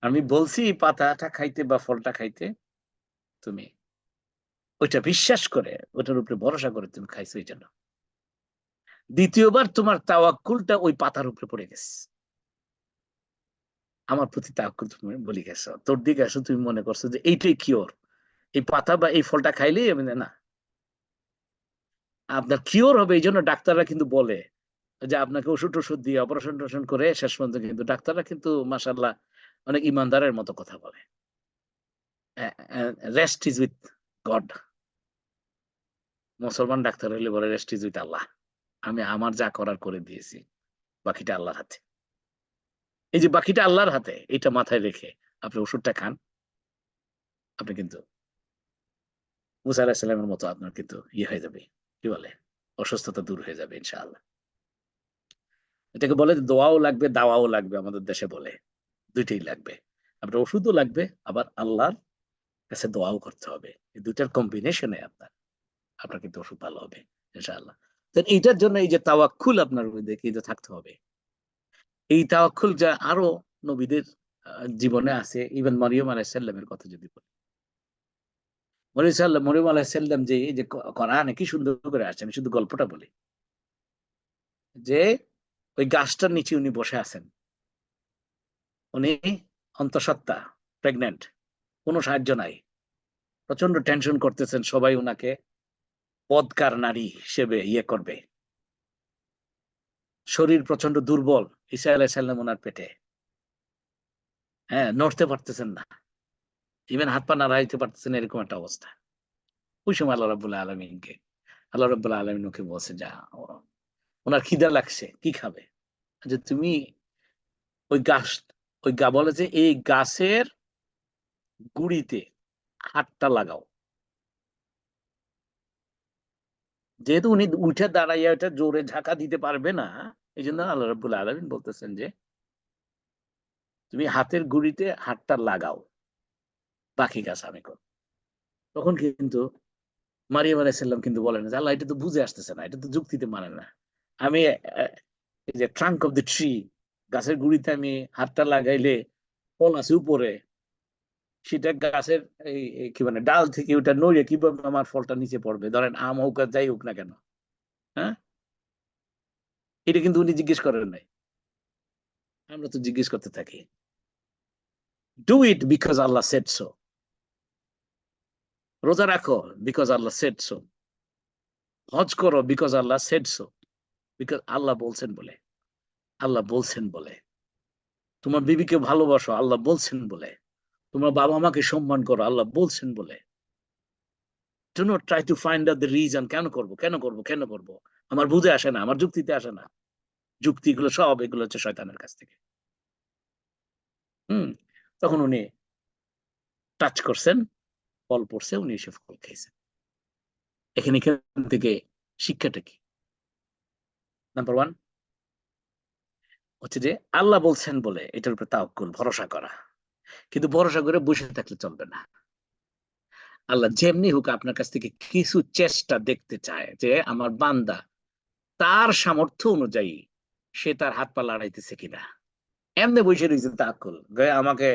আমি বলছি এই পাতাটা খাইতে বা ফলটা খাইতে, তুমি ওইটা বিশ্বাস করে ওটার উপরে ভরসা করে তুমি খাইছো, এই জন্য দ্বিতীয়বার তোমার তাওয়াক্কুলটা ওই পাতার উপরে পড়ে গেছে, আমার প্রতি তাওয়াক্কুল তুমি বলি গেছো, তোর দিকে আসো তুমি মনে করছো যে এইটাই কিওর, এই পাতা বা এই ফলটা খাইলেই আমি, না, আপনার কিওর হবে। এই জন্য ডাক্তাররা কিন্তু বলে যে আপনাকে ওষুধ টষুধ দিয়ে অপারেশন টপারেশন করে শেষ পর্যন্ত কিন্তু ডাক্তাররা কিন্তু মাশাআল্লাহ অনেক ইমানদারের মতো কথা বলে, রেস্ট ইজ উইথ গড। মুসলমান ডাক্তার হইলে বলে রেস্ট ইজ উইথ আল্লাহ, আমি আমার যা করার করে দিয়েছি, বাকিটা আল্লাহর হাতে। এই যে বাকিটা আল্লাহর হাতে, এটা মাথায় রেখে আপনি ওষুধটা খান, আপনি কিন্তু মুসা আলাহিস সালামের মতো আপনার কিন্তু ইয়ে হয়ে যাবে, কি বলে, অসুস্থতা দূর হয়ে যাবে ইনশাআল্লাহ। এটাকে বলে যে দোয়াও লাগবে দাওয়াও লাগবে, আমাদের দেশে বলে দুইটাই লাগবে, আপনার ওষুধও লাগবে, আবার আল্লাহর কাছে দোয়াও করতে হবে, এই দুইটার কম্বিনেশনে আপনার আপনার কিন্তু ওষুধ ভালো হবে ইনশাআল্লাহ। তো এইটার জন্য এই যে তাওয়াক্কুল আপনার মধ্যে কি যে থাকতে হবে, এই তাওয়াক্কুল যা আরো নবীদের জীবনে আছে। ইভেন মরিয়ম আলাইহিস সালামের কথা যদি বলি, মরিয়ম আলাইহিস সালাম যে এই যে কোরআনে কি সুন্দর করে আসছে, আমি শুধু গল্পটা বলি, যে ওই গাছটার নিচে উনি বসে আছেন, উনি অন্তঃসত্ত্বা, প্রেগন্যান্ট, কোনো সাহায্য নাই, প্রচন্ড টেনশন করতেছেন, সবাই উনাকে বদকার নারী হিসেবে ইয়ে করবে, শরীর প্রচন্ড দুর্বল, ঈসা আলাইহিস সালাম ওনার পেটে, হ্যাঁ, নড়তে পারতেছেন না, ইভেন হাত পা নাড়াইতে পারতেছেন, এরকম একটা অবস্থা। ওই সময় আল্লাহ রাব্বুল আলামিন ওকে বলছে যা, ওনার খিদা লাগছে, কি খাবে, যে তুমি ওই গাছ, বলে যে এই গাছের গুড়িতে হাতটা লাগাও, যেহেতু উনি উঠে দাঁড়াইয়া ওটা জোরে ঝাঁকা দিতে পারবে না, এই জন্য আল্লাহ রাব্বুল আলামিন বলতেছেন যে তুমি হাতের গুড়িতে হাতটা লাগাও, বাকি কাজ আমি করব। তখন কিন্তু মারিয়াম আলাইহিস সালাম কিন্তু বলেন যে আল্লাহ এটা তো বুঝে আসতেছে না, এটা তো যুক্তিতে মানে না। আমি এই যে ট্রাঙ্ক অফ দ্য ট্রি, গাছের গুড়িতে আমি হাতটা লাগাইলে ফল আছে উপরে, সেটা গাছের কি মানে ডাল থেকে ওটা নড়িয়ে কিভাবে আমার ফলটা নিচে পড়বে, ধরেন আম হোক আর যাই হোক না কেন। হ্যাঁ, এটা কিন্তু উনি জিজ্ঞেস করেন নাই, আমরা তো জিজ্ঞেস করতে থাকি। Do it because Allah said so, রোজা রাখো বিকজ আল্লাহ সেড সো, হজ করো because Allah said so, because Allah বলছেন বলে, আল্লাহ বলছেন বলে। তোমার বিবিকে ভালোবাসো আল্লাহ বলছেন বলে, তোমার বাবা মাকে সম্মান করো আল্লাহ বলছেন বলে। Do not try to find out the reason, কেন করব কেন করব কেন করব, আমার বুঝে আসে না, আমার যুক্তিতে আসে না। যুক্তিগুলো সব এগুলো হচ্ছে শয়তানের কাছ থেকে। হুম, তখন উনি টাচ করছেন, ফল পড়ছে, উনি এসে ফল খেয়েছেন। এখান থেকে শিক্ষাটা কি? নাম্বার ওয়ান হচ্ছে যে আল্লাহ বলছেন বলে এটার উপরে তাওয়াক্কুল, ভরসা করা। কিন্তু ভরসা করে বসে থাকলে চলবে না। আল্লাহ যেমনি হোক আপনার কাছ থেকে কিছু চেষ্টা দেখতে চায় যে আমার বান্দা তার সামর্থ্য অনুযায়ী সে তার হাত পা লড়াইতেছে কিনা। এমনি বসে রয়েছে তাওয়াক্কুল, আমাকে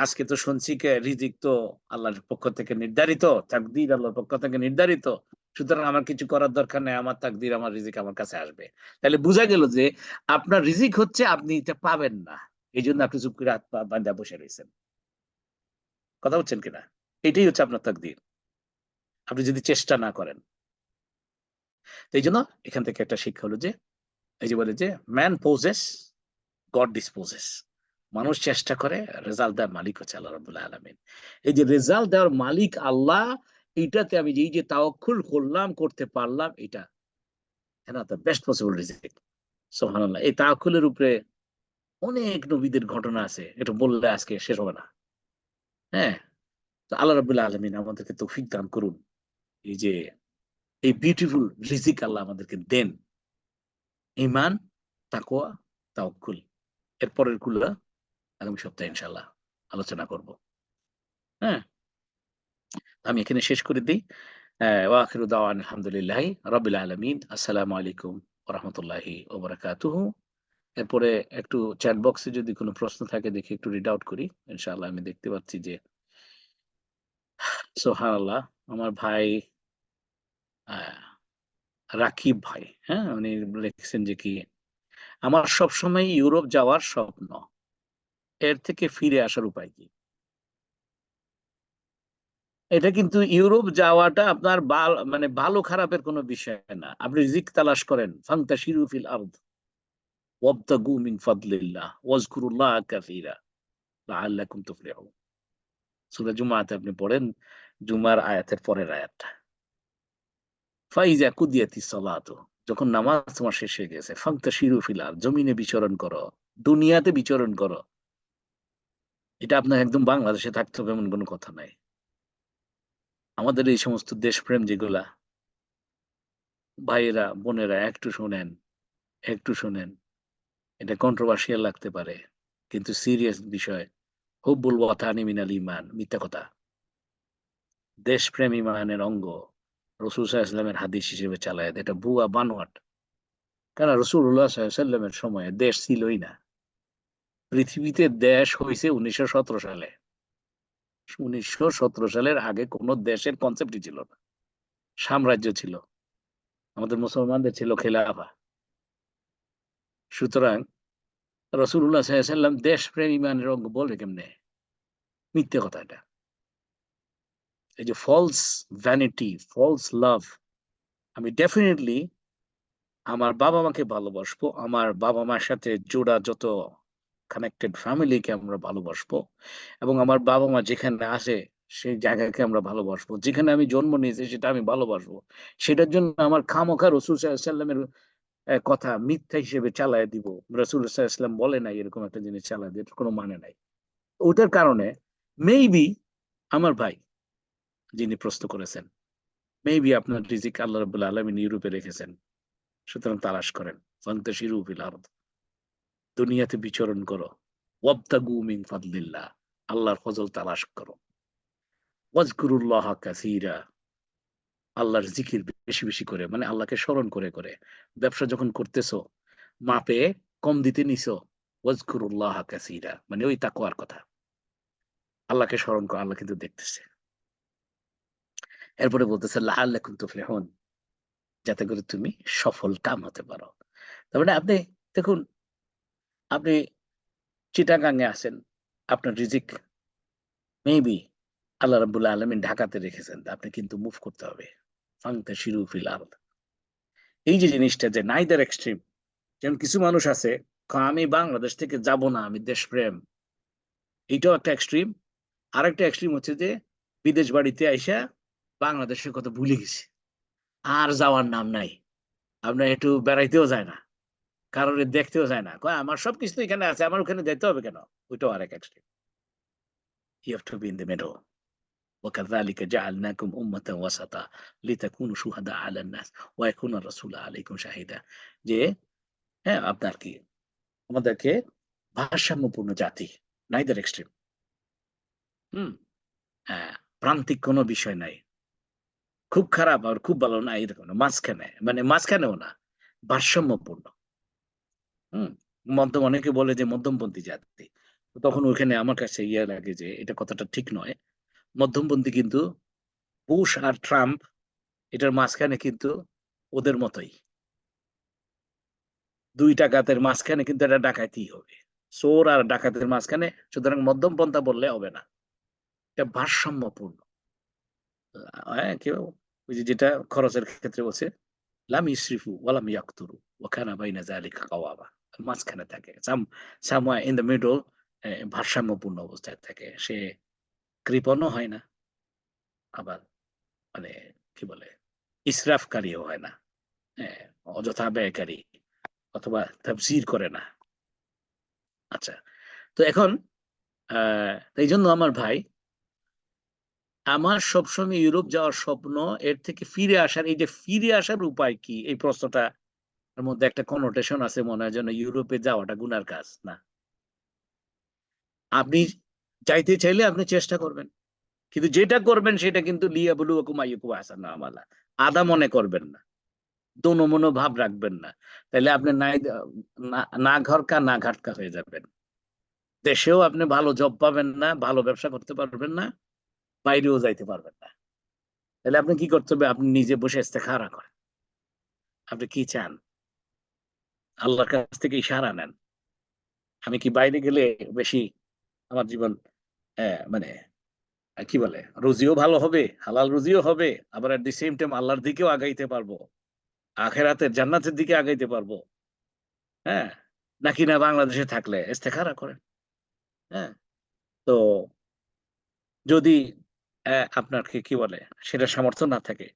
আজকে তো শুনছি কে রিজিক তো আল্লাহর পক্ষ থেকে নির্ধারিত, তাকদীর আল্লাহর পক্ষ থেকে নির্ধারিত, সুতরাং আমার কিছু করার দরকার নেই, আমার তাকদীর আমার রিজিক আমার কাছে আসবে। তাহলে বোঝা গেল যে আপনার রিজিক হচ্ছে আপনি এটা পাবেন না, এই জন্য আপনি চুপ করে হাত পা বাঁধা বসে রয়েছেন। কথা বলছেন কিনা? এটাই হচ্ছে আপনার তাকদীর, আপনি যদি চেষ্টা না করেন। তো এই জন্য এখান থেকে একটা শিক্ষা হলো যে এই যে বলে যে ম্যান পোজেস, গড ডিসপোজেস। মানুষ চেষ্টা করে, রেজাল্ট দেওয়ার মালিক হচ্ছে আল্লাহ রাব্বুল আলামিন। এই যে রেজাল্ট দেওয়ার মালিক আল্লাহ, এইটাতে আমি যে এই যে তাওয়াক্কুল করলাম, করতে পারলাম, এটা দ্য বেস্ট পসিবল রিজিক। সুবহানাল্লাহ। এই তাওয়াক্কুলের উপরে অনেক নবীদের ঘটনা আছে, এটা বললে আজকে শেষ হবে না। হ্যাঁ, তো আল্লাহ রাব্বুল আলামিন আমাদেরকে তৌফিক দান করুন, এই যে এই বিউটিফুল রিজিক আল্লাহ আমাদেরকে দেন। ঈমান, তাকওয়া, তাওয়াক্কুল। এর পরের গুলো আগামী সপ্তাহে ইনশাআল্লাহ আলোচনা করব। হ্যাঁ, আমি এখানে শেষ করে দিই। ওয়া আখিরু দাওয়ানা আলহামদুলিল্লাহি রাব্বিল আলামিন। আসসালামু আলাইকুম ওয়া রাহমাতুল্লাহি ওয়া বারাকাতুহু। এরপরে একটু চ্যাট বক্সে যদি কোনো প্রশ্ন থাকে দেখি একটু রিড আউট করি। ইনশাআল্লাহ আমি দেখতে পাচ্ছি যে সুবহানাল্লাহ, আমার ভাই আ রাকিব ভাই, হ্যাঁ? উনি লিখছেন যে কি, আমার সবসময় ইউরোপ যাওয়ার স্বপ্ন। এর থেকে ফিরে আসার উপায় কি? এটা কিন্তু ইউরোপ যাওয়াটা আপনার মানে ভালো খারাপের কোনো বিষয় না। আপনি রিজিক তালাশ করেন। ফান্তাশিরু ফিল আরদ ওয়াবতাগু মিন ফাদলিল্লাহ ওয়াজকুরুল্লাহ কাসীরা লাআল্লাকুম তুফলিহুন। সূরা জুমাতে আপনি পড়েন, জুমার আয়াতের পরের আয়াতটা। ফাইজা কুদিয়াতিস সালাতু, যখন নামাজ তোমার শেষ হয়ে গেছে, ফান্তাশিরু ফিল আরদ, জমিনে বিচরণ করো, দুনিয়াতে বিচরণ করো। এটা আপনার একদম বাংলাদেশে থাকতে হবে এমন কোনো কথা নাই। আমাদের এই সমস্ত দেশপ্রেম যেগুলা, ভাইয়েরা বোনেরা একটু শোনেন, একটু শোনেন। এটা কন্ট্রোভার্সিয়াল লাগতে পারে, কিন্তু সিরিয়াস বিষয়। হুব্বুল ওয়াতানি মিনাল ঈমান, মিথ্যা কথা। দেশপ্রেম ঈমানের অঙ্গ। রাসূল সাল্লাল্লাহু আলাইহি ওয়াসাল্লামের হাদিস হিসেবে চালায় এটা ভুয়া বানোয়াট। কারণ রাসূলুল্লাহ সাল্লাল্লাহু আলাইহি ওয়াসাল্লামের সময়ে দেশ ছিলই না। পৃথিবীতে দেশ হইছে ১৯১৭ সালে। ১৯১৭ সালের আগে কোন দেশের কনসেপ্টই ছিল না। সাম্রাজ্য ছিল। আমাদের মুসলমানদের ছিল খেলাফা। সুতরাং রাসূলুল্লাহ সাল্লাল্লাহু আলাইহি ওয়াসাল্লাম দেশপ্রেম ঈমানের অঙ্গ বলবে কেমনে? মিথ্যে কথা এটা। এই যে ফলস ভ্যানিটি, ফলস লাভ। আমি ডেফিনিটলি আমার বাবা-মাকে ভালোবাসবো। আমার বাবা-মার সাথে জোড়া যত কানেক্টেড ফ্যামিলিকে আমরা ভালোবাসবো এবং আমার বাবা-মা যেখানে আছে সেই জায়গাকে আমরা ভালোবাসবো। যেখানে আমি জন্ম নিয়েছি সেটা আমি ভালোবাসবো। সেটার জন্য আমার খামোখা রাসূল সাল্লাল্লাহু আলাইহি ওয়াসাল্লামের কথা মিথ্যা হিসেবে চালায়া দিব। রাসূল সাল্লাল্লাহু আলাইহি ওয়াসাল্লাম বলে নাই এরকম একটা জিনিস চালায়া দিয়ে, এটার কোনো মানে নাই। ওটার কারণে মেবি আমার ভাই যিনি প্রশ্ন করেছেন, মেবি আপনার রিজিক আল্লাহ রাব্বুল আলামিন ইউরোপে রেখেছেন। সুতরাং তালাশ করেন। ফান্তাশিরু ফিল আরদ, দুনিয়াতে বিচরণ করো। ওয়াবতাগু মিন ফাদলিল্লাহ, আল্লাহর ফজল তালাশ করো। ওয়াজকুরুল্লাহ কাসীরা, আল্লাহর জিকির বেশি বেশি করে, মানে আল্লাহকে স্মরণ করে করে। ব্যবসা যখন করতেছো, মাপে কম দিতে নিছো, ওয়াজকুরুল্লাহ কাসীরা, মানে ওই তাকওয়ার কথা। আল্লাহকে স্মরণ করো, আল্লাহ কিন্তু দেখতেছে। এরপরে বলতেছে লাআল্লাকুম তুফলিহুন, যাতে করে তুমি সফল কাম হতে পারো। তার মানে আপনি দেখুন, আপনি চিটাগাং এ আছেন, আপনার রিজিক মেবি আল্লাহ রাব্বুল আলামিন ঢাকাতে রেখেছেন। তা আপনি কিন্তু মুভ করতে হবে। ফান্তাশিরু ফিল আরদ। এই যে জিনিসটা, যে নাইদার এক্সট্রিম। যেমন কিছু মানুষ আছে, আমি বাংলাদেশ থেকে যাব না, আমি দেশপ্রেম। এইটাও একটা এক্সট্রিম। আরেকটা এক্সট্রিম হচ্ছে যে বিদেশ বাড়িতে আইসা বাংলাদেশের কথা ভুলে গেছি, আর যাওয়ার নাম নাই। আপনার একটু বেড়াইতেও যায় না, কারোর দেখতেও যায় না, কয় আমার সবকিছু তো এখানে আছে, আমার ওখানে যেতে হবে কেন? ওইটাও আরেক extreme. You have to be in the middle. وكذلك جعلناكم أمة وسطا لتكونوا شهداء على الناس ويكون الرسول عليكم شهيدا। যে হ্যাঁ, আপনার কি, আমাদেরকে ভারসাম্যপূর্ণ জাতি, নাইদার এক্সট্রিম। হুম। হ্যাঁ, প্রান্তিক কোনো বিষয় নাই, খুব খারাপ আর খুব ভালো না, এরকম না, মাঝখানে, মানে মাঝখানেও না, ভারসাম্যপূর্ণ। হুম। মধ্যম, অনেকে বলে যে মধ্যমপন্থী জাতি। তো তখন ওখানে আমার কাছে ইয়ে লাগে যে এটা কথাটা ঠিক নয়। মধ্যমপন্থী কিন্তু বুশ আর ট্রাম্প, এটার মাঝখানে কিন্তু ওদের মতোই। ২ ডাকাতের মাঝখানে কিন্তু এটা ডাকাইতেই হবে। চোর আর ডাকাতের মাঝখানে, সুতরাং মধ্যম পন্থা বললে হবে না। এটা ভারসাম্যপূর্ণ। হ্যাঁ, কেউ ওই যে যেটা খরচের ক্ষেত্রে বলছে, লাম ইসরিফু ওয়া লাম ইয়াকতুরু ওয়া কানা বাইনা যালিকা কাওয়ামা। মাঝখানে থাকে। somewhere in the middle, ভারসাম্যপূর্ণ অবস্থায় থাকে। সে কৃপণও হয় না, আবার মানে কি বলে, ইসরাফকারীও হয় না। হ্যাঁ, অযথা ব্যয়কারী অথবা তাবযির করে না। আচ্ছা। তো এখন এইজন্য আমার ভাই, আমার সবসময় ইউরোপ যাওয়ার স্বপ্ন। এর থেকে ফিরে আসার, এই যে ফিরে আসার উপায় কি? এই প্রশ্নটা এর মধ্যে একটা কনোটেশন আছে, মনে হয় যেন ইউরোপে যাওয়াটা গুনার কাজ না। আপনি যাইতে চাইলে আপনি চেষ্টা করবেন। কিন্তু যেটা করবেন সেটা কিন্তু লিয়াবলুয়াকুম আইয়ুকুম আহসানু আমালা। আধা মনে করবেন না। দোনো মনো ভাব রাখবেন না। তাইলে আপনি নাই, না না ঘরকা না ঘাটকা হয়ে যাবেন। দেশেও আপনি ভালো জব পাবেন না, ভালো ব্যবসা করতে পারবেন না, বাইরেও যাইতে পারবেন না। তাহলে আপনি কি করতে হবে? আপনি নিজে বসে ইস্তেখারা করেন। আপনি কি চান? আল্লাহর কাছ থেকে ইশারা নেন। আমি কি বাইরে গেলে বেশি আমার জীবন, মানে কি বলে, রুজিও ভালো হবে, হালাল রুজিও হবে, আবার এট দি সেম টাইম আল্লাহর দিকেও আগাইতে পারবো, আখেরাতের জান্নাতের দিকে আগাইতে পারবো। হ্যাঁ, নাকি না বাংলাদেশে থাকলে ইস্তেখারা করেন। হ্যাঁ। তো যদি আপনার কি বলে, সেটা সামর্থ্য না থাকে,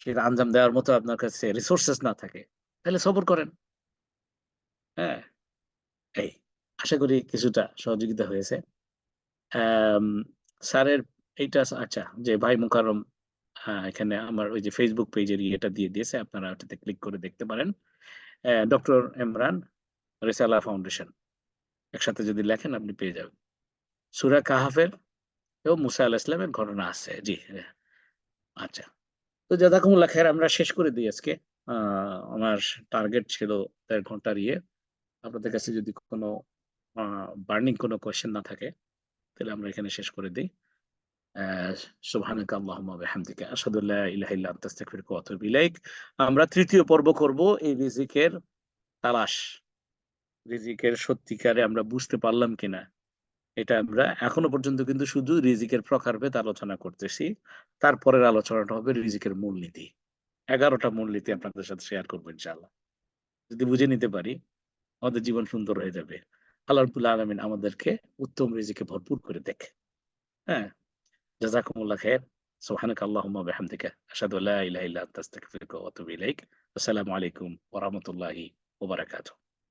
সেটা আঞ্জাম দেওয়ার মতো আপনার কাছে রিসোর্সেস না থাকে, তাহলে সবর করেন। হ্যাঁ, এই আশা করি কিছুটা সহযোগিতা হয়েছে। আম স্যারের এইটা আচ্ছা, যে ভাই মোকাররম এখানে আমার ওই যে ফেসবুক পেজের ইয়েটা দিয়ে দিয়েছে, আপনারা ওটাতে ক্লিক করে দেখতে পারেন। ডক্টর ইমরান রিসালা ফাউন্ডেশন, একসাথে যদি লেখেন আপনি পেয়ে যাবেন। সূরা কাহাফের এবং মুসা আলাইহিস সালামের ঘটনা আছে। জি, আচ্ছা। তো জাযাকুমুল্লাহ খাইর, আমরা শেষ করে দিই আজকে। আ আমার টার্গেট ছিল ১.৫ ঘন্টার ইয়ে। আপনাদের কাছে যদি কোনো আ বার্নিং কোনো কোয়েশ্চেন না থাকে, তাহলে আমরা এখানে শেষ করে দেই। সুবহানাকা আল্লাহুম্মা ওয়া বিহামদিকা আশহাদু আল্লা ইলাহা ইল্লা আনতা আস্তাগফিরুকা ওয়া আতুবু ইলাইক। আমরা ৩য় পর্ব করব এই রিজিকের তালাশ। রিজিকের সত্যিকারে আমরা বুঝতে পারলাম কিনা? এটা আমরা এখনো পর্যন্ত কিন্তু শুধু রিজিকের প্রকারভেদ আলোচনা করতেছি। তারপরের আলোচনাটা হবে রিজিকের মূলনীতি। ১১ টা মূলনীতি আপনাদের সাথে শেয়ার করব ইনশাআল্লাহ। যদি বুঝে নিতে পারি, আমাদের জীবন সুন্দর হয়ে যাবে। আল্লাহ রাব্বুল আলামিন আমাদেরকে উত্তম রিজিকে ভরপুর করে দেখ। হ্যাঁ? জাযাকুমুল্লাহ খাইর। সুবহানাকা আল্লাহুম্মা ওয়া বিহামদিকা আশহাদু আল্লা ইলাহা ইল্লা আনতা আস্তাগফিরুকা ওয়া আতুবু ইলাইক। আসসালামু আলাইকুম ওয়া রাহমাতুল্লাহি ওয়া বারাকাতুহু।